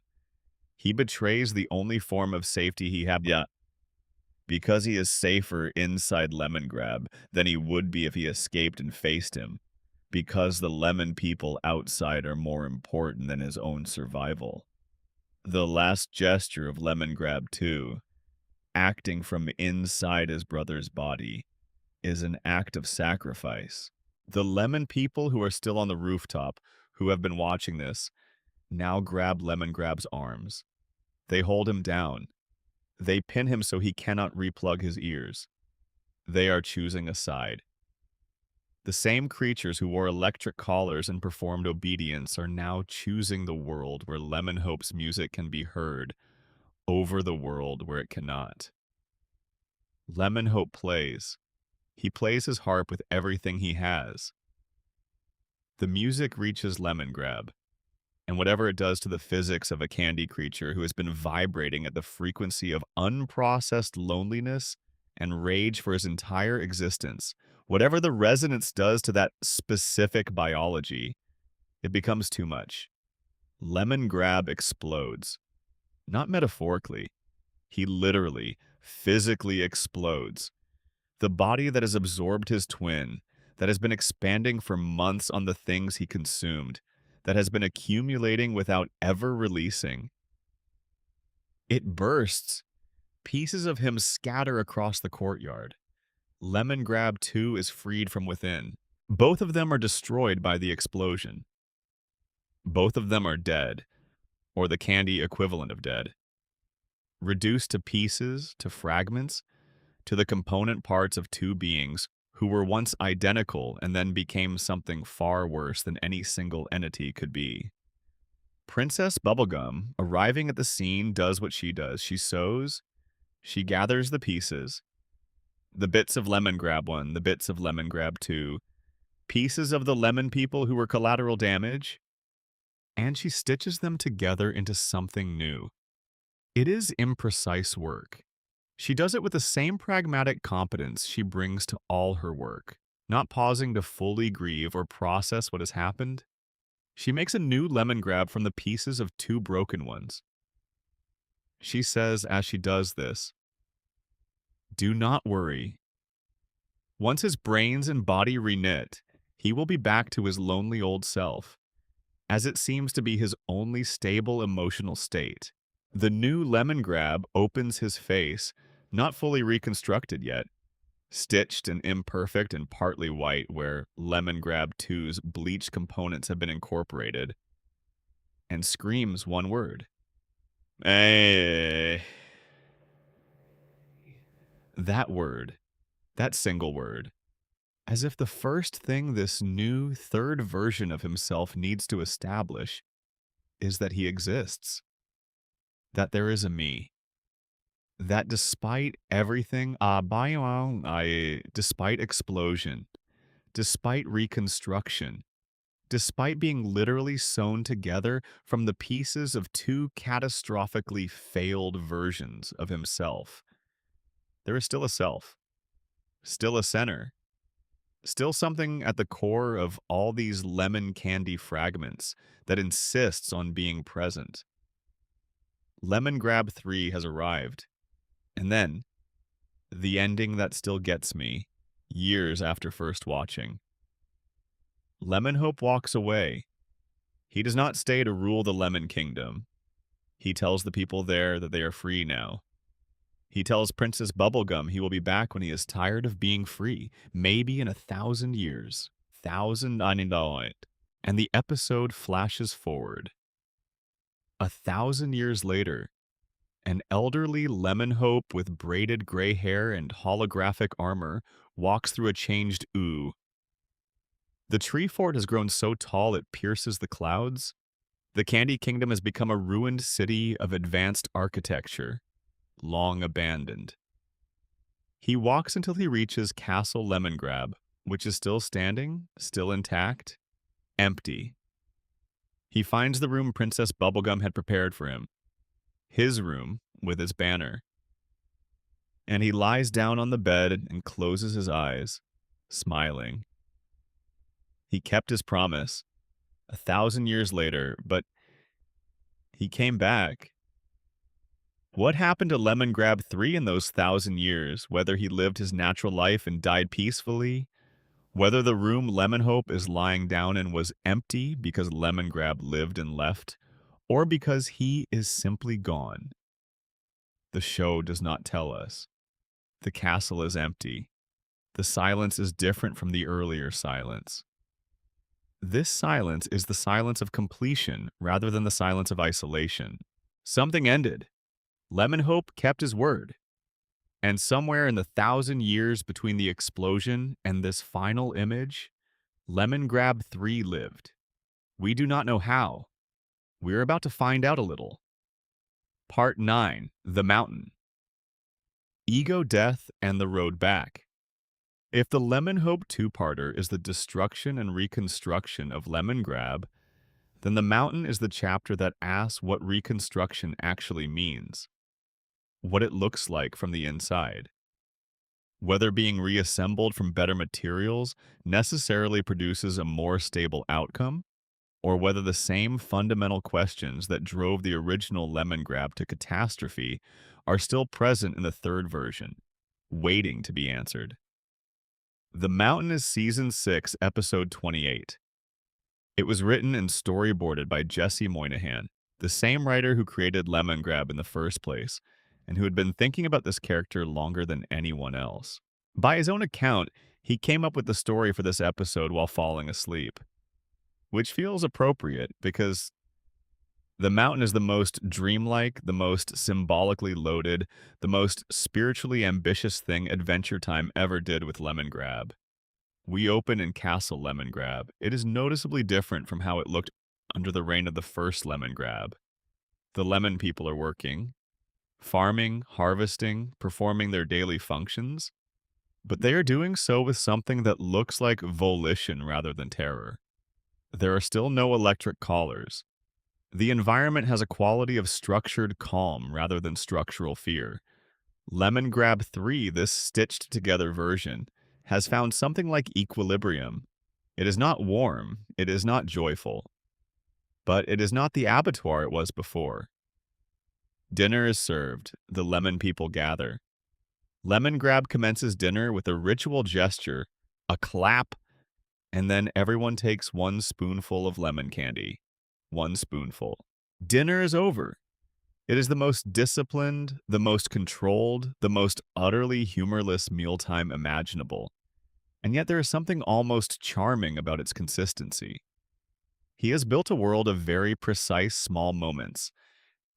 [SPEAKER 1] He betrays the only form of safety he has. Yeah, because he is safer inside Lemongrab than he would be if he escaped and faced him. Because the lemon people outside are more important than his own survival. The last gesture of Lemongrab 2, acting from inside his brother's body, is an act of sacrifice. The lemon people who are still on the rooftop, who have been watching this, now grab Lemongrab's arms. They hold him down. They pin him so he cannot replug his ears. They are choosing a side. The same creatures who wore electric collars and performed obedience are now choosing the world where Lemonhope's music can be heard over the world where it cannot. Lemonhope plays. He plays his harp with everything he has. The music reaches Lemongrab, and whatever it does to the physics of a candy creature who has been vibrating at the frequency of unprocessed loneliness and rage for his entire existence, whatever the resonance does to that specific biology, it becomes too much. Lemongrab explodes. Not metaphorically. He literally, physically explodes. The body that has absorbed his twin, that has been expanding for months on the things he consumed, that has been accumulating without ever releasing. It bursts. Pieces of him scatter across the courtyard. Lemongrab 2 is freed from within. Both of them are destroyed by the explosion. Both of them are dead, or the candy equivalent of dead. Reduced to pieces, to fragments, to the component parts of two beings who were once identical and then became something far worse than any single entity could be. Princess Bubblegum, arriving at the scene, does what she does. She sews, she gathers the pieces, the bits of Lemongrab 1, the bits of Lemongrab 2, pieces of the lemon people who were collateral damage, and she stitches them together into something new. It is imprecise work. She does it with the same pragmatic competence she brings to all her work, not pausing to fully grieve or process what has happened. She makes a new Lemongrab from the pieces of two broken ones. She says as she does this, "Do not worry. Once his brains and body reknit, he will be back to his lonely old self, as it seems to be his only stable emotional state." The new Lemongrab opens his face, not fully reconstructed yet, stitched and imperfect and partly white where Lemongrab 2's bleached components have been incorporated, and screams one word. Hey. That word, that single word, as if the first thing this new third version of himself needs to establish is that he exists, that there is a me. That despite everything, despite explosion, despite reconstruction, despite being literally sewn together from the pieces of two catastrophically failed versions of himself, there is still a self, still a center, still something at the core of all these lemon candy fragments that insists on being present. Lemongrab 3 has arrived. And then, the ending that still gets me, years after first watching. Lemonhope walks away. He does not stay to rule the Lemon Kingdom. He tells the people there that they are free now. He tells Princess Bubblegum he will be back when he is tired of being free, maybe in 1,000 years. 1,000 and the episode flashes forward. 1,000 years later, an elderly Lemonhope with braided gray hair and holographic armor walks through a changed ooh. The tree fort has grown so tall it pierces the clouds. The Candy Kingdom has become a ruined city of advanced architecture, long abandoned. He walks until he reaches Castle Lemongrab, which is still standing, still intact, empty. He finds the room Princess Bubblegum had prepared for him, his room with its banner. And he lies down on the bed and closes his eyes, smiling. He kept his promise 1,000 years later, but he came back. What happened to Lemongrab 3 in those 1,000 years, whether he lived his natural life and died peacefully, whether the room Lemonhope is lying down in was empty because Lemongrab lived and left, or because he is simply gone? The show does not tell us. The castle is empty. The silence is different from the earlier silence. This silence is the silence of completion rather than the silence of isolation. Something ended. Lemonhope kept his word. And somewhere in the 1,000 years between the explosion and this final image, Lemongrab 3 lived. We do not know how. We're about to find out a little. Part 9, The Mountain. Ego Death and the Road Back. If the Lemonhope two-parter is the destruction and reconstruction of Lemongrab, then the mountain is the chapter that asks what reconstruction actually means, what it looks like from the inside. Whether being reassembled from better materials necessarily produces a more stable outcome, or whether the same fundamental questions that drove the original Lemongrab to catastrophe are still present in the third version, waiting to be answered. The Mountain is Season 6, Episode 28. It was written and storyboarded by Jesse Moynihan, the same writer who created Lemongrab in the first place, and who had been thinking about this character longer than anyone else. By his own account, he came up with the story for this episode while falling asleep, which feels appropriate because the mountain is the most dreamlike, the most symbolically loaded, the most spiritually ambitious thing Adventure Time ever did with Lemongrab. We open in Castle Lemongrab. It is noticeably different from how it looked under the reign of the first Lemongrab. The lemon people are working, farming, harvesting, performing their daily functions, but they are doing so with something that looks like volition rather than terror. There are still no electric collars. The environment has a quality of structured calm rather than structural fear. Lemongrab 3, this stitched together version, has found something like equilibrium. It is not warm, it is not joyful, but it is not the abattoir it was before. Dinner is served, the lemon people gather. Lemongrab commences dinner with a ritual gesture, a clap, and then everyone takes one spoonful of lemon candy. One spoonful. Dinner is over. It is the most disciplined, the most controlled, the most utterly humorless mealtime imaginable. And yet there is something almost charming about its consistency. He has built a world of very precise small moments,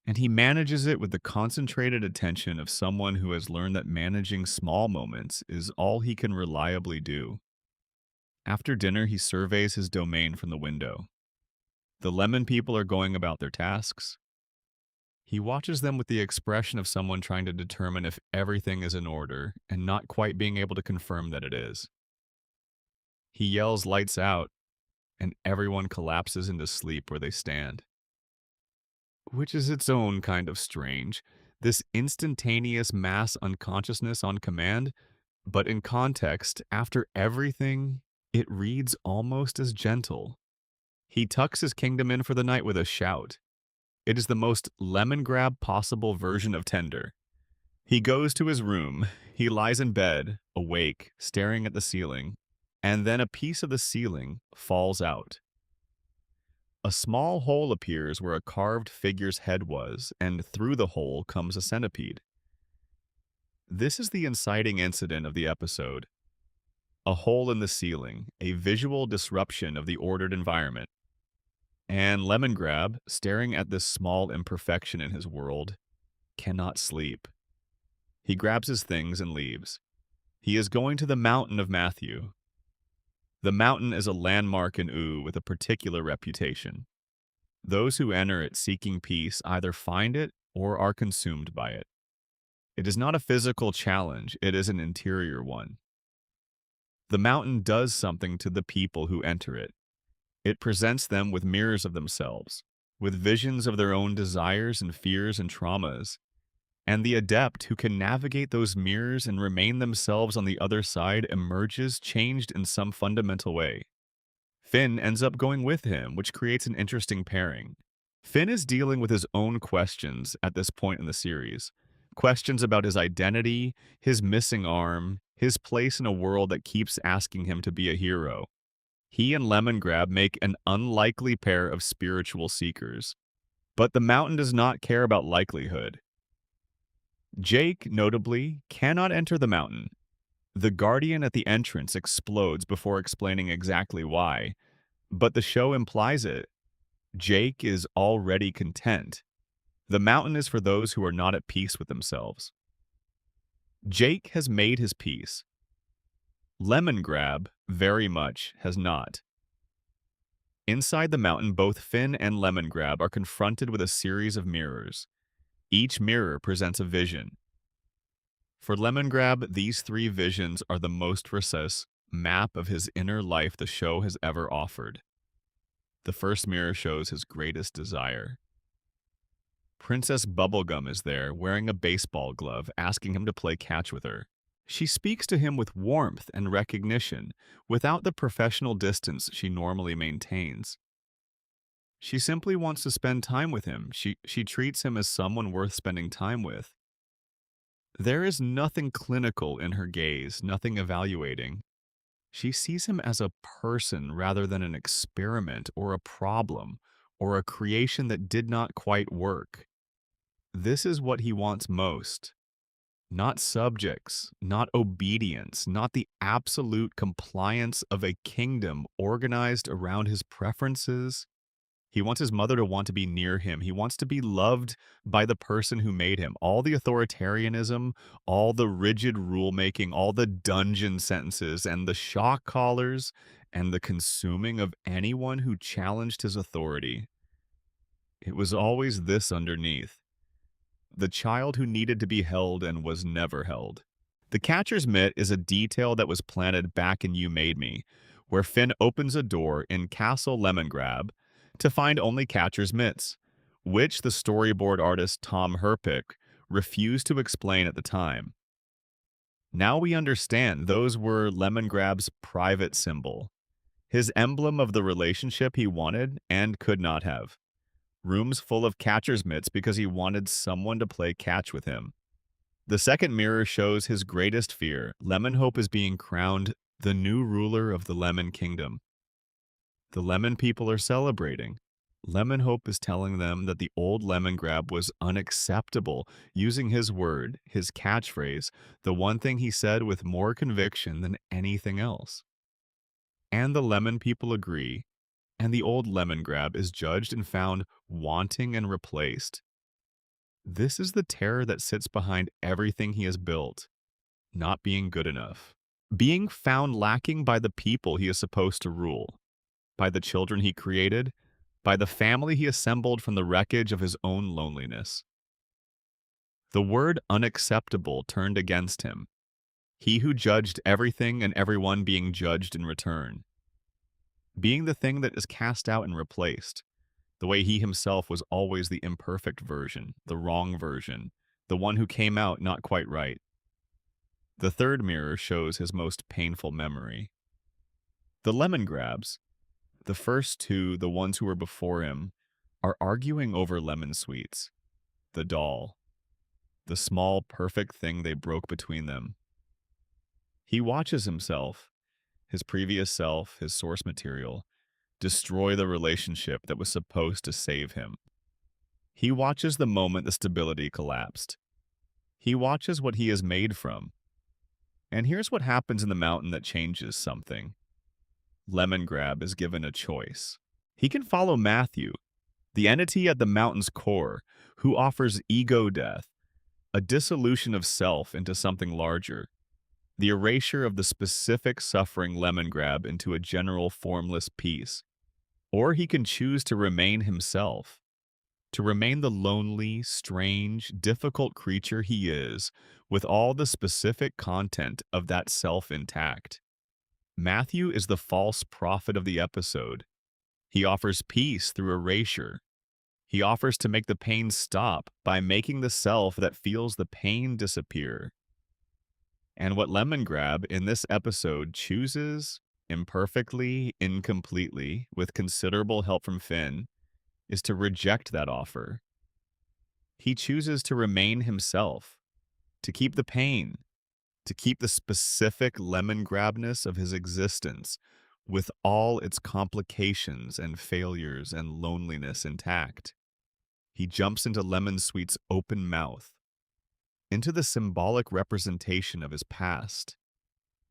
[SPEAKER 1] and he manages it with the concentrated attention of someone who has learned that managing small moments is all he can reliably do. After dinner, he surveys his domain from the window. The lemon people are going about their tasks. He watches them with the expression of someone trying to determine if everything is in order and not quite being able to confirm that it is. He yells lights out, and everyone collapses into sleep where they stand. Which is its own kind of strange, this instantaneous mass unconsciousness on command, but in context, after everything, it reads almost as gentle. He tucks his kingdom in for the night with a shout. It is the most Lemongrab possible version of tender. He goes to his room. He lies in bed, awake, staring at the ceiling, and then a piece of the ceiling falls out. A small hole appears where a carved figure's head was, and through the hole comes a centipede. This is the inciting incident of the episode. A hole in the ceiling, a visual disruption of the ordered environment. And Lemongrab, staring at this small imperfection in his world, cannot sleep. He grabs his things and leaves. He is going to the mountain of Matthew. The mountain is a landmark in Wu with a particular reputation. Those who enter it seeking peace either find it or are consumed by it. It is not a physical challenge, it is an interior one. The mountain does something to the people who enter it. It presents them with mirrors of themselves, with visions of their own desires and fears and traumas. And the adept who can navigate those mirrors and remain themselves on the other side emerges changed in some fundamental way. Finn ends up going with him, which creates an interesting pairing. Finn is dealing with his own questions at this point in the series. Questions about his identity, his missing arm, his place in a world that keeps asking him to be a hero. He and Lemongrab make an unlikely pair of spiritual seekers. But the mountain does not care about likelihood. Jake, notably, cannot enter the mountain. The guardian at the entrance explodes before explaining exactly why, but the show implies it. Jake is already content. The mountain is for those who are not at peace with themselves. Jake has made his peace. Lemongrab very much has not. Inside the mountain, both Finn and Lemongrab are confronted with a series of mirrors. Each mirror presents a vision. For Lemongrab, these three visions are the most precise map of his inner life the show has ever offered. The first mirror shows his greatest desire. Princess Bubblegum is there, wearing a baseball glove, asking him to play catch with her. She speaks to him with warmth and recognition, without the professional distance she normally maintains. She simply wants to spend time with him. She treats him as someone worth spending time with. There is nothing clinical in her gaze, nothing evaluating. She sees him as a person rather than an experiment or a problem or a creation that did not quite work. This is what he wants most. Not subjects, not obedience, not the absolute compliance of a kingdom organized around his preferences. He wants his mother to want to be near him. He wants to be loved by the person who made him. All the authoritarianism, all the rigid rulemaking, all the dungeon sentences, and the shock collars, and the consuming of anyone who challenged his authority. It was always this underneath. The child who needed to be held and was never held. The catcher's mitt is a detail that was planted back in You Made Me, where Finn opens a door in Castle Lemongrab to find only catcher's mitts, which the storyboard artist Tom Herpick refused to explain at the time. Now we understand those were Lemongrab's private symbol, his emblem of the relationship he wanted and could not have. Rooms full of catcher's mitts because he wanted someone to play catch with him. The second mirror shows his greatest fear. Lemonhope is being crowned the new ruler of the Lemon Kingdom. The Lemon people are celebrating. Lemonhope is telling them that the old Lemongrab was unacceptable, using his word, his catchphrase, the one thing he said with more conviction than anything else. And the Lemon people agree, and the old Lemongrab is judged and found wanting and replaced. This is the terror that sits behind everything he has built. Not being good enough. Being found lacking by the people he is supposed to rule. By the children he created. By the family he assembled from the wreckage of his own loneliness. The word unacceptable turned against him. He who judged everything and everyone being judged in return. Being the thing that is cast out and replaced, the way he himself was always the imperfect version, the wrong version, the one who came out not quite right. The third mirror shows his most painful memory. The Lemongrabs, the first two, the ones who were before him, are arguing over lemon sweets, the doll, the small, perfect thing they broke between them. He watches himself, his previous self, his source material, destroy the relationship that was supposed to save him. He watches the moment the stability collapsed. He watches what he is made from. And here's what happens in the mountain that changes something. Lemongrab is given a choice. He can follow Matthew, the entity at the mountain's core, who offers ego death, a dissolution of self into something larger. the erasure of the specific suffering Lemongrab into a general formless peace. Or he can choose to remain himself, to remain the lonely, strange, difficult creature he is, with all the specific content of that self intact. Matthew is the false prophet of the episode. He offers peace through erasure. He offers to make the pain stop by making the self that feels the pain disappear. And what Lemongrab in this episode chooses, imperfectly, incompletely, with considerable help from Finn, is to reject that offer. He chooses to remain himself, to keep the pain, to keep the specific lemongrabness of his existence with all its complications and failures and loneliness intact. He jumps into Lemon Sweet's open mouth, into the symbolic representation of his past.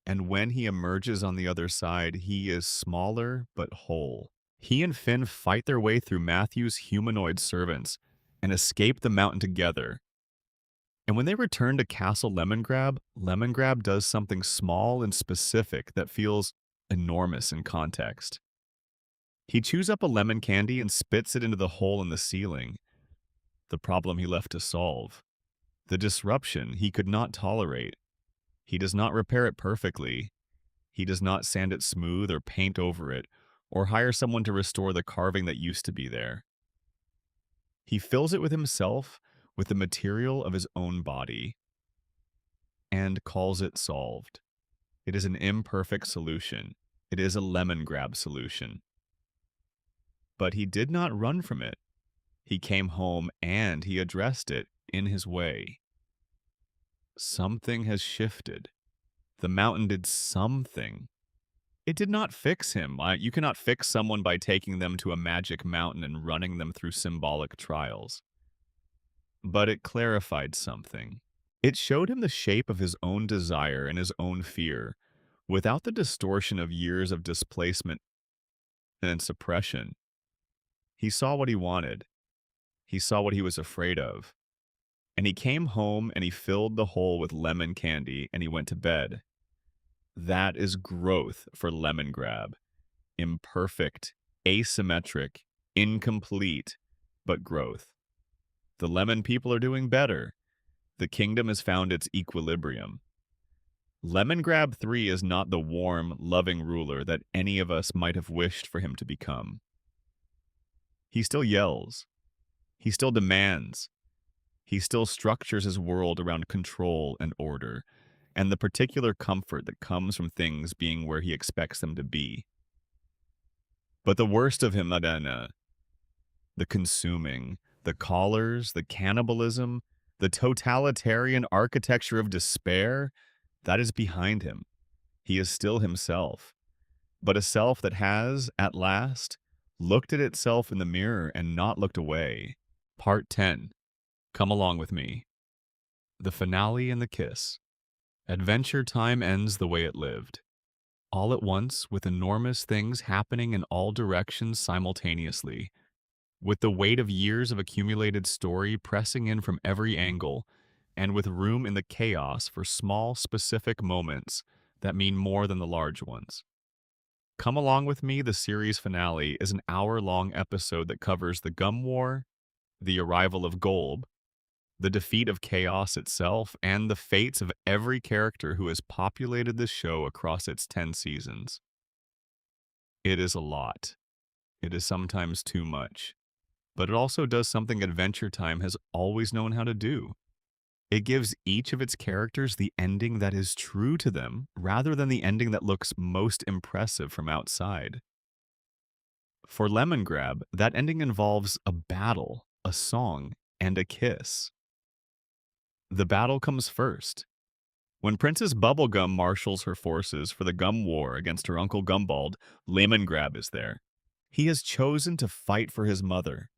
[SPEAKER 1] And when he emerges on the other side, he is smaller but whole. He and Finn fight their way through Matthew's humanoid servants and escape the mountain together. And when they return to Castle Lemongrab, Lemongrab does something small and specific that feels enormous in context. He chews up a lemon candy and spits it into the hole in the ceiling, the problem he left to solve, the disruption he could not tolerate. He does not repair it perfectly. He does not sand it smooth or paint over it, or hire someone to restore the carving that used to be there. He fills it with himself, with the material of his own body, and calls it solved. It is an imperfect solution. It is a Lemongrab solution. But he did not run from it. He came home and he addressed it in his way. Something has shifted. The mountain did something. It did not fix him. You cannot fix someone by taking them to a magic mountain and running them through symbolic trials. But it clarified something. It showed him the shape of his own desire and his own fear, without the distortion of years of displacement and suppression. He saw what he wanted. He saw what he was afraid of. And he came home and he filled the hole with lemon candy and he went to bed. That is growth for Lemongrab. Imperfect, asymmetric, incomplete, but growth. The lemon people are doing better. The kingdom has found its equilibrium. Lemongrab 3 is not the warm, loving ruler that any of us might have wished for him to become. He still yells. He still demands. He still structures his world around control and order, and the particular comfort that comes from things being where he expects them to be. But the worst of him, the consuming, the collars, the cannibalism, the totalitarian architecture of despair, that is behind him. He is still himself, but a self that has, at last, looked at itself in the mirror and not looked away. Part 10. Come along with me. The finale and the kiss. Adventure Time ends the way it lived. All at once, with enormous things happening in all directions simultaneously. With the weight of years of accumulated story pressing in from every angle, and with room in the chaos for small, specific moments that mean more than the large ones. Come Along With Me, the series finale, is an hour-long episode that covers the Gum War, the arrival of Golb, the defeat of chaos itself, and the fates of every character who has populated this show across its 10 seasons. It is a lot. It is sometimes too much. But it also does something Adventure Time has always known how to do. It gives each of its characters the ending that is true to them, rather than the ending that looks most impressive from outside. For Lemongrab, that ending involves a battle, a song, and a kiss. The battle comes first. When Princess Bubblegum marshals her forces for the Gum War against her uncle Gumbald, Lemongrab is there. He has chosen to fight for his mother.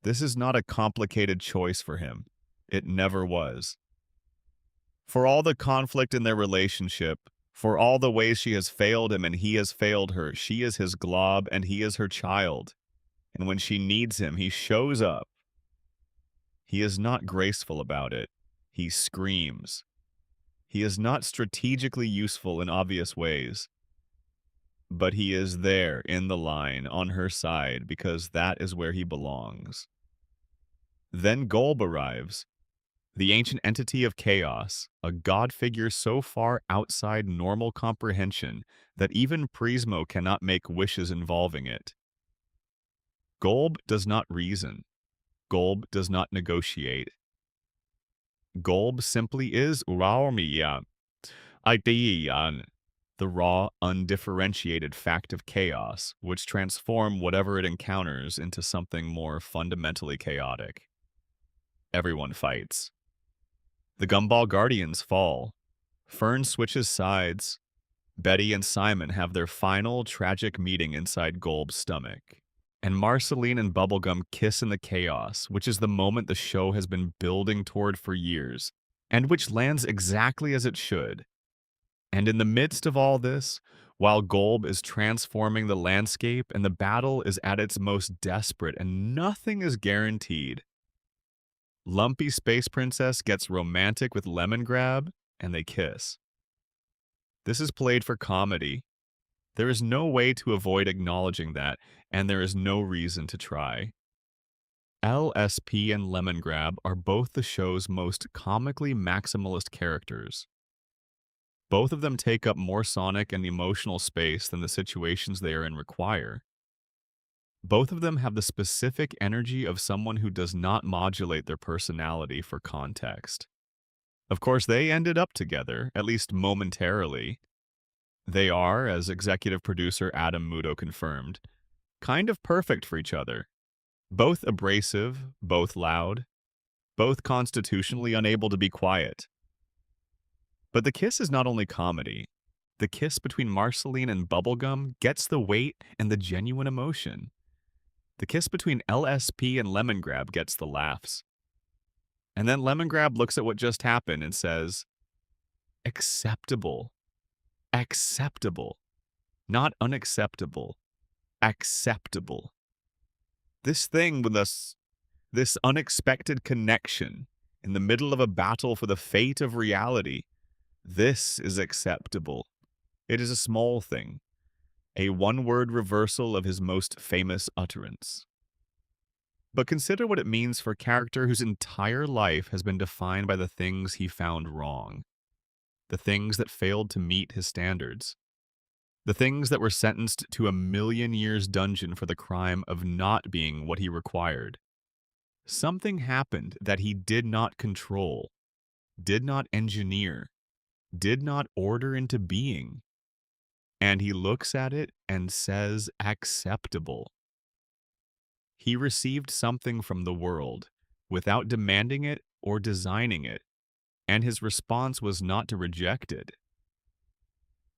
[SPEAKER 1] This is not a complicated choice for him. It never was. For all the conflict in their relationship, for all the ways she has failed him and he has failed her, she is his glob and he is her child. And when she needs him, he shows up. He is not graceful about it. He screams. He is not strategically useful in obvious ways, but he is there in the line on her side because that is where he belongs. Then Golb arrives, the ancient entity of chaos, a god figure so far outside normal comprehension that even Prismo cannot make wishes involving it. Golb does not reason. Golb does not negotiate. Golb simply is Raomiya, Idean, the raw, undifferentiated fact of chaos, which transform whatever it encounters into something more fundamentally chaotic. Everyone fights. The Gumball Guardians fall. Fern switches sides. Betty and Simon have their final tragic meeting inside Golb's stomach. And Marceline and Bubblegum kiss in the chaos, which is the moment the show has been building toward for years, and which lands exactly as it should. And in the midst of all this, while Golb is transforming the landscape and the battle is at its most desperate and nothing is guaranteed, Lumpy Space Princess gets romantic with Lemongrab and they kiss. This is played for comedy. There is no way to avoid acknowledging that, and there is no reason to try. LSP and Lemongrab are both the show's most comically maximalist characters. Both of them take up more sonic and emotional space than the situations they are in require. Both of them have the specific energy of someone who does not modulate their personality for context. Of course, they ended up together, at least momentarily. They are, as executive producer Adam Muto confirmed, kind of perfect for each other. Both abrasive, both loud, both constitutionally unable to be quiet. But the kiss is not only comedy. The kiss between Marceline and Bubblegum gets the weight and the genuine emotion. The kiss between LSP and Lemongrab gets the laughs. And then Lemongrab looks at what just happened and says, acceptable. Acceptable. Not unacceptable. Acceptable. This thing with us, this unexpected connection in the middle of a battle for the fate of reality, this is acceptable. It is a small thing, a one-word reversal of his most famous utterance. But consider what it means for a character whose entire life has been defined by the things he found wrong, the things that failed to meet his standards, the things that were sentenced to a 1,000,000 years dungeon for the crime of not being what he required. Something happened that he did not control, did not engineer, did not order into being. And he looks at it and says acceptable. He received something from the world without demanding it or designing it, and his response was not to reject it.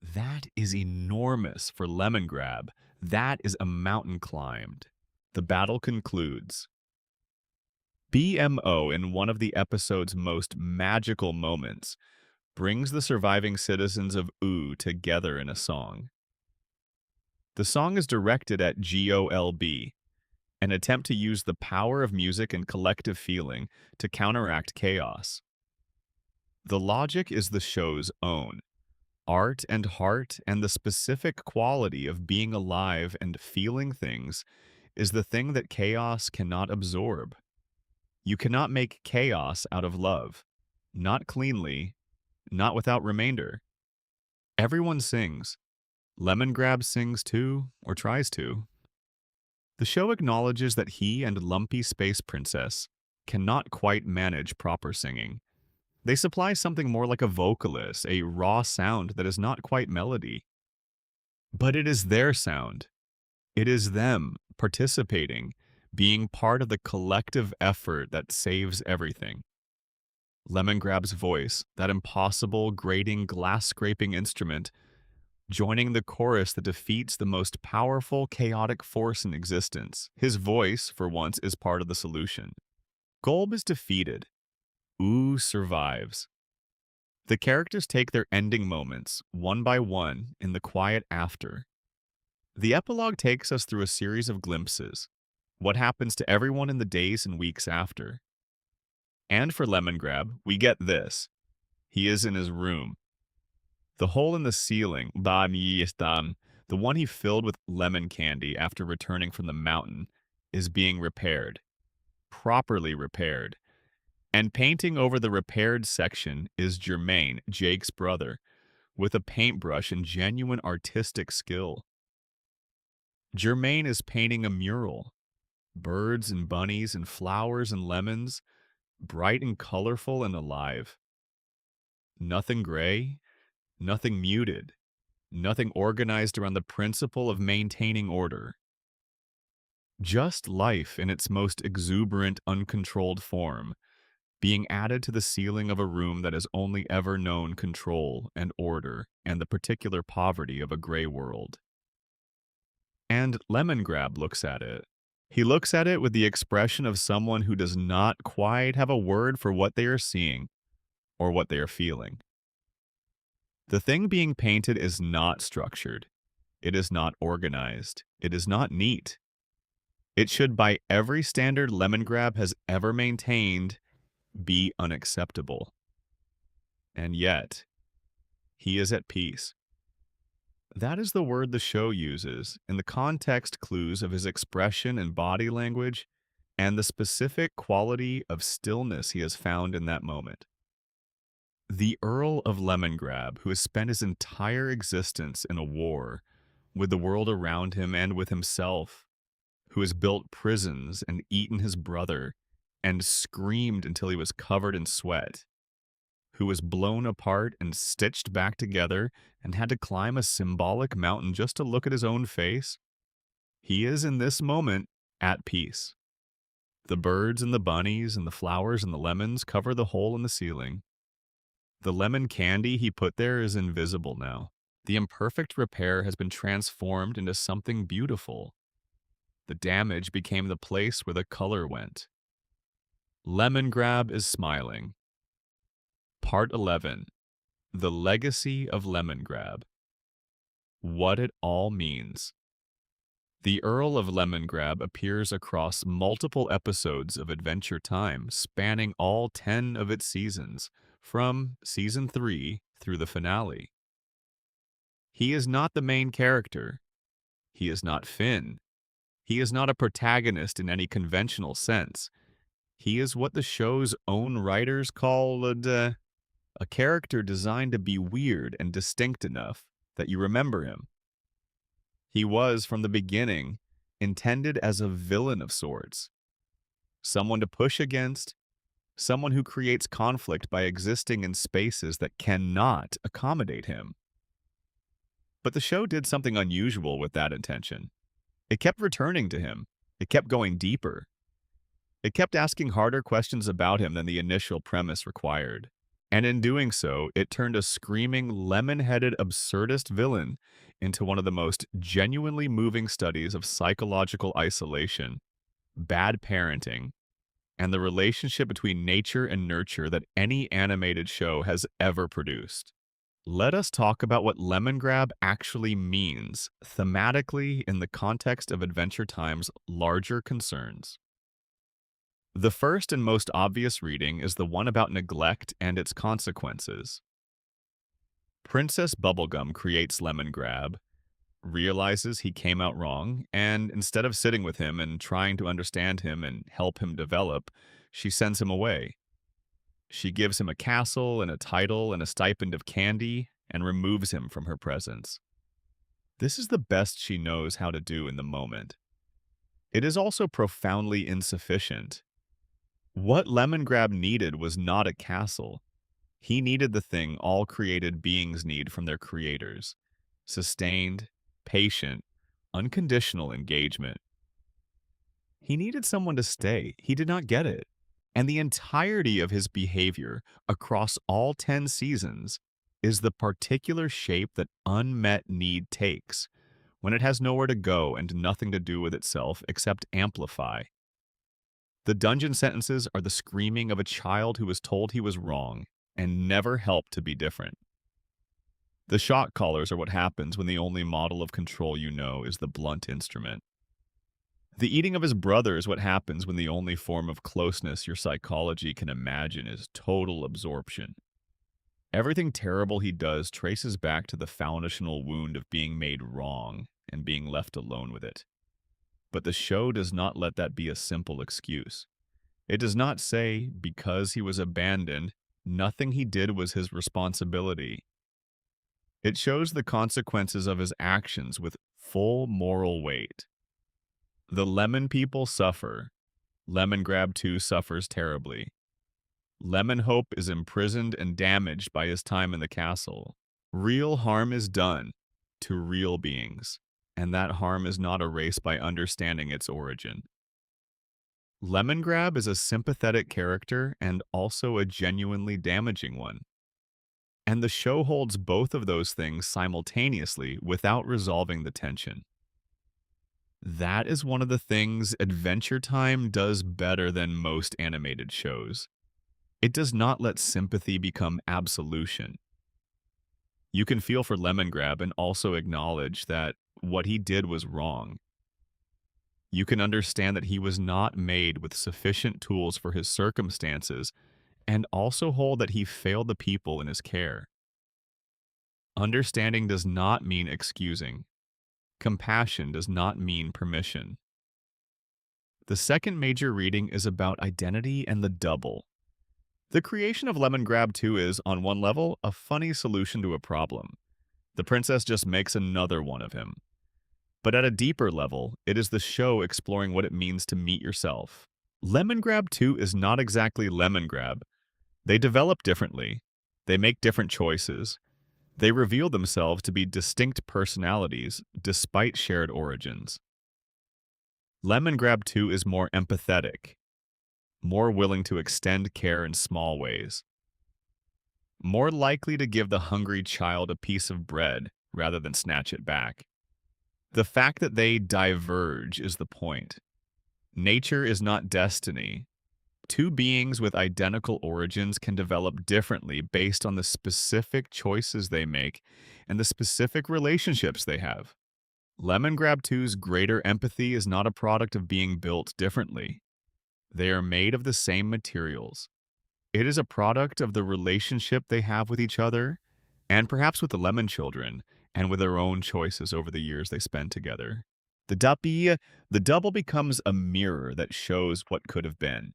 [SPEAKER 1] That is enormous for Lemongrab. That is a mountain climbed. The battle concludes. BMO, in one of the episode's most magical moments, brings the surviving citizens of Ooh together in a song. The song is directed at GOLB, an attempt to use the power of music and collective feeling to counteract chaos. The logic is the show's own. Art and heart and the specific quality of being alive and feeling things is the thing that chaos cannot absorb. You cannot make chaos out of love, not cleanly, not without remainder. Everyone sings. Lemongrab sings too, or tries to. The show acknowledges that he and Lumpy Space Princess cannot quite manage proper singing. They supply something more like a vocalist, a raw sound that is not quite melody. But it is their sound. It is them participating, being part of the collective effort that saves everything. Lemongrab's voice, that impossible, grating, glass-scraping instrument, joining the chorus that defeats the most powerful, chaotic force in existence. His voice, for once, is part of the solution. Golb is defeated. Ooh survives. The characters take their ending moments, one by one, in the quiet after. The epilogue takes us through a series of glimpses. What happens to everyone in the days and weeks after? And for Lemongrab, we get this. He is in his room. The hole in the ceiling, the one he filled with lemon candy after returning from the mountain, is being repaired, properly repaired. And painting over the repaired section is Jermaine, Jake's brother, with a paintbrush and genuine artistic skill. Jermaine is painting a mural. Birds and bunnies and flowers and lemons, bright and colorful and alive. Nothing gray, nothing muted, nothing organized around the principle of maintaining order. Just life in its most exuberant, uncontrolled form, being added to the ceiling of a room that has only ever known control and order and the particular poverty of a gray world. And Lemongrab looks at it. He looks at it with the expression of someone who does not quite have a word for what they are seeing or what they are feeling. The thing being painted is not structured. It is not organized. It is not neat. It should, by every standard Lemongrab has ever maintained, be unacceptable. And yet, he is at peace. That is the word the show uses in the context clues of his expression and body language and the specific quality of stillness he has found in that moment. The Earl of Lemongrab, who has spent his entire existence in a war with the world around him and with himself, who has built prisons and eaten his brother and screamed until he was covered in sweat, who was blown apart and stitched back together and had to climb a symbolic mountain just to look at his own face, he is in this moment at peace. The birds and the bunnies and the flowers and the lemons cover the hole in the ceiling. The lemon candy he put there is invisible now. The imperfect repair has been transformed into something beautiful. The damage became the place where the color went. Lemongrab is smiling. Part 11. The Legacy of Lemongrab. What it all means. The Earl of Lemongrab appears across multiple episodes of Adventure Time, spanning all 10 of its seasons, from Season 3 through the finale. He is not the main character. He is not Finn. He is not a protagonist in any conventional sense. He is what the show's own writers call a character designed to be weird and distinct enough that you remember him. He was, from the beginning, intended as a villain of sorts. Someone to push against, someone who creates conflict by existing in spaces that cannot accommodate him. But the show did something unusual with that intention. It kept returning to him. It kept going deeper. It kept asking harder questions about him than the initial premise required. And in doing so, it turned a screaming, lemon-headed, absurdist villain into one of the most genuinely moving studies of psychological isolation, bad parenting, and the relationship between nature and nurture that any animated show has ever produced. Let us talk about what Lemongrab actually means thematically in the context of Adventure Time's larger concerns. The first and most obvious reading is the one about neglect and its consequences. Princess Bubblegum creates Lemongrab, realizes he came out wrong, and instead of sitting with him and trying to understand him and help him develop, she sends him away. She gives him a castle and a title and a stipend of candy and removes him from her presence. This is the best she knows how to do in the moment. It is also profoundly insufficient. What Lemongrab needed was not a castle. He needed the thing all created beings need from their creators: sustained, patient, unconditional engagement. He needed someone to stay. He did not get it. And the entirety of his behavior across all 10 seasons is the particular shape that unmet need takes when it has nowhere to go and nothing to do with itself except amplify. The dungeon sentences are the screaming of a child who was told he was wrong and never helped to be different. The shot collars are what happens when the only model of control you know is the blunt instrument. The eating of his brother is what happens when the only form of closeness your psychology can imagine is total absorption. Everything terrible he does traces back to the foundational wound of being made wrong and being left alone with it. But the show does not let that be a simple excuse. It does not say, because he was abandoned, nothing he did was his responsibility. It shows the consequences of his actions with full moral weight. The lemon people suffer. Lemongrab too suffers terribly. Lemonhope is imprisoned and damaged by his time in the castle. Real harm is done to real beings, and that harm is not erased by understanding its origin. Lemongrab is a sympathetic character and also a genuinely damaging one. And the show holds both of those things simultaneously without resolving the tension. That is one of the things Adventure Time does better than most animated shows. It does not let sympathy become absolution. You can feel for Lemongrab and also acknowledge that what he did was wrong. You can understand that he was not made with sufficient tools for his circumstances, and also hold that he failed the people in his care. Understanding does not mean excusing. Compassion does not mean permission. The second major reading is about identity and the double. The creation of Lemongrab 2 is, on one level, a funny solution to a problem. The princess just makes another one of him. But at a deeper level, it is the show exploring what it means to meet yourself. Lemongrab 2 is not exactly Lemongrab. They develop differently. They make different choices. They reveal themselves to be distinct personalities, despite shared origins. Lemongrab 2 is more empathetic, more willing to extend care in small ways, more likely to give the hungry child a piece of bread rather than snatch it back. The fact that they diverge is the point. Nature is not destiny. Two beings with identical origins can develop differently based on the specific choices they make and the specific relationships they have. Lemongrab 2's greater empathy is not a product of being built differently. They are made of the same materials. It is a product of the relationship they have with each other, and perhaps with the lemon children, and with their own choices over the years they spend together. The double becomes a mirror that shows what could have been.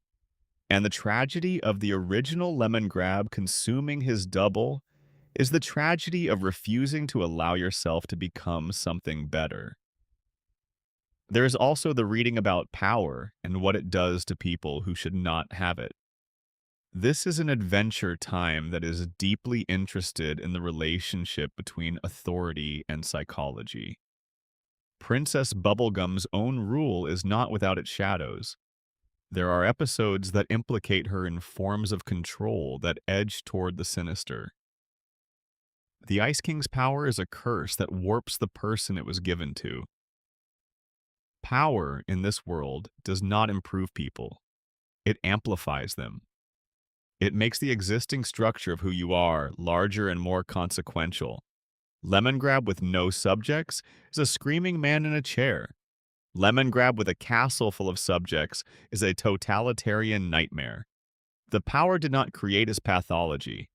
[SPEAKER 1] And the tragedy of the original Lemongrab consuming his double is the tragedy of refusing to allow yourself to become something better. There is also the reading about power and what it does to people who should not have it. This is an Adventure Time that is deeply interested in the relationship between authority and psychology. Princess Bubblegum's own rule is not without its shadows. There are episodes that implicate her in forms of control that edge toward the sinister. The Ice King's power is a curse that warps the person it was given to. Power in this world does not improve people. It amplifies them. It makes the existing structure of who you are larger and more consequential. Lemongrab with no subjects is a screaming man in a chair. Lemongrab with a castle full of subjects is a totalitarian nightmare. The power did not create his pathology,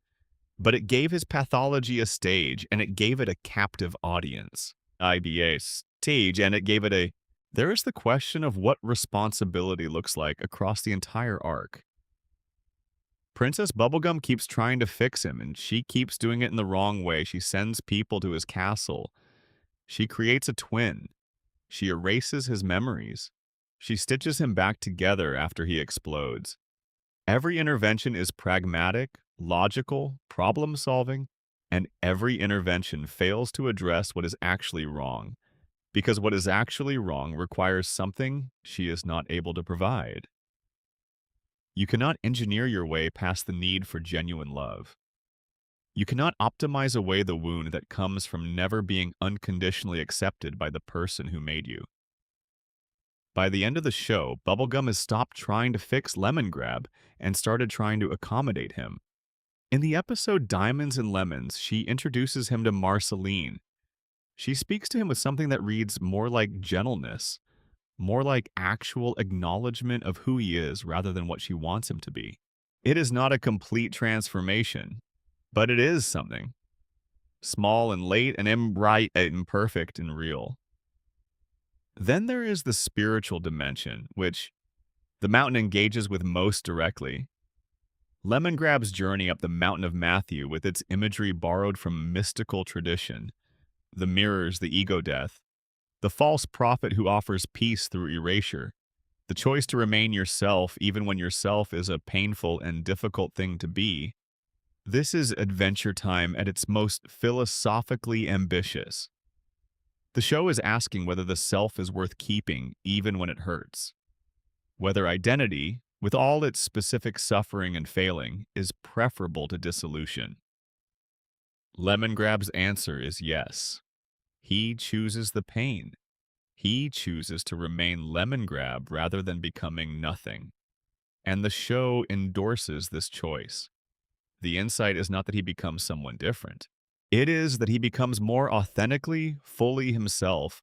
[SPEAKER 1] but it gave his pathology a stage, and it gave it a captive audience. IBA stage, and it gave it a... There is the question of what responsibility looks like across the entire arc. Princess Bubblegum keeps trying to fix him, and she keeps doing it in the wrong way. She sends people to his castle. She creates a twin. She erases his memories. She stitches him back together after he explodes. Every intervention is pragmatic, logical, problem-solving, and every intervention fails to address what is actually wrong, because what is actually wrong requires something she is not able to provide. You cannot engineer your way past the need for genuine love. You cannot optimize away the wound that comes from never being unconditionally accepted by the person who made you. By the end of the show, Bubblegum has stopped trying to fix Lemongrab and started trying to accommodate him. In the episode Diamonds and Lemons, she introduces him to Marceline. She speaks to him with something that reads more like gentleness, more like actual acknowledgement of who he is rather than what she wants him to be. It is not a complete transformation, But it is something. Small and late and imperfect and real. Then there is the spiritual dimension, which the mountain engages with most directly. Lemongrab's journey up the mountain of Matthew with its imagery borrowed from mystical tradition, the mirrors, the ego death, the false prophet who offers peace through erasure, the choice to remain yourself even when yourself is a painful and difficult thing to be. This is Adventure Time at its most philosophically ambitious. The show is asking whether the self is worth keeping even when it hurts. Whether identity, with all its specific suffering and failing, is preferable to dissolution. Lemongrab's answer is yes. He chooses the pain. He chooses to remain Lemongrab rather than becoming nothing. And the show endorses this choice. The insight is not that he becomes someone different. It is that he becomes more authentically, fully himself,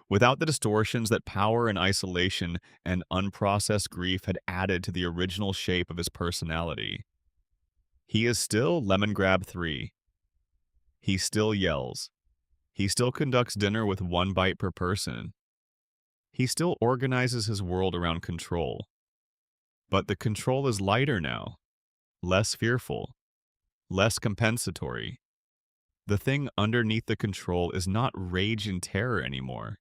[SPEAKER 1] without the distortions that power and isolation and unprocessed grief had added to the original shape of his personality. He is still Lemongrab 3. He still yells. He still conducts dinner with one bite per person. He still organizes his world around control. But the control is lighter now, less fearful, less compensatory. The thing underneath the control is not rage and terror anymore.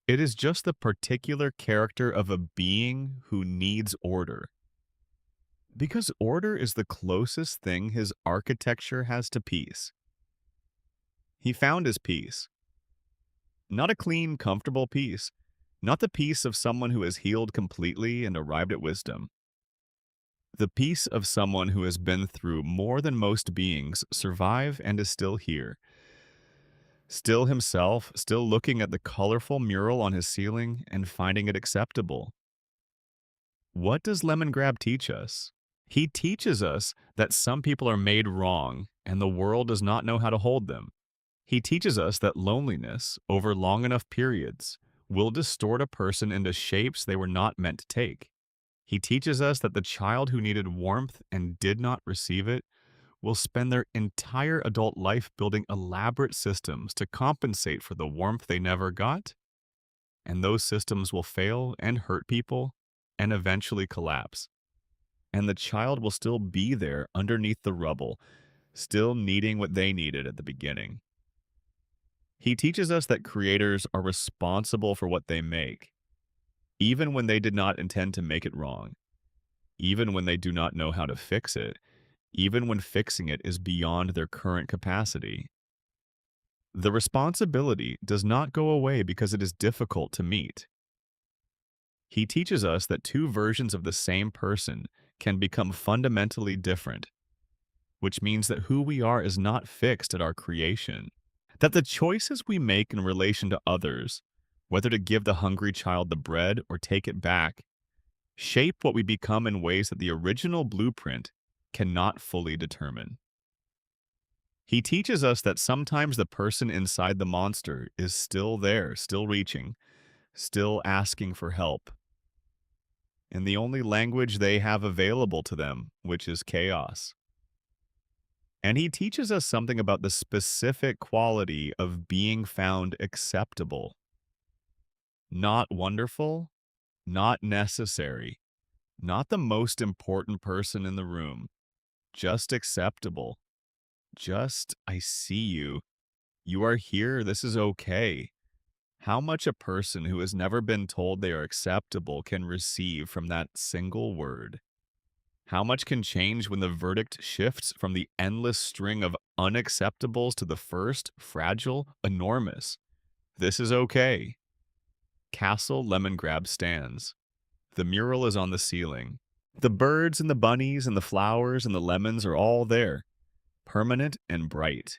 [SPEAKER 1] It is just the particular character of a being who needs order. Because order is the closest thing his architecture has to peace. He found his peace. Not a clean, comfortable peace. Not the peace of someone who has healed completely and arrived at wisdom. The peace of someone who has been through more than most beings, survive and is still here. Still himself, still looking at the colorful mural on his ceiling and finding it acceptable. What does Lemongrab teach us? He teaches us that some people are made wrong and the world does not know how to hold them. He teaches us that loneliness, over long enough periods, will distort a person into shapes they were not meant to take. He teaches us that the child who needed warmth and did not receive it will spend their entire adult life building elaborate systems to compensate for the warmth they never got, and those systems will fail and hurt people and eventually collapse. And the child will still be there underneath the rubble, still needing what they needed at the beginning. He teaches us that creators are responsible for what they make, even when they did not intend to make it wrong, even when they do not know how to fix it, even when fixing it is beyond their current capacity. The responsibility does not go away because it is difficult to meet. He teaches us that two versions of the same person can become fundamentally different, which means that who we are is not fixed at our creation. That the choices we make in relation to others, whether to give the hungry child the bread or take it back, shape what we become in ways that the original blueprint cannot fully determine. He teaches us that sometimes the person inside the monster is still there, still reaching, still asking for help, in the only language they have available to them, which is chaos. And he teaches us something about the specific quality of being found acceptable. Not wonderful, not necessary, not the most important person in the room, just acceptable. Just, I see you. You are here, this is okay. How much a person who has never been told they are acceptable can receive from that single word? How much can change when the verdict shifts from the endless string of unacceptables to the first, fragile, enormous? This is okay. Castle Lemongrab stands. The mural is on the ceiling. The birds and the bunnies and the flowers and the lemons are all there, permanent and bright,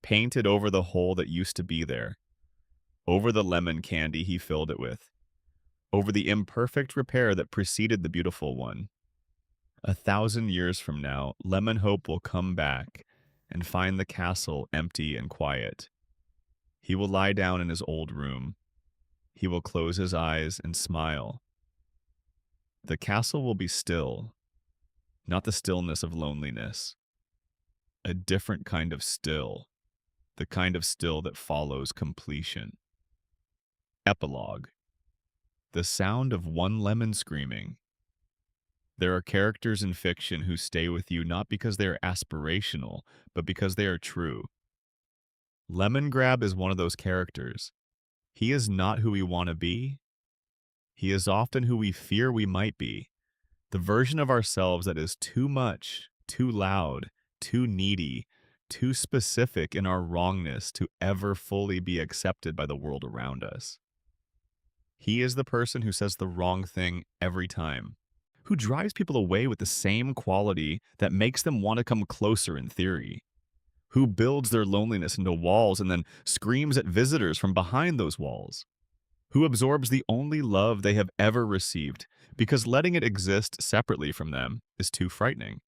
[SPEAKER 1] painted over the hole that used to be there, over the lemon candy he filled it with, over the imperfect repair that preceded the beautiful one. 1,000 years from now, Lemonhope will come back and find the castle empty and quiet. He will lie down in his old room. He will close his eyes and smile. The castle will be still, not the stillness of loneliness, a different kind of still, the kind of still that follows completion. Epilogue. The sound of one lemon screaming. There are characters in fiction who stay with you not because they are aspirational, but because they are true. Lemongrab is one of those characters. He is not who we want to be. He is often who we fear we might be. The version of ourselves that is too much, too loud, too needy, too specific in our wrongness to ever fully be accepted by the world around us. He is the person who says the wrong thing every time, who drives people away with the same quality that makes them want to come closer in theory, who builds their loneliness into walls and then screams at visitors from behind those walls, who absorbs the only love they have ever received because letting it exist separately from them is too frightening.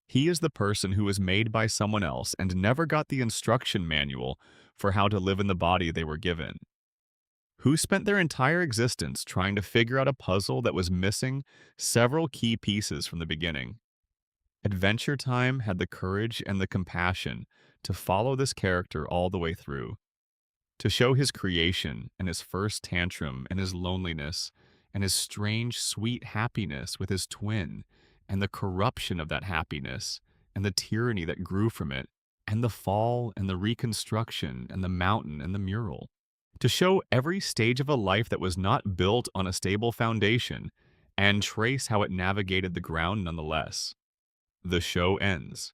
[SPEAKER 1] He is the person who was made by someone else and never got the instruction manual for how to live in the body they were given, who spent their entire existence trying to figure out a puzzle that was missing several key pieces from the beginning. Adventure Time had the courage and the compassion to follow this character all the way through, to show his creation and his first tantrum and his loneliness and his strange, sweet happiness with his twin and the corruption of that happiness and the tyranny that grew from it and the fall and the reconstruction and the mountain and the mural. To show every stage of a life that was not built on a stable foundation and trace how it navigated the ground nonetheless. The show ends.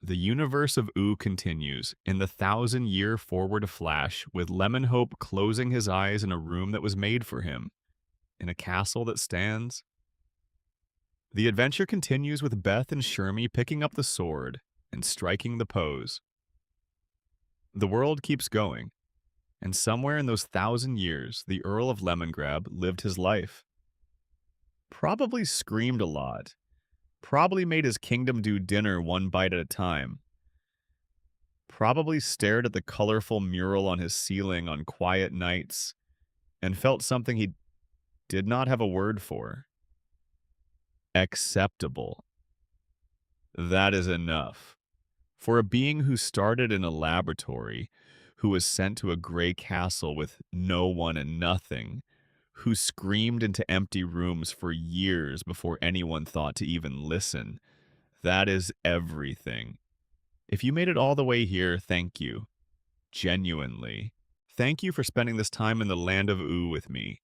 [SPEAKER 1] The universe of Ooh continues in the 1,000-year forward flash with Lemonhope closing his eyes in a room that was made for him, in a castle that stands. The adventure continues with Beth and Shermie picking up the sword and striking the pose. The world keeps going, and somewhere in those 1,000 years, the Earl of Lemongrab lived his life. Probably screamed a lot. Probably made his kingdom do dinner one bite at a time. Probably stared at the colorful mural on his ceiling on quiet nights and felt something he did not have a word for. Acceptable. That is enough. For a being who started in a laboratory, who was sent to a gray castle with no one and nothing, who screamed into empty rooms for years before anyone thought to even listen. That is everything. If you made it all the way here, thank you. Genuinely. Thank you for spending this time in the land of Ooh with me,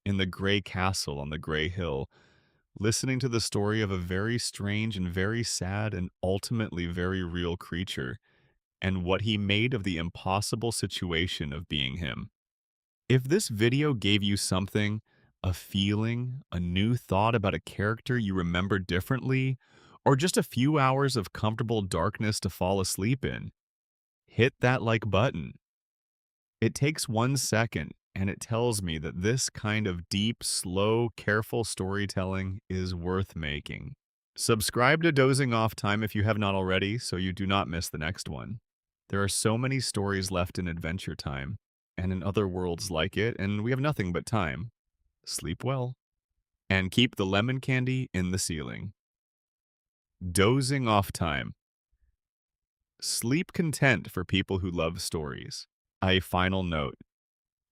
[SPEAKER 1] in the gray castle on the gray hill, listening to the story of a very strange and very sad and ultimately very real creature, and what he made of the impossible situation of being him. If this video gave you something, a feeling, a new thought about a character you remember differently, or just a few hours of comfortable darkness to fall asleep in, hit that like button. It takes 1 second, and it tells me that this kind of deep, slow, careful storytelling is worth making. Subscribe to Dozing Off Time if you have not already, so you do not miss the next one. There are so many stories left in Adventure Time, and in other worlds like it, and we have nothing but time. Sleep well, and keep the lemon candy in the ceiling. Dozing Off Time. Sleep content for people who love stories. A final note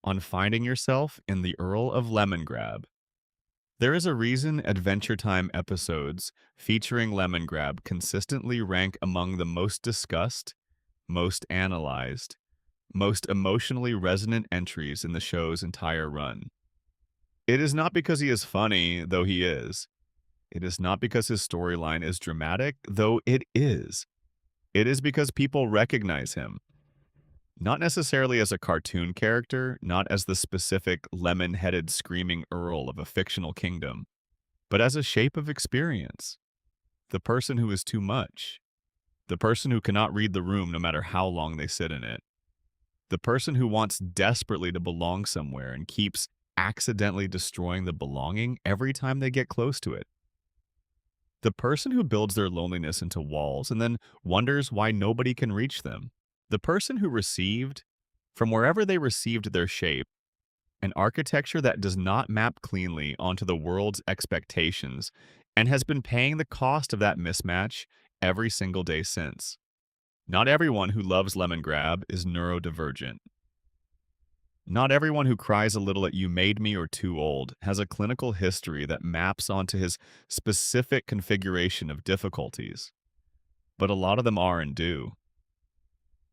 [SPEAKER 1] on finding yourself in the Earl of Lemongrab. There is a reason Adventure Time episodes featuring Lemongrab consistently rank among the most discussed, most analyzed, most emotionally resonant entries in the show's entire run. It is not because he is funny, though he is. It is not because his storyline is dramatic, though it is. It is because people recognize him. Not necessarily as a cartoon character, not as the specific lemon-headed screaming earl of a fictional kingdom, but as a shape of experience. The person who is too much. The person who cannot read the room no matter how long they sit in it. The person who wants desperately to belong somewhere and keeps accidentally destroying the belonging every time they get close to it. The person who builds their loneliness into walls and then wonders why nobody can reach them. The person who received, from wherever they received their shape, an architecture that does not map cleanly onto the world's expectations and has been paying the cost of that mismatch every single day since. Not everyone who loves Lemongrab is neurodivergent. Not everyone who cries a little at "you made me" or "too old" has a clinical history that maps onto his specific configuration of difficulties, but a lot of them are and do.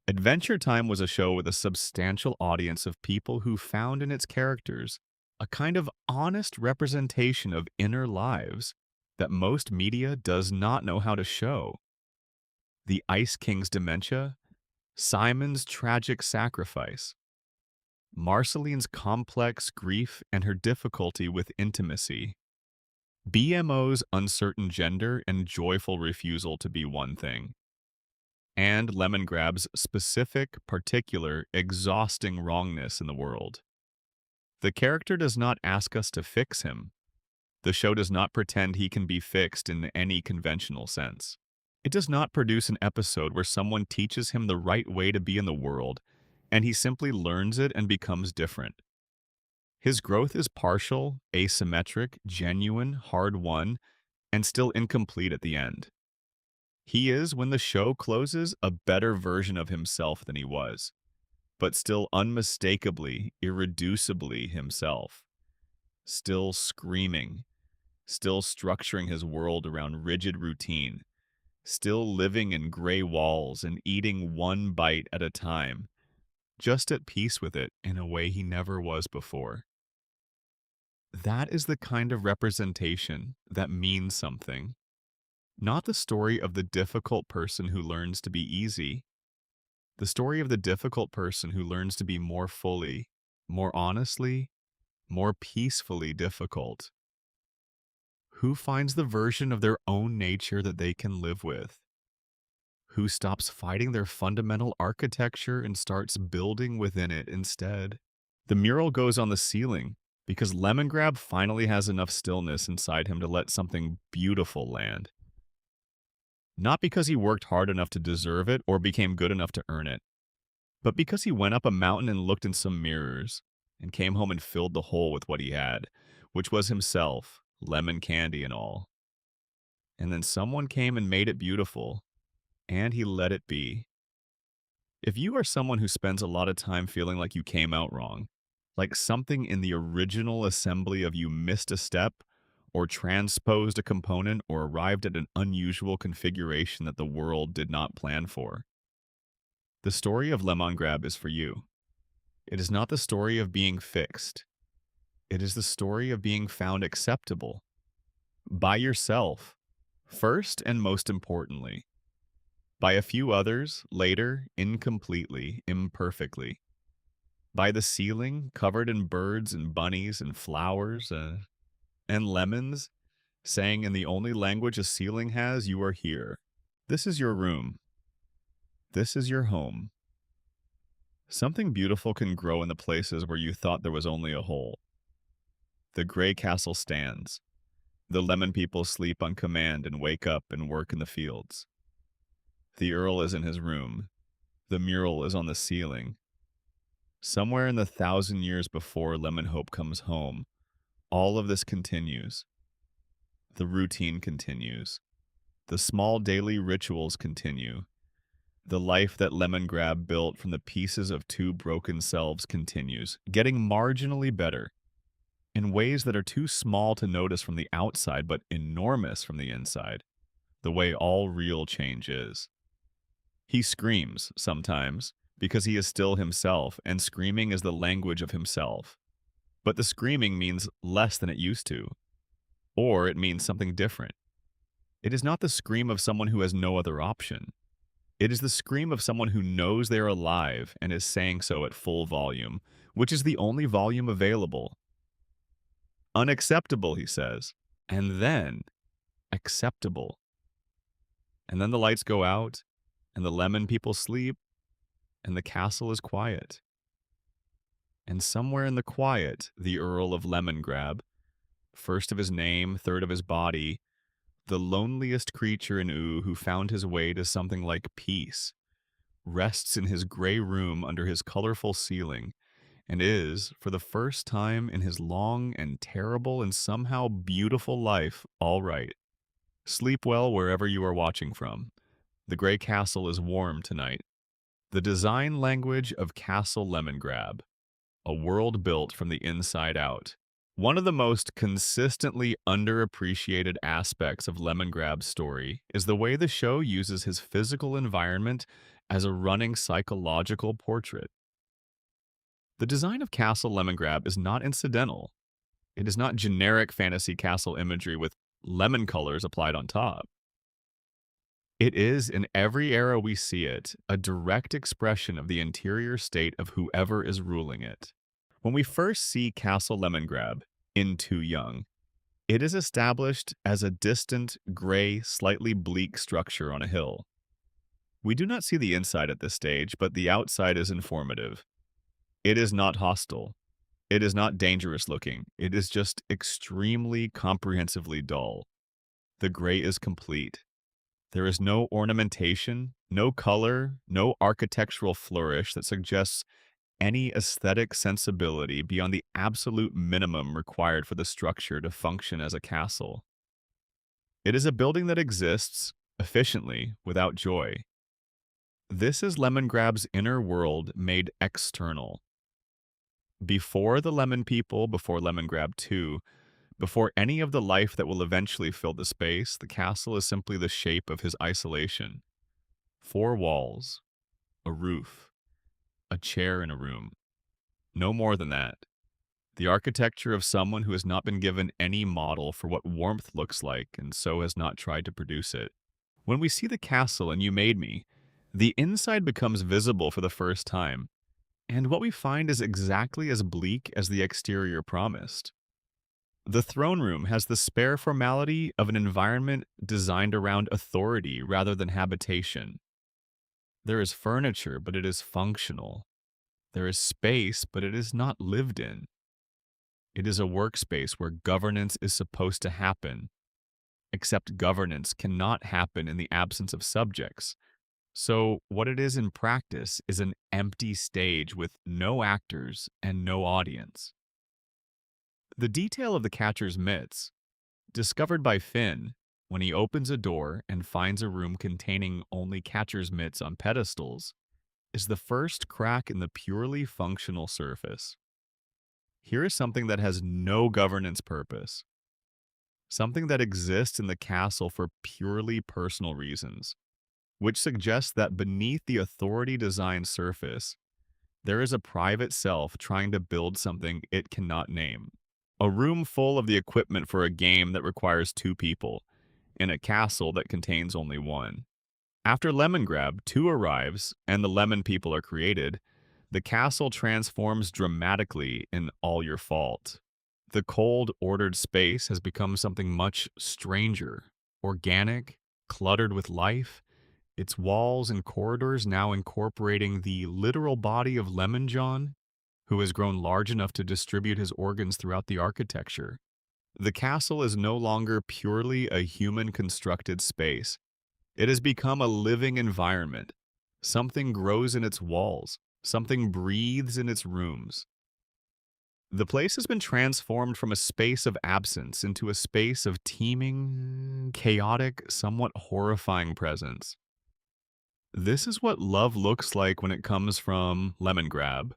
[SPEAKER 1] Adventure Time was a show with a substantial audience of people who found in its characters a kind of honest representation of inner lives that most media does not know how to show. The Ice King's dementia, Simon's tragic sacrifice, Marceline's complex grief and her difficulty with intimacy, BMO's uncertain gender and joyful refusal to be one thing, and Lemongrab's specific, particular, exhausting wrongness in the world. The character does not ask us to fix him. The show does not pretend he can be fixed in any conventional sense. It does not produce an episode where someone teaches him the right way to be in the world, and he simply learns it and becomes different. His growth is partial, asymmetric, genuine, hard-won, and still incomplete at the end. He is, when the show closes, a better version of himself than he was, but still unmistakably, irreducibly himself. Still screaming, still structuring his world around rigid routine, still living in gray walls and eating one bite at a time, just at peace with it in a way he never was before. That is the kind of representation that means something. Not the story of the difficult person who learns to be easy, the story of the difficult person who learns to be more fully, more honestly, more peacefully difficult. Who finds the version of their own nature that they can live with? Who stops fighting their fundamental architecture and starts building within it instead? The mural goes on the ceiling because Lemongrab finally has enough stillness inside him to let something beautiful land. Not because he worked hard enough to deserve it or became good enough to earn it, but because he went up a mountain and looked in some mirrors and came home and filled the hole with what he had, which was himself, lemon candy and all. And then someone came and made it beautiful, and he let it be. If you are someone who spends a lot of time feeling like you came out wrong, like something in the original assembly of you missed a step, or transposed a component, or arrived at an unusual configuration that the world did not plan for, the story of Lemongrab is for you. It is not the story of being fixed. It is the story of being found acceptable by yourself, first and most importantly, by a few others, later, incompletely, imperfectly, by the ceiling, covered in birds and bunnies and flowers and lemons, saying in the only language a ceiling has, "You are here. This is your room. This is your home." Something beautiful can grow in the places where you thought there was only a hole. The gray castle stands. The lemon people sleep on command and wake up and work in the fields. The Earl is in his room. The mural is on the ceiling. Somewhere in the 1,000 years before Lemonhope comes home, all of this continues. The routine continues. The small daily rituals continue. The life that Lemongrab built from the pieces of two broken selves continues, getting marginally better, in ways that are too small to notice from the outside but enormous from the inside, the way all real change is. He screams, sometimes, because he is still himself, and screaming is the language of himself. But the screaming means less than it used to, or it means something different. It is not the scream of someone who has no other option. It is the scream of someone who knows they are alive and is saying so at full volume, which is the only volume available. Unacceptable, he says, and then acceptable. And then the lights go out, and the lemon people sleep, and the castle is quiet. And somewhere in the quiet, the Earl of Lemongrab, first of his name, third of his body, the loneliest creature in Oo who found his way to something like peace, rests in his gray room under his colorful ceiling, and is, for the first time in his long and terrible and somehow beautiful life, all right. Sleep well wherever you are watching from. The gray castle is warm tonight. The design language of Castle Lemongrab, a world built from the inside out. One of the most consistently underappreciated aspects of Lemongrab's story is the way the show uses his physical environment as a running psychological portrait. The design of Castle Lemongrab is not incidental. It is not generic fantasy castle imagery with lemon colors applied on top. It is, in every era we see it, a direct expression of the interior state of whoever is ruling it. When we first see Castle Lemongrab in Too Young, it is established as a distant, gray, slightly bleak structure on a hill. We do not see the inside at this stage, but the outside is informative. It is not hostile. It is not dangerous looking. It is just extremely comprehensively dull. The gray is complete. There is no ornamentation, no color, no architectural flourish that suggests any aesthetic sensibility beyond the absolute minimum required for the structure to function as a castle. It is a building that exists efficiently without joy. This is Lemongrab's inner world made external. Before the Lemon People, before Lemongrab 2, before any of the life that will eventually fill the space, the castle is simply the shape of his isolation. Four walls, a roof, a chair in a room. No more than that. The architecture of someone who has not been given any model for what warmth looks like and so has not tried to produce it. When we see the castle in You Made Me, the inside becomes visible for the first time, and what we find is exactly as bleak as the exterior promised. The throne room has the spare formality of an environment designed around authority rather than habitation. There is furniture, but it is functional. There is space, but it is not lived in. It is a workspace where governance is supposed to happen, except governance cannot happen in the absence of subjects. So, what it is in practice is an empty stage with no actors and no audience. The detail of the catcher's mitts, discovered by Finn when he opens a door and finds a room containing only catcher's mitts on pedestals, is the first crack in the purely functional surface. Here is something that has no governance purpose, something that exists in the castle for purely personal reasons, which suggests that beneath the authority design surface, there is a private self trying to build something it cannot name. A room full of the equipment for a game that requires two people, in a castle that contains only one. After Lemongrab 2 arrives and the Lemon People are created, the castle transforms dramatically in All Your Fault. The cold, ordered space has become something much stranger, organic, cluttered with life, its walls and corridors now incorporating the literal body of Lemon John, who has grown large enough to distribute his organs throughout the architecture. The castle is no longer purely a human-constructed space. It has become a living environment. Something grows in its walls. Something breathes in its rooms. The place has been transformed from a space of absence into a space of teeming, chaotic, somewhat horrifying presence. This is what love looks like when it comes from Lemongrab.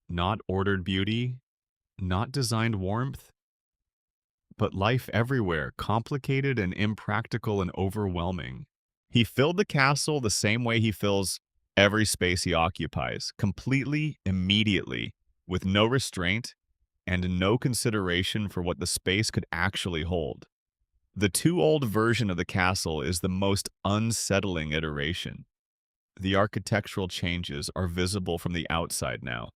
[SPEAKER 1] Not ordered beauty, not designed warmth, but life everywhere, complicated and impractical and overwhelming. He filled the castle the same way he fills every space he occupies, completely, immediately, with no restraint and no consideration for what the space could actually hold. The too old version of the castle is the most unsettling iteration. The architectural changes are visible from the outside now.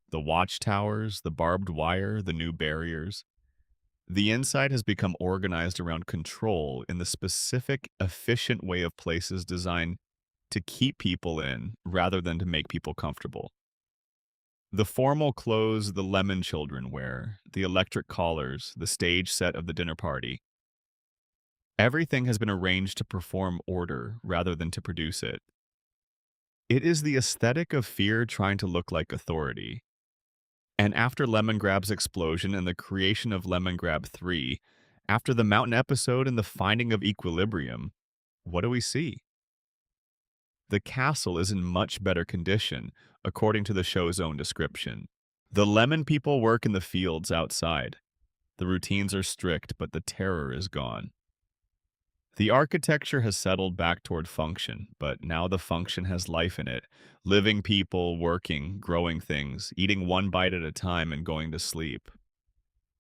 [SPEAKER 1] The watchtowers, the barbed wire, the new barriers. The inside has become organized around control in the specific, efficient way of places designed to keep people in rather than to make people comfortable. The formal clothes the Lemon children wear, the electric collars, the stage set of the dinner party. Everything has been arranged to perform order rather than to produce it. It is the aesthetic of fear trying to look like authority. And after Lemongrab's explosion and the creation of Lemongrab 3, After the mountain episode and the finding of equilibrium, what do we see? The castle is in much better condition, according to the show's own description. The lemon people work in the fields outside. The routines are strict, but the terror is gone. The architecture has settled back toward function, but now the function has life in it. Living people, working, growing things, eating one bite at a time and going to sleep.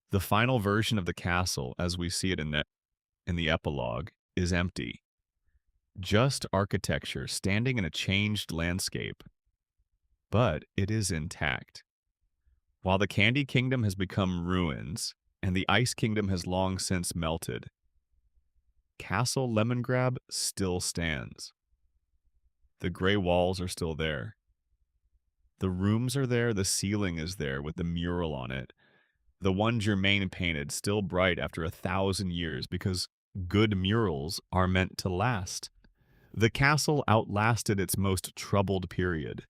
[SPEAKER 1] The final version of the castle, as we see it in the epilogue, is empty. Just architecture standing in a changed landscape, but it is intact. While the Candy Kingdom has become ruins, and the Ice Kingdom has long since melted, Castle Lemongrab still stands. The gray walls are still there. The rooms are there, the ceiling is there with the mural on it. The one Germain painted, still bright after 1,000 years, because good murals are meant to last. The castle outlasted its most troubled period.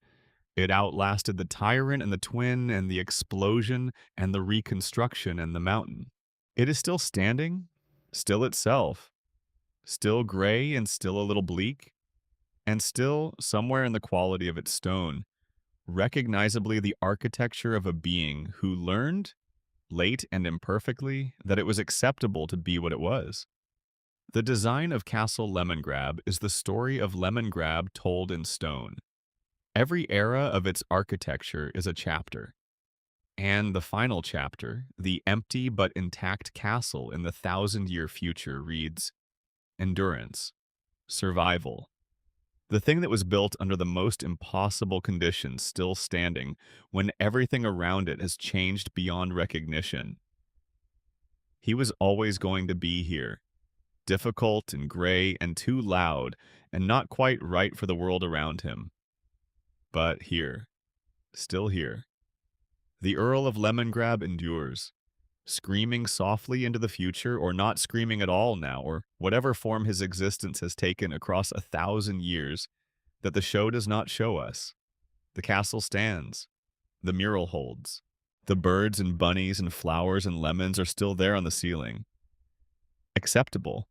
[SPEAKER 1] It outlasted the tyrant and the twin and the explosion and the reconstruction and the mountain. It is still standing, still itself, still gray and still a little bleak, and still, somewhere in the quality of its stone, recognizably the architecture of a being who learned, late and imperfectly, that it was acceptable to be what it was. The design of Castle Lemongrab is the story of Lemongrab told in stone. Every era of its architecture is a chapter. And the final chapter, the empty but intact castle in the 1,000-year future, reads, endurance, survival. The thing that was built under the most impossible conditions still standing when everything around it has changed beyond recognition. He was always going to be here, difficult and gray and too loud and not quite right for the world around him. But here, still here. The Earl of Lemongrab endures, screaming softly into the future or not screaming at all now, or whatever form his existence has taken across 1,000 years that the show does not show us. The castle stands. The mural holds. The birds and bunnies and flowers and lemons are still there on the ceiling. Acceptable.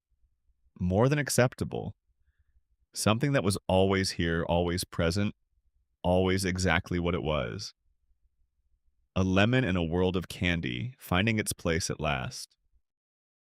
[SPEAKER 1] More than acceptable. Something that was always here, always present, always exactly what it was. A lemon in a world of candy, finding its place at last.